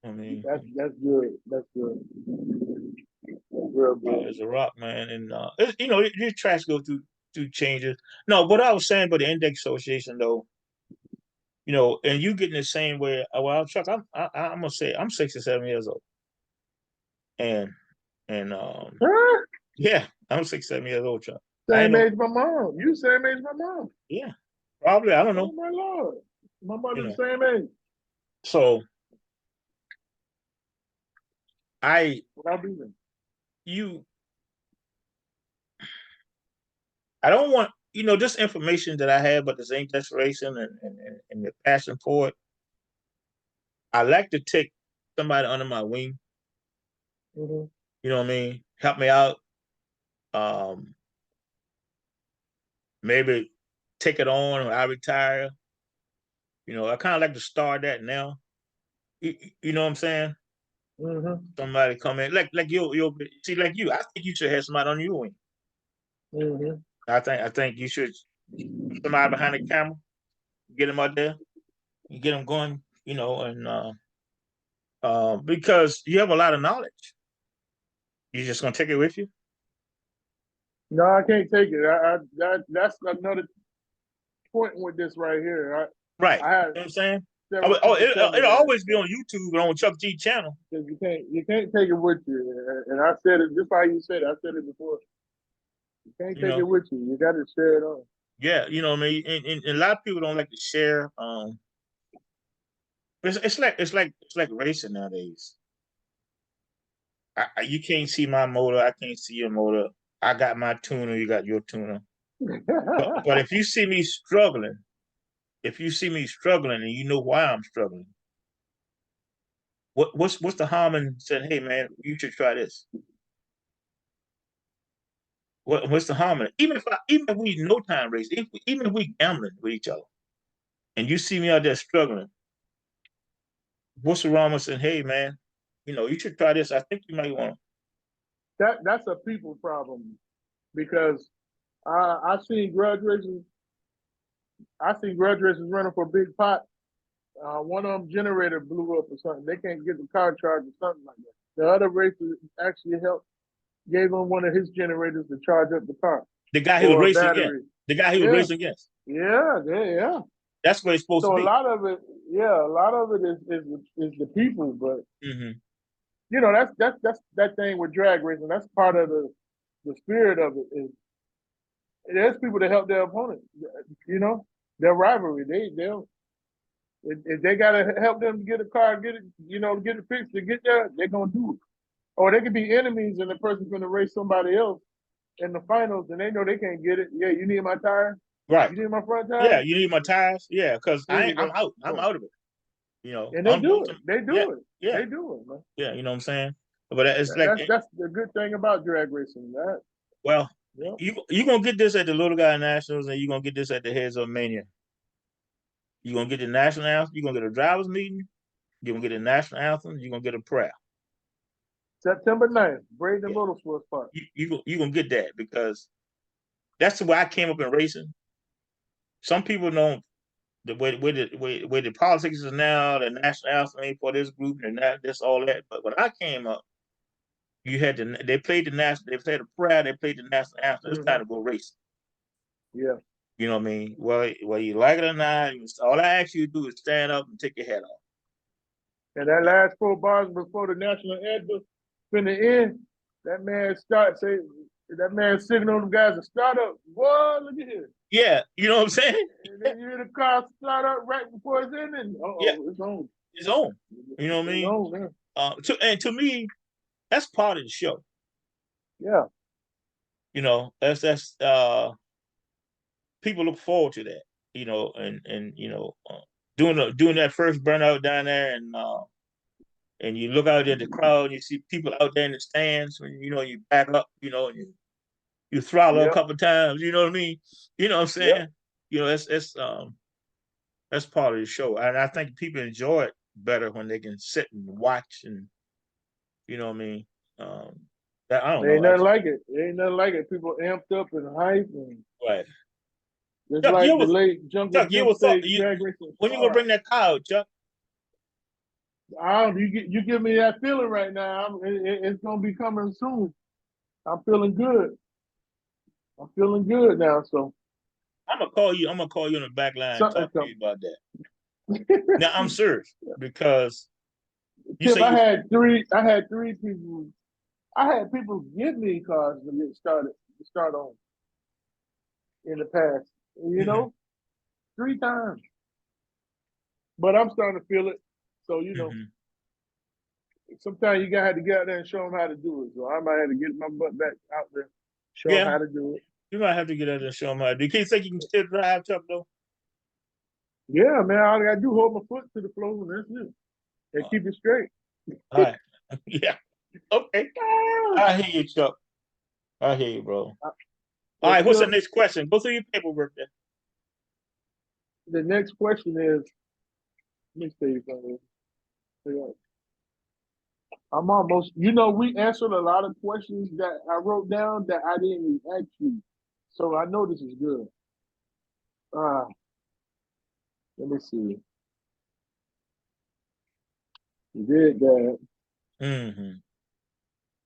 S2: I mean,
S1: That's good. That's good. That's real good.
S2: as a rock, man, and these tracks go through changes. No, what I was saying about the Index Association, though, and you getting the same way. Well, Chuck, I'm gonna say I'm 67 years old, and and
S1: Huh?
S2: yeah, I'm 67 years old, Chuck. I ain't
S1: Same
S2: no
S1: age my mom. You same age my mom.
S2: yeah, probably I don't
S1: Oh
S2: know,
S1: my lord. My
S2: you
S1: mother's
S2: know.
S1: the same age.
S2: So I
S1: What I be then?
S2: you I don't want this information that I have about the zinc desperation and the passion for it. I like to take somebody under my wing.
S1: Mm-hmm.
S2: You know what I mean? Help me out. Um, Maybe take it on when I retire. I kind of like to start that now. You know what I'm saying?
S1: Mm-hmm.
S2: Somebody come in like you see like you. I think you should have somebody on your wing.
S1: Mm-hmm.
S2: I think you should put somebody behind the camera, get them out there, and get them going. And because you have a lot of knowledge, you're just gonna take it with you,
S1: No, I can't take it. That's another point with this right here.
S2: right?
S1: I
S2: You
S1: had
S2: know what I'm saying?
S1: several
S2: Oh,
S1: people tell me
S2: it'll
S1: that,
S2: always be on YouTube and on Chuck G channel.
S1: that you can't take it with you. And I said it just how you said it. I said it before. You can't
S2: You
S1: take it
S2: know,
S1: with you. You got to share it on.
S2: yeah, what I mean. And a lot of people don't like to share. It's like racing nowadays. You can't see my motor. I can't see your motor. I got my tuner. You got your tuner. But if you see me struggling, and you know why I'm struggling, what's the harm in saying, "Hey, man, you should try this." What's the harm in it? Even if we no time race, even if we gambling with each other, and you see me out there struggling, what's the wrong with saying, "Hey, man, you should try this. I think you might want to."
S1: That's a people problem because I seen grudge races. I seen grudge races running for big pot. One of them generator blew up or something. They can't get the car charged or something like that. The other racer actually helped, gave him one of his generators to charge up the car
S2: The guy he was
S1: or a
S2: racing against.
S1: battery.
S2: The guy he was
S1: Yeah,
S2: racing against.
S1: yeah.
S2: That's where it's supposed to
S1: So a
S2: be.
S1: lot of it, yeah, a lot of it is the people, but
S2: Hmm.
S1: that's that thing with drag racing. That's part of the spirit of it. Is there's people that help their opponent. You know, their rivalry. They'll if they gotta help them to get a car, get it, get it fixed to get there, they're gonna do it. Or they could be enemies and the person's gonna race somebody else in the finals and they know they can't get it. Yeah, you need my tire?
S2: Right.
S1: You need my front
S2: Yeah,
S1: tire?
S2: you need my tires. Yeah, because
S1: Here you
S2: I'm
S1: go.
S2: out. I'm
S1: Boom.
S2: out of it.
S1: And they do
S2: Unbeknownst
S1: it.
S2: to
S1: They
S2: yeah,
S1: do it.
S2: yeah,
S1: They do it, man.
S2: yeah. You know what I'm saying? But it's like,
S1: That's the good thing about drag racing. That
S2: well,
S1: yeah.
S2: you gonna get this at the Little Guy Nationals, and you're gonna get this at the Heads Up Mania. You're gonna get the national anthem. You're gonna get a drivers meeting. You're gonna get a national anthem. You're gonna get a prayer.
S1: September 9th, Braden
S2: Yeah,
S1: Motorsports Park.
S2: you gonna get that because that's the way I came up in racing. Some people don't the way the politics is now, the national anthem ain't for this group and that this all that. But when I came up, they played they played a prayer, they played the national anthem. It's time
S1: Mm-hmm.
S2: to go racing.
S1: Yeah.
S2: You know what I mean? Well, you like it or not, all I ask you to do is stand up and take your hat off.
S1: And that last 4 bars before the national anthem finna end, that man signal them guys to start up. Boy, look at here.
S2: Yeah, you know what I'm saying?
S1: And then you hear the car start up right before it's ending.
S2: Yeah,
S1: It's on.
S2: it's on. You know what I
S1: It's
S2: mean?
S1: on, man.
S2: To me, that's part of the show.
S1: Yeah.
S2: That's people look forward to that. And doing that first burnout down there, and you look out at the crowd, and you see people out there in the stands. When you back up, and you throttle a
S1: Yep.
S2: couple times. You know what I mean? You know what I'm
S1: Yep.
S2: saying? That's part of the show, and I think people enjoy it better when they can sit and watch, and you know what I mean. Um, that I don't
S1: There ain't
S2: know.
S1: nothing like it. There ain't nothing like it. People amped up and hyped and
S2: Right.
S1: just
S2: Chuck,
S1: like the late Jungle
S2: You
S1: Jim
S2: ever thought
S1: say, drag racing
S2: when you gonna
S1: hard.
S2: bring that car out, Chuck?
S1: I don't, you give me that feeling right now. It's gonna be coming soon. I'm feeling good. I'm feeling good now. So
S2: I'm gonna call you. I'm gonna call you on the back line and
S1: something
S2: talk to you
S1: come.
S2: about that. Now I'm serious because you
S1: Tip,
S2: say you.
S1: I had three people. I had people give me cars to get started to start on in the past. You
S2: Hmm.
S1: know, 3 times. But I'm starting to feel it. So
S2: Hmm.
S1: sometimes you gotta have to get out there and show them how to do it. So I might have to get my butt back out there, show them
S2: Yeah,
S1: how to do it.
S2: you might have to get out there and show them how. Do you think you can still drive, Chuck? Though.
S1: Yeah, man. All I gotta do is hold my foot to the floor and that's it. And
S2: Uh,
S1: keep it straight.
S2: all right. Yeah. Okay. I hear you, Chuck. I hear you, bro. All
S1: Well,
S2: right. What's the
S1: Tip,
S2: next question? Go through your paperwork there.
S1: the next question is, let me see something. I'm almost, we answered a lot of questions that I wrote down that I didn't ask you. So I know this is good. Uh, Let me see. You did that.
S2: Mm-hmm.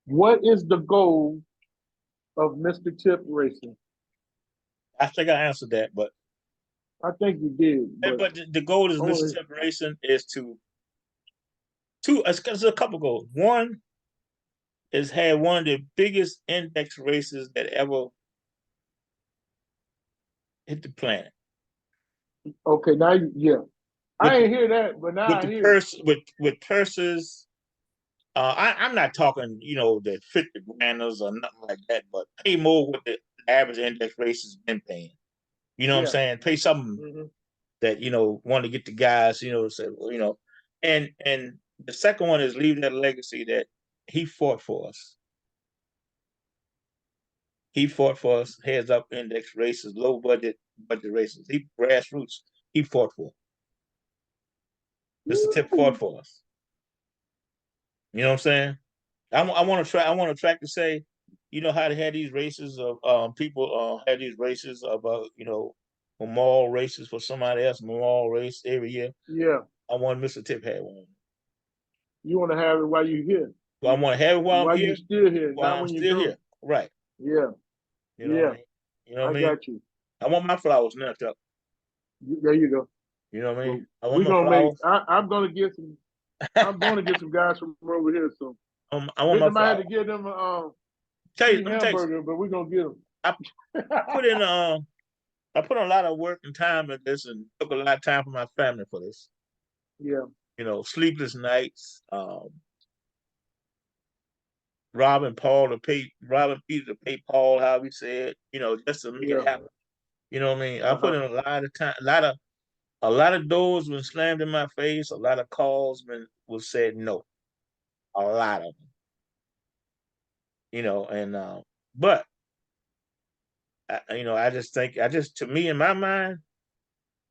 S1: What is the goal of Mr. Tip Racing?
S2: I think I answered that, but
S1: I think you did, but
S2: the goal is
S1: oh,
S2: Mr. Separation is to two. There's a couple goals. One is had one of the biggest index races that ever hit the planet
S1: okay. Now, yeah, I
S2: with
S1: ain't hear that, but now
S2: with
S1: I
S2: the
S1: hear it.
S2: purse with purses. I'm not talking, the 50 granders or nothing like that, but pay more what the average index race has been paying. You know what I'm
S1: Yeah.
S2: saying? Pay something
S1: Hmm.
S2: that want to get the guys, say, and the second one is leave that legacy that he fought for us. He fought for us, heads up index races, low budget races. He grassroots. He fought for. Mr. Tip fought for us. You know what I'm saying? I want to try. I want to track to say, how they had these races of people had these races of memorial races for somebody else, memorial race every year.
S1: Yeah.
S2: I want Mr. Tip had one.
S1: You want to have it while you're here.
S2: Well, I want to have it while I'm
S1: While you
S2: here,
S1: still here,
S2: while
S1: not
S2: I'm
S1: when you're
S2: still here.
S1: gone.
S2: Right.
S1: Yeah.
S2: You know what I
S1: Yeah.
S2: mean? You know
S1: I
S2: what I mean?
S1: got you.
S2: I want my flowers now, Chuck.
S1: There you go.
S2: You know what I
S1: Well,
S2: mean? I want
S1: we're
S2: my
S1: gonna make.
S2: flowers.
S1: I'm gonna get some. I'm going to get some guys from over here. So
S2: I want my
S1: Victor might have to
S2: flowers.
S1: give them a free
S2: Let me tell you something.
S1: hamburger, but we're gonna get them.
S2: I put in I put a lot of work and time in this, and took a lot of time from my family for this.
S1: Yeah.
S2: Sleepless nights. Robbing Peter to pay Paul, how he said, just to make it
S1: Yeah.
S2: happen. You know what I mean? I put
S1: Uh-huh.
S2: in a lot of time, a lot of doors been slammed in my face, a lot of calls was said no. A lot of them. And but I just think to me in my mind,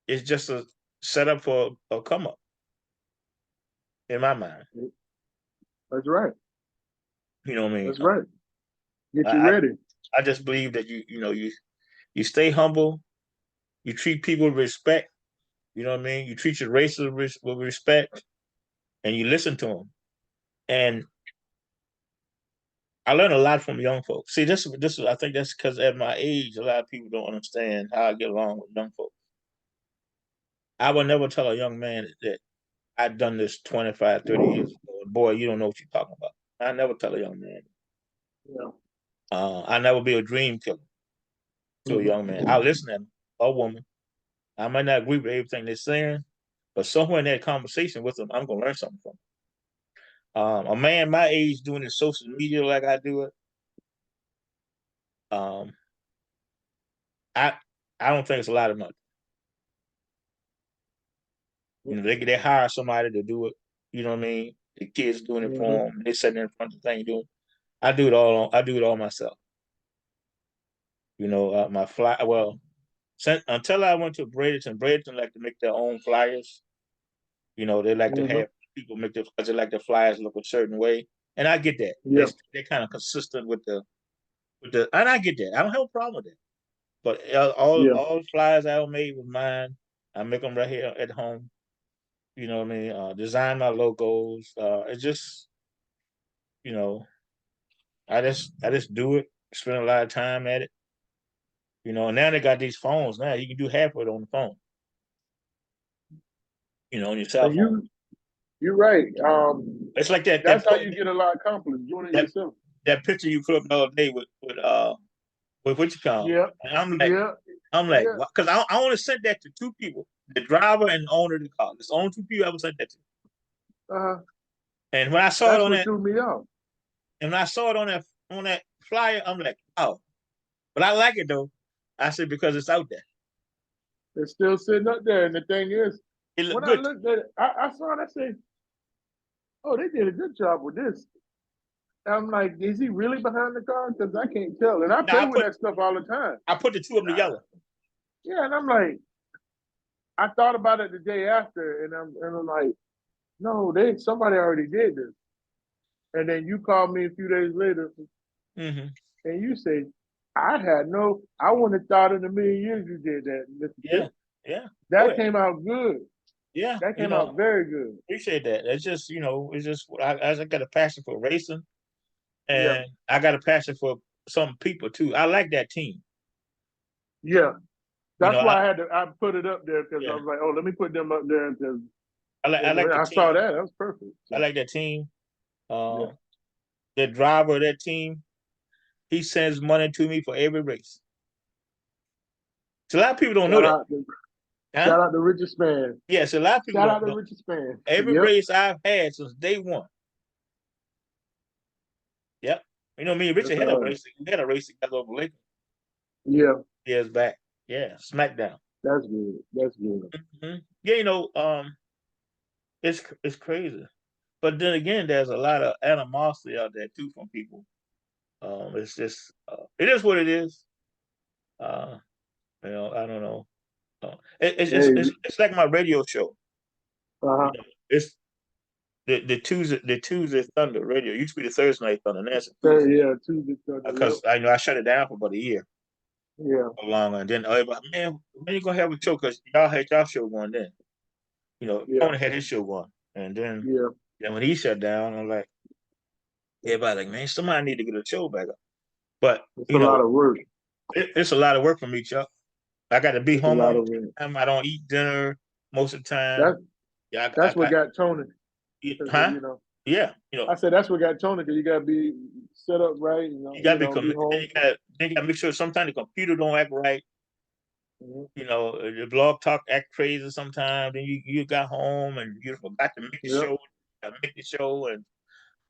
S2: it's just a setup for a come up in my mind.
S1: That's right.
S2: You know what I mean?
S1: That's right. Get you
S2: I
S1: ready.
S2: I just believe that you stay humble, you treat people with respect. You know what I mean? You treat your races with respect, and you listen to them. And I learned a lot from young folks. See, this I think that's because at my age, a lot of people don't understand how I get along with young folks. I would never tell a young man that I've done this 25, 30 years ago. Boy, you don't know what you're talking about. I never tell a young man.
S1: Yeah.
S2: I never be a dream killer to a young man. I
S1: Hmm.
S2: listen to them, a woman. I might not agree with everything they're saying, but somewhere in that conversation with them, I'm gonna learn something from them. A man my age doing this social media like I do it, um, I I don't think it's a lot of money. They hire somebody to do it. You know what I mean? The kids doing it
S1: Hmm.
S2: for them. They sitting in front of the thing doing. I do it all myself. My fly. Well, until I went to Bradenton like to make their own flyers. They like to
S1: Hmm.
S2: have people make their because they like the flyers look a certain way, and I get that.
S1: Yeah.
S2: They're kind of consistent and I get that. I don't have a problem with that. But
S1: Yeah.
S2: all the flyers I made with mine. I make them right here at home. You know what I mean? Design my logos. It's just you know, I just do it. Spend a lot of time at it. And now they got these phones. Now you can do half of it on the phone. On your cell
S1: And
S2: phone.
S1: you're right.
S2: It's like that
S1: That's how you get a lot accomplished doing it
S2: that
S1: yourself.
S2: that picture you put up the other day with what you call.
S1: Yeah.
S2: And
S1: Yeah.
S2: I'm like,
S1: Yeah.
S2: because I only sent that to two people, the driver and the owner of the car. It's the only two people I ever sent that to.
S1: Uh-huh.
S2: And when I saw it
S1: That's
S2: on
S1: what
S2: that,
S1: threw me off.
S2: and when I saw it on that flyer, I'm like, oh, but I like it though. I said because it's out there.
S1: It's still sitting up there. And the thing is,
S2: It looked
S1: when I
S2: good.
S1: looked at it, I saw it, I said, oh, they did a good job with this. I'm like, is he really behind the car? Because I can't tell. And I
S2: Now
S1: play with that stuff all the time.
S2: I put the two of
S1: And
S2: them together.
S1: yeah, and I'm like, I thought about it the day after, and I'm like, no, somebody already did this. And then you called me a few days later,
S2: Mm-hmm.
S1: and you say, I wouldn't have thought in a million years you did that, Mr.
S2: Yeah,
S1: Tip.
S2: yeah. Go
S1: That
S2: ahead.
S1: came out good.
S2: Yeah,
S1: That came out very good.
S2: appreciate that. It's just, it's just I got a passion for racing,
S1: Yeah,
S2: and I got a passion for some people too. I like that team.
S1: yeah.
S2: You
S1: That's
S2: know, I
S1: why I put it up there because I
S2: yeah,
S1: was like, oh, let me put them up there because
S2: I like the
S1: I saw
S2: team.
S1: that. That was perfect.
S2: I
S1: So
S2: like that team.
S1: yeah,
S2: The driver of that team, he sends money to me for every race. So a lot of people don't know
S1: shout
S2: that.
S1: out to
S2: Huh?
S1: shout out the richest man.
S2: Yeah, so a lot of people
S1: Shout out
S2: don't
S1: the
S2: know.
S1: richest man.
S2: Every
S1: Yep,
S2: race I've had since day one. Yep. Me and Richard
S1: that's
S2: had a race. We had a race together over Lincoln
S1: yeah,
S2: years back. Yeah, SmackDown.
S1: that's good. That's good.
S2: Yeah, it's crazy. But then again, there's a lot of animosity out there too from people. It's just it is what it is. Uh, I don't know.
S1: Hey,
S2: It's like my radio show.
S1: uh-huh.
S2: It's the Tuesday Thunder radio. It used to be the Thursday Night Thunder. Now it's a Tuesday
S1: Yeah, Tuesday, Sunday. Yep.
S2: because I shut it down for about a year
S1: Yeah,
S2: or longer, and then everybody, man, when you gonna have a show? Because y'all had y'all show going then.
S1: yeah,
S2: Tony had his show going, and
S1: yeah.
S2: then when he shut down, I'm like, everybody like, man, somebody need to get a show back up. But
S1: It's a lot of work.
S2: it's a lot of work for me, Chuck. I got to be
S1: It's a
S2: home
S1: lot
S2: on
S1: of work.
S2: time. I don't eat dinner most of the time.
S1: That's
S2: Yeah, I
S1: that's what
S2: got
S1: got Tony. Because
S2: huh? Yeah,
S1: I said that's what got Tony because you gotta be set up right.
S2: you got to
S1: Be
S2: then
S1: home.
S2: you got to make sure sometimes the computer don't act right.
S1: Hmm.
S2: The blog talk act crazy sometimes. Then you got home and you forgot to make the
S1: Yep.
S2: show. Got to make the show, and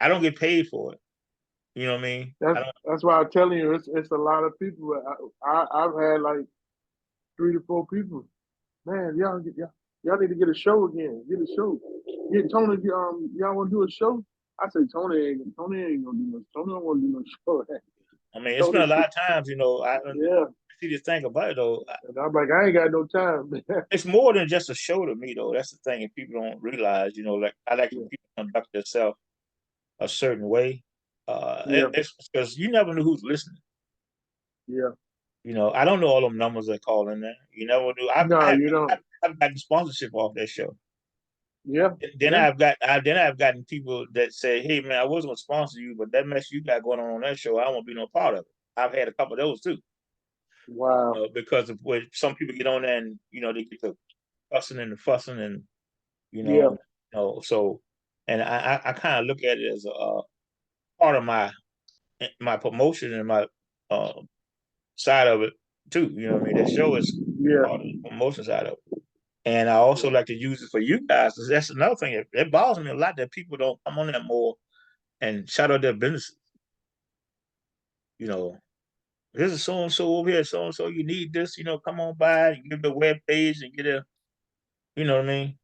S2: I don't get paid for it. You know what I mean? I don't.
S1: That's why I'm telling you it's a lot of people. I've had like 3 to 4 people. Man, y'all need to get a show again. Get a show. Get Tony. Y'all want to do a show? I say Tony ain't gonna do no. Tony don't want to do no show.
S2: I mean, it's been
S1: Tony,
S2: a lot of times. I
S1: yeah.
S2: see this thing about it though.
S1: And I'm like, I ain't got no time.
S2: It's more than just a show to me though. That's the thing, and people don't realize. Like I like for
S1: Yeah,
S2: people to conduct themselves a certain way.
S1: yeah,
S2: It's because you never know who's listening.
S1: yeah.
S2: I don't know all them numbers they call in there. You never do.
S1: No, you don't.
S2: I've gotten sponsorship off that show.
S1: Yeah,
S2: Then
S1: yeah.
S2: I've gotten people that say, "Hey man, I was gonna sponsor you, but that mess you got going on that show, I won't be no part of it." I've had a couple of those too,
S1: Wow.
S2: because of when some people get on there and they get to fussing and fussing and you
S1: Yeah,
S2: know, so, and I kind of look at it as a part of my promotion and my uh, side of it too. You know what I mean? That show is
S1: yeah,
S2: part of the promotion side of it. And I also
S1: yeah.
S2: like to use it for you guys. 'Cause that's another thing. It bothers me a lot that people don't come on there more and shout out their businesses. You know, this is so and so over here, so and so. You need this. Come on by. You give the web page and get a. You know what I mean?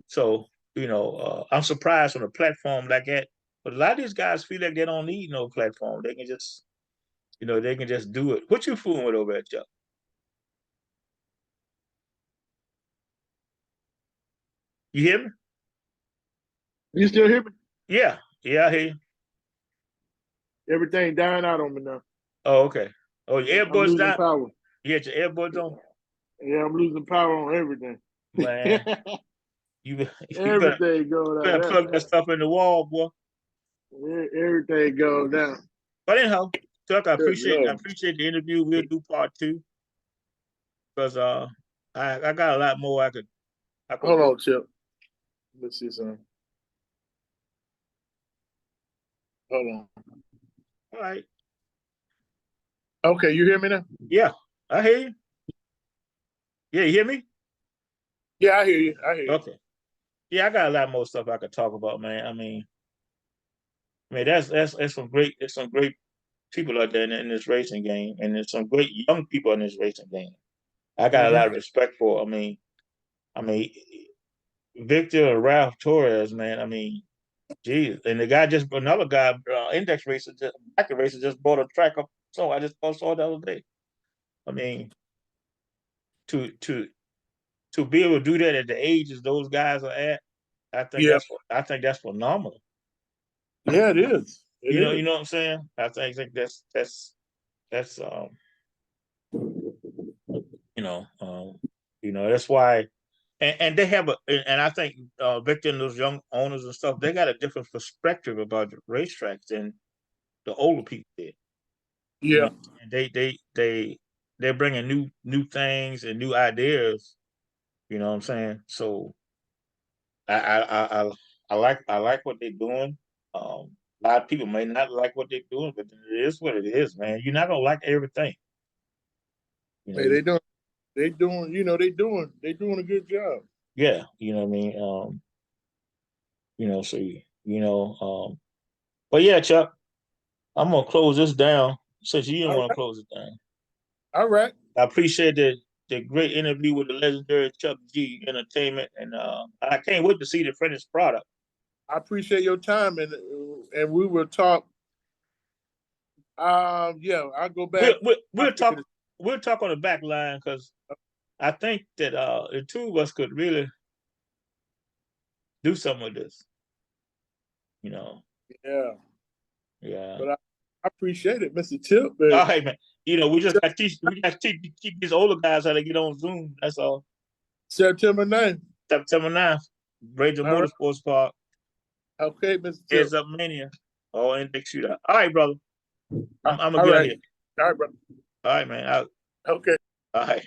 S2: So I'm surprised on a platform like that. But a lot of these guys feel like they don't need no platform. They can just do it. What you fooling with over at Chuck? You hear me?
S1: You still hear me?
S2: Yeah, yeah, I hear you.
S1: Everything dying out on me now.
S2: Oh, okay. Oh, your
S1: I'm
S2: earbuds
S1: losing
S2: down.
S1: power.
S2: You got your earbuds on,
S1: Yeah, I'm losing power on everything.
S2: man. You you better
S1: Everything going out
S2: better
S1: there.
S2: plug that stuff in the wall, boy.
S1: Everything goes down.
S2: But anyhow, Chuck,
S1: Good
S2: I
S1: Lord.
S2: appreciate the interview. We'll do part two because I got a lot more I could
S1: Hold
S2: go.
S1: on, Chip. Let's see something. Hold on.
S2: All right.
S1: Okay, you hear me now?
S2: Yeah, I hear you. Yeah, you hear me?
S1: Yeah, I hear you. I hear you.
S2: Okay. Yeah, I got a lot more stuff I could talk about, man. I mean that's some great people out there in this racing game, and there's some great young people in this racing game. I got a lot of
S1: Hmm.
S2: respect for. I mean, Victor and Ralph Torres, man. Geez, and the guy just another guy, index racer, bracket racer, just bought a track up. So I just saw it the other day. I mean, to to to be able to do that at the ages those guys are at,
S1: Yeah.
S2: I think that's phenomenal.
S1: Yeah, it is. It
S2: You
S1: is.
S2: know what I'm saying? I think that's that's that's why, and they have and I think Victor and those young owners and stuff, they got a different perspective about the racetracks than the older people did.
S1: Yeah.
S2: And they're bringing new things and new ideas. You know what I'm saying? So I like what they're doing. A lot of people may not like what they're doing, but it is what it is, man. You're not gonna like everything.
S1: Hey, they doing a good job.
S2: Yeah, you know what I mean. So but yeah, Chuck, I'm gonna close this down since you didn't
S1: All
S2: want to
S1: right.
S2: close it down.
S1: All right.
S2: I appreciate the great interview with the legendary Chuck G Entertainment, and I can't wait to see the finished product.
S1: I appreciate your time, and we will talk. Yeah, I'll go back.
S2: We'll talk on the back line because I think that the two of us could really do something with this.
S1: Yeah,
S2: Yeah.
S1: but I appreciate it, Mr. TIP.
S2: All right, man. We just got to keep these older guys how to get on Zoom. That's all.
S1: September 9th.
S2: September 9th, Brazier
S1: All right.
S2: Motorsports Park.
S1: Okay, Mr. TIP.
S2: Heads Up Mania. Oh, index shootout. All right, brother. I'm gonna
S1: All
S2: get out
S1: right.
S2: here.
S1: All right, bro.
S2: All right, man.
S1: Okay.
S2: All right.